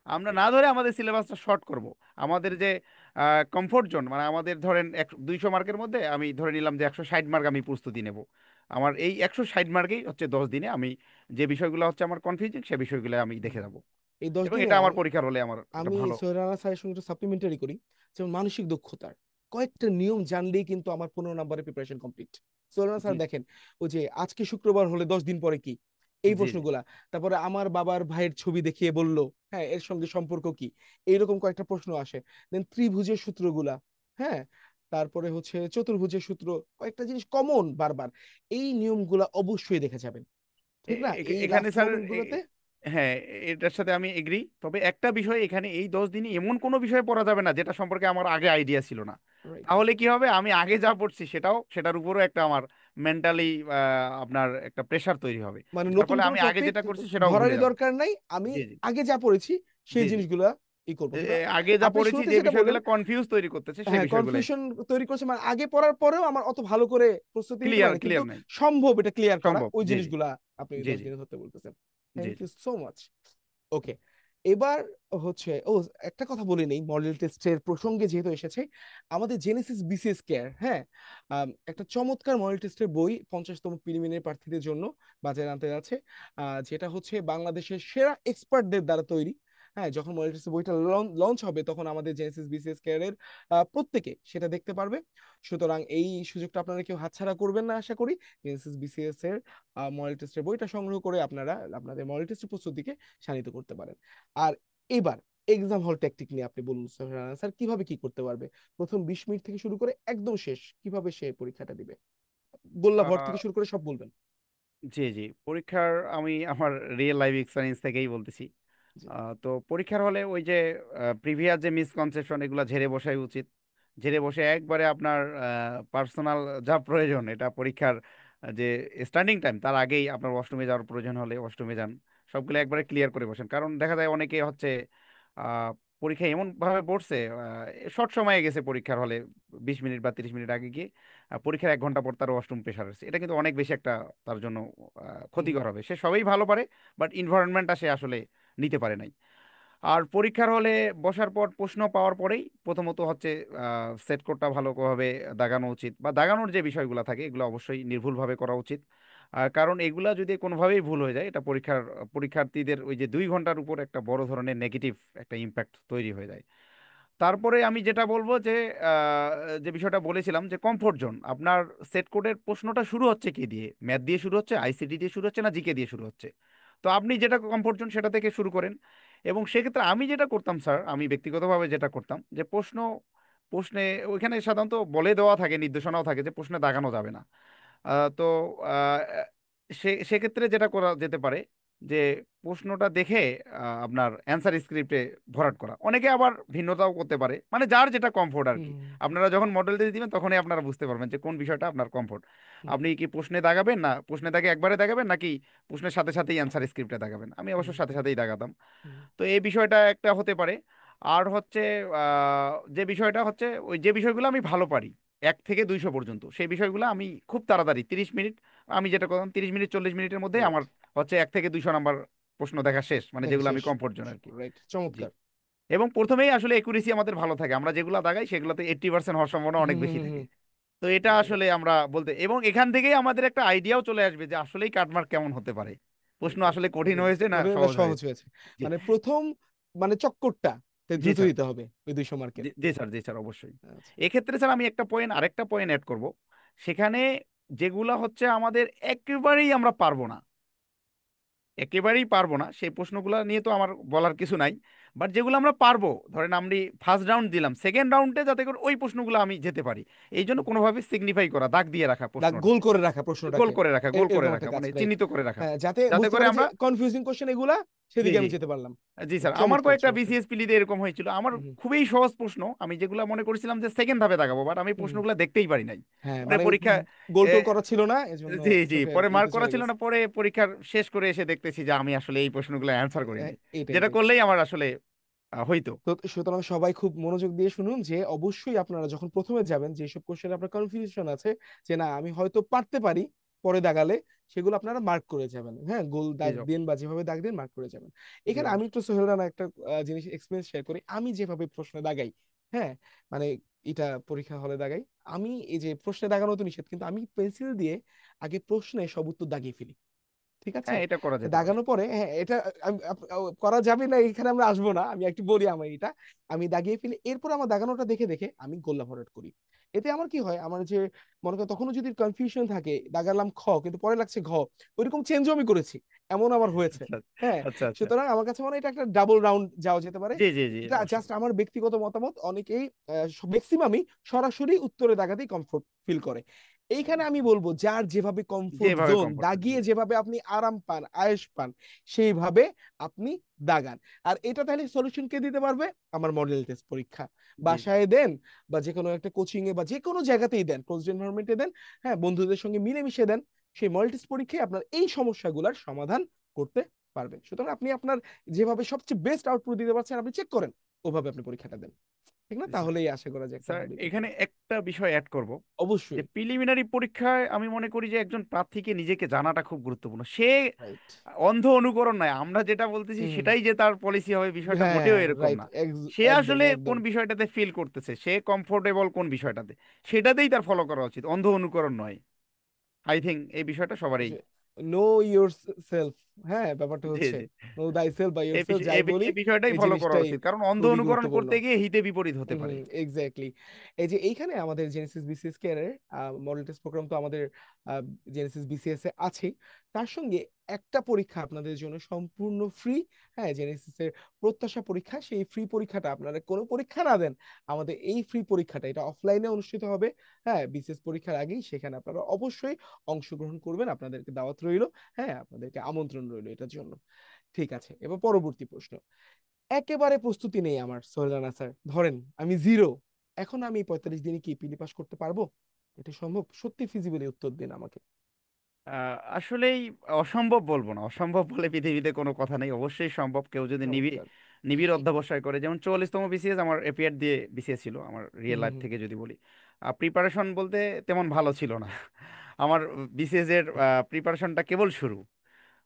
আমরা না ধরে আমাদের সিলেবাসটা শর্ট করব। আমাদের যে কমফোর্ট জোন, মানে আমাদের ধরেন 200 মার্কের মধ্যে আমি ধরে নিলাম যে 160 মার্ক আমি প্রস্তুতি নেব। আমার এই 160 মার্কেই হচ্ছে 10 দিনে আমি যে বিষয়গুলো হচ্ছে আমার কনফিউজিং সে বিষয়গুলো আমি হুম। দেখে যাব। এই দশ এবং দিনে এটা আমার পরীক্ষার হলে আমার এটা আমি ভালো। সোহেল রানা স্যারের সঙ্গে একটু সাপ্লিমেন্টারি করি। যেমন মানসিক দক্ষতার কয়েকটা নিয়ম জানলেই কিন্তু আমার 15 নম্বরের প্রিপারেশন কমপ্লিট। সোহেল রানা জি স্যার দেখেন, ওই যে আজকে শুক্রবার হলে 10 দিন পরে কি, এই জি জি। প্রশ্নগুলা। তারপরে আমার বাবার ভাইয়ের ছবি দেখিয়ে বলল, হ্যাঁ এর সঙ্গে সম্পর্ক কি, এইরকম কয়েকটা প্রশ্ন আসে। দেন ত্রিভুজের সূত্রগুলা, হ্যাঁ, তারপরে হচ্ছে চতুর্ভুজের সূত্র, কয়েকটা জিনিস কমন বারবার। এই নিয়মগুলা অবশ্যই দেখে যাবেন, ঠিক না, এই এখানে লাস্ট স্যার মোমেন্ট গুলোতে। হ্যাঁ, এটার সাথে আমি এগ্রি। তবে একটা বিষয় এখানে, এই 10 দিনই এমন কোনো বিষয় পড়া যাবে না যেটা সম্পর্কে আমার আগে আইডিয়া ছিল না। রাইট। তাহলে কি হবে, আমি আগে যা পড়ছি সেটার উপরও একটা আমার মেন্টালি আপনার একটা প্রেশার তৈরি হবে। মানে যার নতুন ফলে কোনো আমি আগে টপিক যেটা করছি সেটাও ভুলে ধরারই যাব। দরকার নাই, আমি জি জি আগে যা পড়েছি সেই জি জি। জিনিসগুলা ই করবো। সুতরাং আগে যা আপনি পড়েছি শুরুতে যে যেটা বললেন, বিষয়গুলো কনফিউজ তৈরি করতেছে সেই হ্যাঁ বিষয়গুলো কনফিউশন তৈরি করছে, মানে আগে পড়ার পরেও আমার অত ভালো করে প্রস্তুতি নিতে ক্লিয়ার পারেনি, কিন্তু ক্লিয়ার নাই। সম্ভব এটা ক্লিয়ার করা, সম্ভব, ওই জি জি জিনিসগুলা আপনি জি 10 দিনে ধরতে বলতেছেন। জি থ্যাংক জি ইউ সো মাচ। ওকে, এবার হচ্ছে একটা কথা বলে নেই মডেল টেস্টের প্রসঙ্গে যেহেতু এসেছে, আমাদের জেনেসিস বিসিএস কেয়ার, হ্যাঁ, একটা চমৎকার মডেল টেস্টের বই 50তম প্রিলিমিনারি প্রার্থীদের জন্য বাজারে আনতে যাচ্ছে, যেটা হচ্ছে বাংলাদেশের সেরা এক্সপার্টদের দ্বারা তৈরি। হ্যাঁ, যখন মডেল টেস্টের বইটা লঞ্চ হবে তখন আমাদের জেনেসিস বিসিএস কেয়ারের প্রত্যেকে সেটা দেখতে পারবে। সুতরাং এই সুযোগটা আপনারা কেউ হাতছাড়া করবেন না আশা করি। জেনেসিস বিসিএস এর মডেল টেস্টের বইটা সংগ্রহ করে আপনারা আপনাদের মডেল টেস্টের প্রস্তুতিকে শানিত করতে পারেন। আর এবার এক্সাম হল ট্যাকটিক নিয়ে আপনি বলুন স্যার, কিভাবে কি করতে পারবে, প্রথম 20 মিনিট থেকে শুরু করে একদম শেষ কিভাবে সে পরীক্ষাটা দিবে, গোল্লা ভর জি থেকে শুরু করে সব বলবেন। জি জি। পরীক্ষার আমি আমার রিয়েল লাইফ এক্সপিরিয়েন্স থেকেই বলতেছি। জি। তো পরীক্ষার হলে ওই যে প্রিভিয়াস যে মিসকনসেপশন এগুলো ঝেড়ে বসাই উচিত। ঝেড়ে বসে একবারে আপনার পার্সোনাল যা প্রয়োজন, এটা পরীক্ষার যে স্টার্টিং টাইম তার আগেই আপনার ওয়াশরুমে যাওয়ার প্রয়োজন হলে ওয়াশরুমে যান। সবগুলো একবারে ক্লিয়ার করে বসেন, কারণ দেখা যায় অনেকে হচ্ছে আহ, পরীক্ষা এমন ভাবে পড়ছে, শর্ট সময়ে গেছে পরীক্ষার হলে 20 মিনিট বা 30 মিনিট আগে গিয়ে পরীক্ষার 1 ঘন্টা পর তার ওয়াশরুম প্রেশার আছে, এটা কিন্তু অনেক বেশি একটা তার জন্য হুম। ক্ষতিকর হবে। সে সবই ভালো পারে, বাট ইনভায়রনমেন্টটা সে আসলে নিতে পারে নাই। আর পরীক্ষার হলে বসার পর প্রশ্ন পাওয়ার পরেই প্রথমত হচ্ছে সেট কোডটা ভালোভাবে দাগানো উচিত, বা দাগানোর যে বিষয়গুলো থাকে এগুলো অবশ্যই নির্ভুলভাবে করা উচিত। কারণ এগুলা যদি কোনোভাবেই ভুল হয়ে যায়, এটা পরীক্ষার্থীদের ওই যে 2 ঘন্টার উপর একটা বড় ধরনের নেগেটিভ একটা ইম্প্যাক্ট তৈরি হয়ে যায়। তারপরে আমি যেটা বলবো যে আহ, যে বিষয়টা বলেছিলাম যে কমফোর্ট জোন, আপনার সেট কোডের প্রশ্নটা শুরু হচ্ছে কি দিয়ে, ম্যাথ দিয়ে শুরু হচ্ছে, আইসিটি দিয়ে শুরু হচ্ছে, না জিকে দিয়ে শুরু হচ্ছে। তো আপনি যেটা কমফোর্ট জোন সেটা থেকে শুরু করেন। এবং সেক্ষেত্রে আমি যেটা করতাম স্যার, আমি ব্যক্তিগতভাবে যেটা করতাম যে প্রশ্নে ওইখানে সাধারণত বলে দেওয়া থাকে, নির্দেশনাও থাকে যে প্রশ্নে দাগানো যাবে না। তো আহ, সেক্ষেত্রে যেটা করা যেতে পারে যে প্রশ্নটা দেখে আপনার অ্যান্সার স্ক্রিপ্টে ভরাট করা। অনেকে আবার ভিন্নতাও করতে পারে, মানে যার যেটা কমফোর্ট আর কি। হুম। আপনারা যখন মডেল দিয়ে দিবেন তখনই আপনারা বুঝতে পারবেন যে কোন বিষয়টা আপনার কমফোর্ট। হুম। আপনি কি প্রশ্নে দাগাবেন, না প্রশ্নে দাগে একবারে দাগাবেন, নাকি প্রশ্নের সাথে সাথেই অ্যান্সার স্ক্রিপ্টে দাগাবেন। আমি অবশ্য হুম। সাথে সাথেই দাগাতাম। হুম। তো এই বিষয়টা একটা হতে পারে। আর হচ্ছে যে বিষয়টা হচ্ছে ওই যে বিষয়গুলো আমি ভালো পারি 1 থেকে 200 পর্যন্ত, সেই বিষয়গুলো আমি খুব তাড়াতাড়ি 30 মিনিট, আমি যেটা করলাম 30 মিনিট 40 মিনিটের মধ্যে আমার রাইট। হচ্ছে 1 থেকে 200 নাম্বার প্রশ্ন দেখা শেষ, মানে দেখা যেগুলো আমি শেষ। কমফোর্ট জোন আর কি। রাইট, জি। চমৎকার। এবং প্রথমেই আসলে একুরেসি আমাদের ভালো থাকে, আমরা যেগুলো দাগাই সেগুলোতে 80% হওয়ার সম্ভাবনা হুম। অনেক হুম। বেশি হুম। থাকে। হুম। তো এটা এটা আসলে আমরা বলতে, এবং এখান থেকেই আমাদের একটা আইডিয়াও চলে আসবে যে আসলেই কাটমার্ক কেমন হতে পারে, প্রশ্ন আসলে কঠিন হয়েছে না করে না সহজ সহজ হয়েছে। হয়েছে, জি মানে প্রথম মানে চক্করটা জি দ্রুত স্যার। দিতে হবে ওই 200 মার্কের। জি জি স্যার, জি স্যার অবশ্যই। আচ্ছা। এক্ষেত্রে স্যার আমি আরেকটা পয়েন্ট অ্যাড করব। সেখানে যেগুলা হচ্ছে আমাদের একেবারেই আমরা পারবো না, একেবারেই পারবো না সেই প্রশ্নগুলো নিয়ে তো আমার বলার কিছু নাই। বাট যেগুলো আমরা পারবো, ধরেন আমি ফার্স্ট রাউন্ড দিলাম, সেকেন্ড রাউন্ডে যাতে করে ওই প্রশ্নগুলো আমি যেতে পারি, এই জন্য কোনোভাবে সিগনিফাই করা, দাগ দিয়ে রাখা দাগ গোল প্রশ্নটাতে, করে রাখা গোল প্রশ্নটাকে, করে রাখা, গোল করে এরকম একটা রাখা, কাজ, মানে রাইট। চিহ্নিত করে রাখা, হ্যাঁ, যাতে যাতে বুঝতে করে পারে যে আমরা। কনফিউজিং কোশ্চেন এগুলা, জি সেদিকে জি। আমি যেতে পারলাম। জি স্যার, আমার চমৎকার, কয়েকটা চমৎকার। বিসিএস পিলিতে এরকম হয়েছিল, আমার হুম, হুম, খুবই সহজ প্রশ্ন, আমি যেগুলো মনে করেছিলাম যে সেকেন্ড ধাপে দাগাবো, বাট আমি হুম, হুম। প্রশ্নগুলো দেখতেই পারি নাই। হ্যাঁ, পরে মানে পরীক্ষা গোল এ, টোল করা ছিল না, এজন্য জি জি, চোখের পরে মার্ক ইতে করা চলে ছিল গেছে। না, পরে পরীক্ষার শেষ করে এসে দেখতেছি যে আমি আসলে এই প্রশ্নগুলো অ্যান্সার করি নাই, এইটাই, যেটা এটাই। করলেই আমার আসলে হইতো। তো সুতরাং সবাই খুব মনোযোগ দিয়ে শুনুন যে অবশ্যই আপনারা যখন প্রথমে যাবেন, যেসব কোশ্চেন আপনার কনফিউশন আছে যে না আমি হয়তো পারতে পারি পরে দাগালে, সেগুলো আপনারা মার্ক করে যাবেন। হ্যাঁ, গোল জি দাগ জি দিন বা যেভাবে দাগ দিন মার্ক করে যাবেন। জি এখানে আমি অবশ্যই। একটু সোহেল রানা একটা জিনিস এক্সপিরিয়েন্স শেয়ার করি। আমি যেভাবে প্রশ্ন দাগাই, হ্যাঁ, মানে এটা পরীক্ষা হলে দাগাই, আমি এই যে প্রশ্নে দাগানো তো নিষেধ, কিন্তু আমি পেন্সিল দিয়ে আগে প্রশ্নে সব উত্তর দাগিয়ে ফেলি। ঠিক আছে, হ্যাঁ, এটা করা যেতে পারে। দাগানোর পরে, হ্যাঁ এটা করা যাবে না, এখানে আমরা আসবো না, আমি একটু বলি আমার এটা। আমি দাগিয়ে ফেলি, এরপর আমার দাগানোটা দেখে দেখে আমি গোল্লা ভরাট করি। এতে আমার কি হয়, আমার যে মনে করেন তখনও যদি কনফিউশন থাকে, দাগালাম খ কিন্তু পরে লাগছে ঘ, ওইরকম চেঞ্জও আমি করেছি, এমন আমার হয়েছে। আচ্ছা হ্যাঁ, আচ্ছা আচ্ছা। সুতরাং আমার কাছে মনে হয় এটা একটা ডাবল রাউন্ড যাওয়া যেতে পারে। জি জি জি এটা অবশ্যই। জাস্ট আমার ব্যক্তিগত মতামত, অনেকেই ম্যাক্সিমামই সরাসরি উত্তরে দাগাতেই কমফোর্ট ফিল করে। এইখানে আমি বলবো যার যেভাবে কমফোর্ট যেভাবে জোন, কমফোর্ট। জি দাগিয়ে যেভাবে আপনি আরাম পান, আয়েশ পান, সেইভাবে আপনি দাগান। আর এটা তাহলে সলিউশন কে দিতে পারবে? আমার মডেল টেস্ট পরীক্ষা, জি জি। বাসায় দেন বা যে কোনো একটা কোচিং এ বা যে কোনো জায়গাতেই দেন, ক্লোজড এনভায়রনমেন্টে দেন, হ্যাঁ বন্ধুদের সঙ্গে মিলেমিশে দেন, সেই মডেল টেস্ট পরীক্ষায় আপনার এই সমস্যাগুলোর সমাধান করতে পারবেন। সুতরাং আপনি আপনার যেভাবে সবচেয়ে বেস্ট আউটপুট দিতে পারছেন আপনি চেক করেন, ওভাবে আপনি পরীক্ষাটা দেন, ঠিক না? জি স্যার। তাহলেই আশা করা যায় একটা স্যার, ভালো রেজাল্ট এখানে হবে। একটা বিষয় অ্যাড করব, যে অবশ্যই। প্রিলিমিনারি পরীক্ষায় আমি মনে করি যে একজন প্রার্থীকে নিজেকে জানাটা খুব গুরুত্বপূর্ণ। সে রাইট। অন্ধ অনুকরণ নয়, আমরা যেটা বলতেছি হুম, হুম। সেটাই যে তার পলিসি হবে, বিষয়টা হ্যাঁ, মোটেও এরকম রাইট, না। সে একদম, আসলে কোন একদম। বিষয়টাতে ফিল করতেছে, সে কমফোর্টেবল কোন বিষয়টাতে, সেটাতেই তার ফলো করা উচিত, অন্ধ অনুকরণ নয়। আই থিঙ্ক এই বিষয়টা সবারই। যে নো ইয়োর সেলফ, হ্যাঁ ব্যাপারটা জি হচ্ছে জি। Know thyself by your এই সেলফ, যাই বলি এই বিষয়টাই এই ফলো করা জিনিসটাই উচিত, কারণ অন্ধ খুবই অনুকরণ গুরুত্বপূর্ণ। করতে গিয়ে হিতে বিপরীত হতে হুম, পারে। হুম, এক্স্যাক্টলি। এই যে এইখানে আমাদের জেনেসিস বিসিএস কেয়ারের মডেল টেস্ট প্রোগ্রাম তো আমাদের জেনেসিস বিসিএস এ আছে, তার সঙ্গে একটা পরীক্ষা আপনাদের জন্য সম্পূর্ণ ফ্রি। হ্যাঁ, জেনেসিসের প্রত্যাশা পরীক্ষা, সেই ফ্রি পরীক্ষাটা আপনারা কোনো পরীক্ষা না দেন, আমাদের এই ফ্রি পরীক্ষাটা এটা অফলাইনে অনুষ্ঠিত হবে। হ্যাঁ, বিসিএস পরীক্ষার আগেই সেখানে আপনারা অবশ্যই অংশগ্রহণ করবেন, আপনাদেরকে দাওয়াত রইলো। হ্যাঁ, আপনাদেরকে আমন্ত্রণ রইলো এটার জন্য। ঠিক আছে, এবার পরবর্তী প্রশ্ন। একেবারে প্রস্তুতি নেই আমার সোহেল রানা স্যার, ধরেন আমি জিরো, এখন আমি 45 দিনে কি পিডি পাস করতে পারবো? এটা সম্ভব? সত্যি ফিজিবলি উত্তর দিন আমাকে। আসলেই অসম্ভব বলবো না, অসম্ভব বলে পৃথিবীতে কোনো কথা নেই, অবশ্যই সম্ভব। কেউ যদি চমৎকার। নিবিড় অধ্যবসায় করে, যেমন 44তম বিসিএস আমার এপিআর দিয়ে বিসিএস ছিল, আমার হুম, রিয়েল হুম, লাইফ হুম। থেকে যদি বলি, প্রিপারেশন বলতে তেমন ভালো ছিল না। আমার বিসিএস এর প্রিপারেশনটা কেবল শুরু।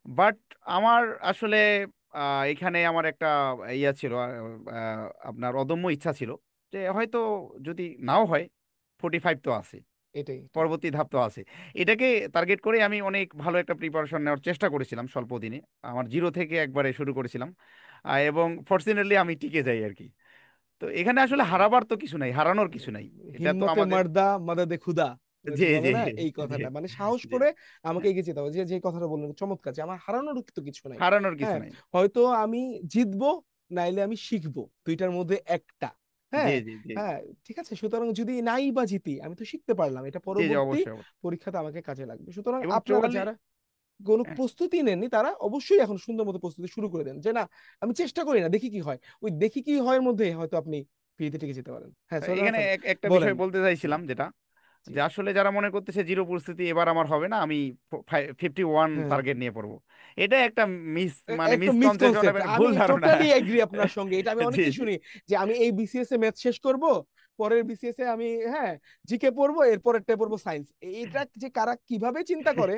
বাট আমার আসলে এখানে আমার একটা ইয়া ছিল, আপনার অদম্য ইচ্ছা ছিল, যে হয়তো যদি নাও হয়, 45 তো আছে, এটাই, এটাই। পরবর্তী ধাপ তো আছে। এটাকে টার্গেট করে আমি অনেক ভালো একটা প্রিপারেশন নেওয়ার চেষ্টা করেছিলাম স্বল্প দিনে, আমার জিরো থেকে একবারে শুরু করেছিলাম, এবং ফর্চুনেটলি আমি টিকে যাই আর কি। তো এখানে আসলে হারাবার তো কিছু নাই, হারানোর কিছু নাই, এটা তো হিম্মতে আমাদের। মার্দা মাদাদে খুদা, জি বলে জি না এই জি কথাটা, মানে সাহস জি। করে আমাকে এগিয়ে যেতে হবে, যে যে কথাটা বললেন চমৎকার, যে আমার হারানোর তো কিছু নাই। হারানোর কিছু হ্যাঁ, নাই। হয়তো আমি জিতবো, নাইলে আমি শিখবো, দুইটার মধ্যে একটা। জি হ্যাঁ, জি জি হ্যাঁ, ঠিক আছে, সুতরাং যদি নাই বা জিতি আমি তো শিখতে পারলাম, এটা জি জি পরবর্তী অবশ্যই অবশ্যই। পরীক্ষাতে আমাকে কাজে লাগবে। সুতরাং এবং আপনারা 44। যারা কোনো হ্যাঁ, প্রস্তুতি নেননি তারা অবশ্যই এখন সুন্দর মতো প্রস্তুতি শুরু করে দেন, যে না আমি চেষ্টা করি না দেখি কি হয়, ওই দেখি কি হয় এর মধ্যে হয়তো আপনি ফ্রিতে টিকে যেতে পারেন। হ্যাঁ সোহেল রানা এখানে স্যার, একটা বলেন। বিষয় বলতে জি, চাইছিলাম, যেটা জি। যে আসলে যারা মনে করতেছে জিরো পরিস্থিতি এবার আমার হবে না, আমি 51 হ্যাঁ, টার্গেট নিয়ে পড়বো, এটা একটা মানে একটা মিসকনসেপশন, মিসকনসেপ্ট, আমি ভুল ধারণা। টোটালি এগ্রি আপনার সঙ্গে, এটা আমি জি অনেকেই জি শুনি যে আমি এই বিসিএস এ ম্যাথ শেষ করব, পরের বিসিএস এ আমি, হ্যাঁ, জিকে পড়বো, এরপরেরটা পড়বো সায়েন্স। এটা যে কারা কিভাবে চিন্তা করে,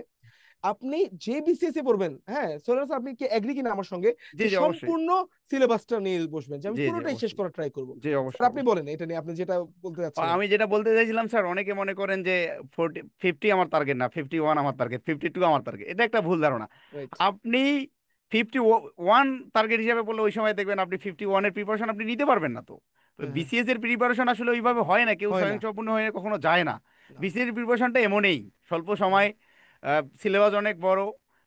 আপনি যে বিসিএস এ পড়বেন, হ্যাঁ সোলার আপনি কি এগ্রি কিনা আমার সঙ্গে, জি যে জি অবশ্যই। সম্পূর্ণ সিলেবাসটা নিয়ে বসবেন, যে আমি জি জি পুরোটাই শেষ অবশ্যই। করার ট্রাই করব। জি স্যার অবশ্যই আপনি অবশ্যই। বলেন এটা নিয়ে, আপনি যেটা বলতে চাচ্ছিলেন। আমি যেটা বলতে চাইছিলাম স্যার, অনেকে মনে করেন যে 50 আমার টার্গেট না, 51 আমার টার্গেট, 52 আমার টার্গেট, এটা একটা ভুল ধারণা। রাইট। আপনি 51 টার্গেট হিসাবে বললে ওই সময় দেখবেন আপনি 51-এর প্রিপারেশন আপনি নিতে পারবেন না। তো হ্যাঁ, হ্যাঁ। বিসিএস এর প্রিপারেশন আসলে ওইভাবে হয় না, কেউ হয় না। স্বয়ংসম্পূর্ণ হয়ে কখনো যায় না। না। বিসিএস এর প্রিপারেশনটা এমনই স্বল্প হুম, সময়, সিলেবাস অনেক বড়,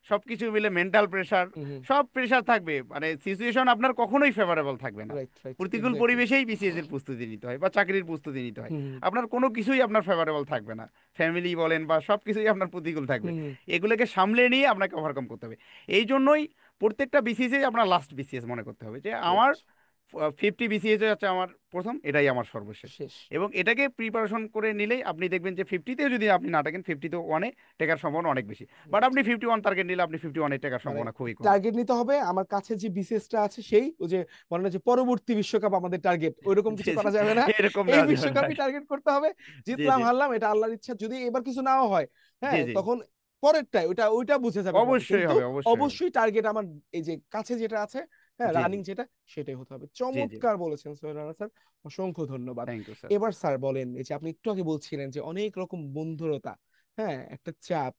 সবকিছু মিলে মেন্টাল প্রেশার, হুম হুম। সব প্রেশার থাকবে, মানে সিচুয়েশন আপনার কখনোই ফেভারেবল থাকবে না। রাইট রাইট প্রতিকূল এক্স্যাক্টলি। পরিবেশেই বিসিএস এর প্রস্তুতি নিতে হয় বা চাকরির প্রস্তুতি নিতে হয়। হুম হুম আপনার কোনো কিছুই আপনার ফেভারেবল থাকবে না, ফ্যামিলি বলেন বা সব কিছুই আপনার প্রতিকূল থাকবে। হুম। এগুলোকে সামলে নিয়ে আপনাকে ওভারকাম করতে হবে। এই জন্যই প্রত্যেকটা বিসিএস আপনার লাস্ট বিসিএস মনে করতে হবে যে আমার রাইট। 50 বিসিএস হচ্ছে আমার প্রথম, এটাই আমার সর্বশেষ। শেষ। এবং এটাকে প্রিপারেশন করে নিলেই আপনি দেখবেন যে 50তেও যদি আপনি না থাকেন, 50-1-এ টেকার সম্ভাবনা অনেক বেশি। But right. আপনি 51 টার্গেট নিলে আপনি 51-এ টেকার মানে সম্ভাবনা খুবই কম। টার্গেট নিতে হবে আমার কাছে যে বিসিএসটা আছে সেই ওই যে বলে না যে পরবর্তী বিশ্বকাপ আমাদের টার্গেট, ওইরকম জি কিছু জি, করা যাবে না। এরকম এই নেওয়া যাবে না। বিশ্বকাপই টার্গেট করতে হবে। জি জিতলাম জি হারলাম এটা আল্লাহর ইচ্ছা, যদি এবার কিছু নাও হয় জি হ্যাঁ জি, তখন পরেরটাই ওইটা ওইটা বুঝে যাবে পরে, অবশ্যই কিন্তু হবে, অবশ্যই হবে। অবশ্যই টার্গেট আমার এই যে কাছে যেটা আছে, হ্যাঁ জি জি রানিং যেটা, সেটাই হতে হবে। জি জি, চমৎকার বলেছেন সোহেল রানা স্যার, অসংখ্য ধন্যবাদ। Thank you sir. এবার স্যার বলেন, এই যে আপনি একটু আগে বলছিলেন যে অনেক রকম বন্ধুরতা, হ্যাঁ একটা চাপ,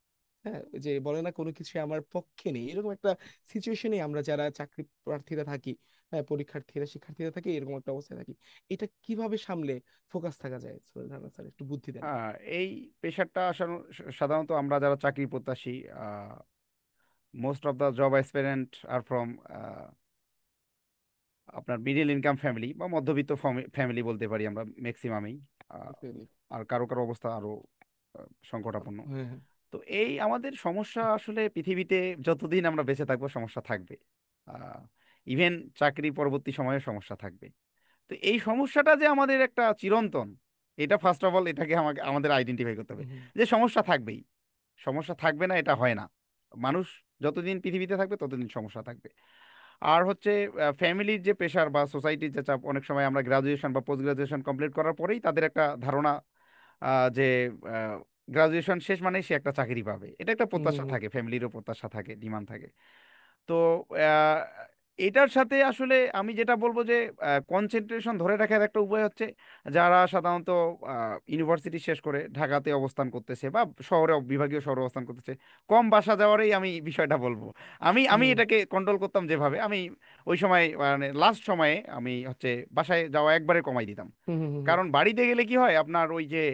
হ্যাঁ ওই যে বলে না কোনো কিছু আমার পক্ষে নেই, এরকম একটা সিচুয়েশনে আমরা যারা চাকরি প্রার্থীরা থাকি, হ্যাঁ পরীক্ষার্থীরা শিক্ষার্থীরা থাকি, এরকম একটা অবস্থায় থাকি, এটা কিভাবে সামলে ফোকাস থাকা যায় সোহেল রানা স্যার, একটু বুদ্ধি দেন। এই পেশাটা সাধারণত আমরা যারা চাকরি প্রত্যাশী, most of the job aspirant are from আপনার মিডিল ইনকাম ফ্যামিলি বা মধ্যবিত্ত ফ্যামিলি বলতে পারি আমরা ম্যাক্সিমামেই। Really? আর কারো কারো অবস্থা আরো সংকটাপন্ন। হ্যাঁ হ্যাঁ। তো এই আমাদের সমস্যা আসলে পৃথিবীতে যতদিন আমরা বেঁচে থাকবো সমস্যা থাকবে। ইভেন চাকরি পরবর্তী সময়ে সমস্যা থাকবে। তো এই সমস্যাটা যে আমাদের একটা চিরন্তন, এটা ফার্স্ট অফ অল এটাকে আমাদের আইডেন্টিফাই করতে হবে হুম যে সমস্যা থাকবেই। সমস্যা থাকবে না এটা হয় না। মানুষ যতদিন পৃথিবীতে থাকবে ততদিন সমস্যা থাকবে। আর হচ্ছে ফ্যামিলির যে প্রেশার বা সোসাইটির যে চাপ, অনেক সময় আমরা গ্রাজুয়েশন বা পোস্ট গ্রাজুয়েশন কমপ্লিট করার পরেই তাদের একটা ধারণা যে গ্রাজুয়েশন শেষ মানে সে একটা চাকরি পাবে, এটা একটা হুম প্রত্যাশা হুম থাকে, ফ্যামিলিরও প্রত্যাশা থাকে, ডিমান্ড থাকে। তো আহ, এটার সাথে আসলে আমি যেটা বলবো যে কনসেন্ট্রেশন ধরে রাখার একটা উপায় হচ্ছে যারা সাধারণত ইউনিভার্সিটি শেষ করে ঢাকাতে অবস্থান করতেছে বা শহরে, বিভাগীয় শহরে অবস্থান করতেছে, কম বাসা যাওয়ারই আমি বিষয়টা বলবো। আমি আমি হুম এটাকে কন্ট্রোল করতাম যেভাবে, আমি ওই সময় মানে লাস্ট সময়ে আমি হচ্ছে বাসায় যাওয়া একবারে কমাই দিতাম। হুম হুম হুম হুম কারণ বাড়িতে গেলে কি হয় আপনার ওই যে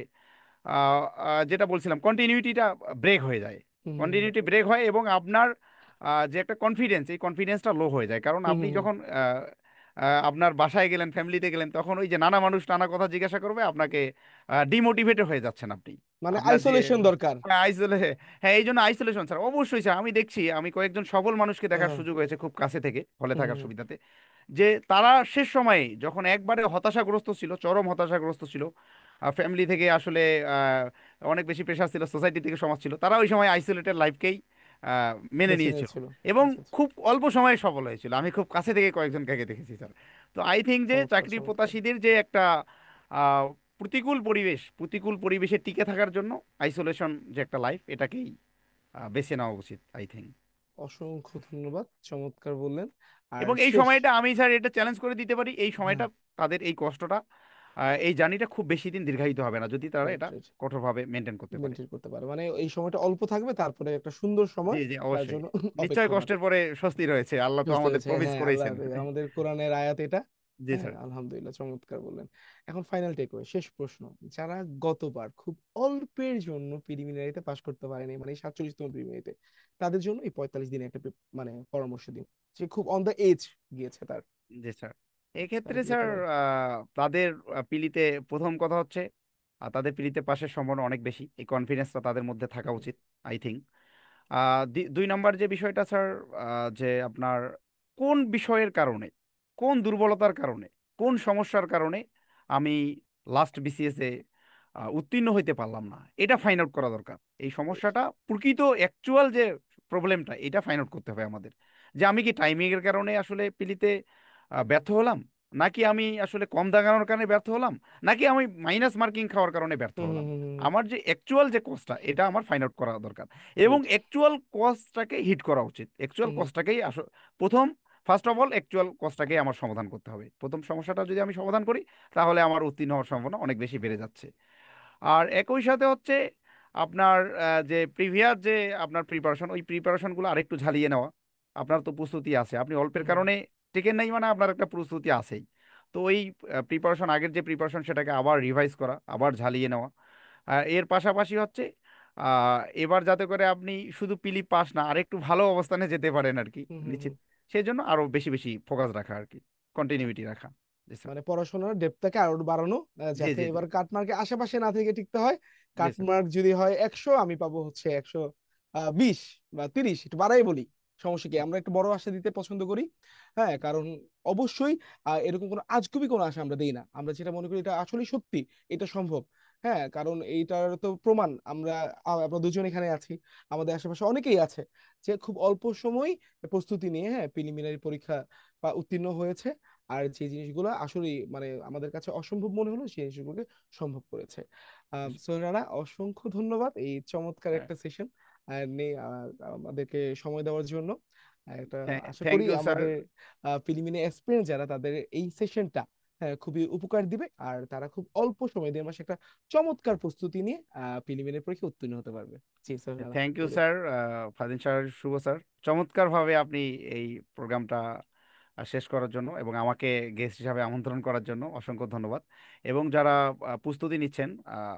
যেটা বলছিলাম কন্টিনিউটিটা ব্রেক হয়ে যায়। হুম হুম হুম কন্টিনিউটি ব্রেক হয় এবং আপনার যে একটা কনফিডেন্স, এই কনফিডেন্সটা লো হয়ে যায়। কারণ হুম আপনি হুম হুম। যখন আপনার বাসায় গেলেন, ফ্যামিলিতে গেলেন, তখন ওই যে নানা মানুষ নানা কথা জিজ্ঞাসা করবে, আপনাকে ডিমোটিভেটেড হয়ে যাচ্ছেন আপনি। মানে আপনার যে আইসোলেশন দরকার। আইসোলে, হ্যাঁ এই জন্য আইসোলেশন স্যার অবশ্যই স্যার। আমি দেখছি, আমি কয়েকজন সফল মানুষকে দেখার হ্যাঁ। সুযোগ হয়েছে খুব কাছে থেকে, হলে হুম থাকার হুম সুবিধাতে, যে তারা শেষ সময়ে যখন একবারে হতাশাগ্রস্ত ছিল, চরম হতাশাগ্রস্ত ছিল, ফ্যামিলি থেকে আসলে আহ, অনেক বেশি প্রেশার ছিল, সোসাইটি থেকে সমাজ ছিল, তারা ওই সময় আইসোলেটেড লাইফকেই মেনে বেছে নিয়েছিল নিয়েছিল। এবং আচ্ছা আচ্ছা। খুব অল্প সময়ে সফল হয়েছিল। আমি খুব কাছে থেকে কয়েকজনকে আগে দেখেছি স্যার। তো আই থিঙ্ক যে চমৎকার চাকরি চমৎকার। প্রত্যাশীদের যে একটা আহ, প্রতিকূল পরিবেশ, প্রতিকূল পরিবেশে টিকে থাকার জন্য আইসোলেশন যে একটা লাইফ, এটাকেই বেছে নেওয়া উচিত আই থিঙ্ক। অসংখ্য ধন্যবাদ, চমৎকার বললেন। আর এবং এই শেষ। সময়টা আমি স্যার এটা চ্যালেঞ্জ করে দিতে পারি, এই হ্যাঁ। সময়টা তাদের এই কষ্টটা, এই জার্নিটা খুব বেশি দিন দীর্ঘায়িত হবে না যদি তারা রাইট এটা রাইট। কঠোরভাবে মেনটেন করতে পারে। মেনটেন করতে পারে, মানে এই সময়টা অল্প থাকবে, তারপরে একটা সুন্দর জি সময় জি, তার অবশ্যই। জন্য নিশ্চয় অপেক্ষমান। কষ্টের পরে স্বস্তি রয়েছে, আল্লাহ তো বুঝতে আমাদের পেরেছি, প্রমিস হ্যাঁ আল্লাহ, করেছেন। আমাদের কোরআনের আয়াত এটা। জি হ্যাঁ স্যার। আলহামদুলিল্লাহ, চমৎকার বললেন। এখন ফাইনাল টেকওয়ে, শেষ প্রশ্ন। যারা গতবার খুব অল্পের জন্য প্রিলিমিনারিতে পাশ করতে পারেনি, মানে 47তম প্রিলিমিনারিতে, তাদের জন্য এই 45 দিনে একটা মানে পরামর্শ দিন, যে খুব অন দ্য এজ গিয়েছে তার, জি স্যার, এক্ষেত্রে তারা কি স্যার করতে পারে? তাদের পিলিতে প্রথম কথা হচ্ছে তাদের পিলিতে পাশের সম্ভাবনা অনেক বেশি, এই কনফিডেন্সটা তাদের মধ্যে থাকা হুম উচিত আই থিঙ্ক। 2 নম্বর যে বিষয়টা স্যার, যে আপনার কোন বিষয়ের কারণে, কোন দুর্বলতার কারণে, কোন সমস্যার কারণে আমি লাস্ট বিসিএস এ উত্তীর্ণ হইতে পারলাম না, এটা ফাইন্ড আউট করা দরকার। এই সমস্যাটা প্রকৃত অ্যাকচুয়াল যে প্রবলেমটা, এটা ফাইন্ড আউট করতে হবে আমাদের। যে আমি কি টাইমিং এর কারণে আসলে পিলিতে ব্যর্থ হলাম, নাকি আমি আসলে কম দাগানোর কারণে ব্যর্থ হলাম, নাকি আমি মাইনাস মার্কিং খাওয়ার কারণে ব্যর্থ হুম হলাম। হুম। আমার যে অ্যাকচুয়াল যে কজটা, এটা আমার ফাইন্ড আউট করা দরকার। এবং রাইট। অ্যাকচুয়াল কজটাকে হিট করা উচিত, অ্যাকচুয়াল হুম কজটাকেই প্রথম, ফার্স্ট অফ অল অ্যাকচুয়াল কজটাকেই আমার সমাধান করতে হবে। প্রথম সমস্যাটা যদি আমি সমাধান করি, তাহলে আমার উত্তীর্ণ হওয়ার সম্ভাবনা অনেক বেশি বেড়ে যাচ্ছে। আর একই সাথে হচ্ছে আপনার যে প্রিভিয়াস যে আপনার প্রিপারেশন, ওই প্রিপারেশনগুলো আরেকটু ঝালিয়ে নেওয়া। আপনার তো প্রস্তুতি আছে, আপনি অল্পের হুম কারণে টিকেন নাই মানে আপনার একটা প্রস্তুতি আছেই। তো ওই প্রিপারেশন, আগের যে প্রিপারেশন সেটাকে আবার রিভাইজ করা, আবার ঝালিয়ে নেওয়া। এর পাশাপাশি হচ্ছে এবার যাতে করে আপনি শুধু পিলি পাস না, আরেকটু ভালো অবস্থানে যেতে পারেন আর কি, হুম হুম নিশ্চিত। হুম। সেই জন্য আরো বেশি বেশি ফোকাস রাখা আর কি, কন্টিনিউটি রাখা। জি স্যার। মানে পড়াশোনার ডেপথটাকে আরো বাড়ানো, জি যাতে জি জি। এবার কাটমার্কের আশেপাশে না থেকে টিকতে হয়। জি স্যার। কাটমার্ক যদি হয় 100, আমি পাবো হচ্ছে 120 বা 30, একটু বাড়াই বলি, সমস্যা কি, আমরা একটু বড় আশা দিতে পছন্দ করি। হ্যাঁ, কারণ অবশ্যই এরকম কোনো আজগুবি কোনো আশা আমরা দিই না, আমরা যেটা মনে করি এটা আসলে সত্যি, এটা সম্ভব। হ্যাঁ, কারণ এইটার তো প্রমাণ আমরা দুজন এখানে আছি, আমাদের আশেপাশে অনেকেই আছে যে খুব অল্প সময় প্রস্তুতি নিয়ে, হ্যাঁ, প্রিলিমিনারি পরীক্ষা বা উত্তীর্ণ হয়েছে। আর যে জিনিসগুলো আসলে মানে আমাদের কাছে অসম্ভব মনে হলো, সেই জিনিসগুলোকে সম্ভব করেছে। সোহেল রানা, অসংখ্য ধন্যবাদ এই চমৎকার একটা সেশন নিয়ে আমাদেরকে সময় দেওয়ার জন্য। একটা আশা থ্যাংক করি ইউ স্যার। আমাদের প্রিলিমিনারি এক্সপিরিয়েন্স যারা, তাদের এই সেশনটা খুবই উপকার দিবে, আর তারা খুব অল্প সময় 1.5 মাসে একটা চমৎকার প্রস্তুতি নিয়ে প্রিলিমিনারি পরীক্ষা উত্তীর্ণ হতে পারবে। জি সোহেল রানা, থ্যাংক ইউ বলুন। স্যার। ফাজিল স্যার, শুভ স্যার, চমৎকারভাবে আপনি এই প্রোগ্রামটা শেষ করার জন্য এবং আমাকে গেস্ট হিসাবে আমন্ত্রণ করার জন্য অসংখ্য ধন্যবাদ। এবং যারা প্রস্তুতি নিচ্ছেন,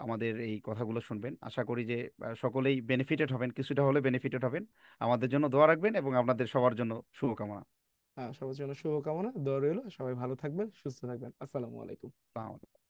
আমাদের এই কথাগুলো শুনবেন, আশা করি যে সকলেই বেনিফিটেড হবেন, কিছুটা হলে বেনিফিটেড হবেন। আমাদের জন্য দোয়া রাখবেন এবং আপনাদের সবার জন্য শুভকামনা। সবার জন্য শুভকামনা, দোয়া রইলো, সবাই ভালো থাকবেন, সুস্থ থাকবেন, আসসালামু আলাইকুম। আসসালামু আলাইকুম।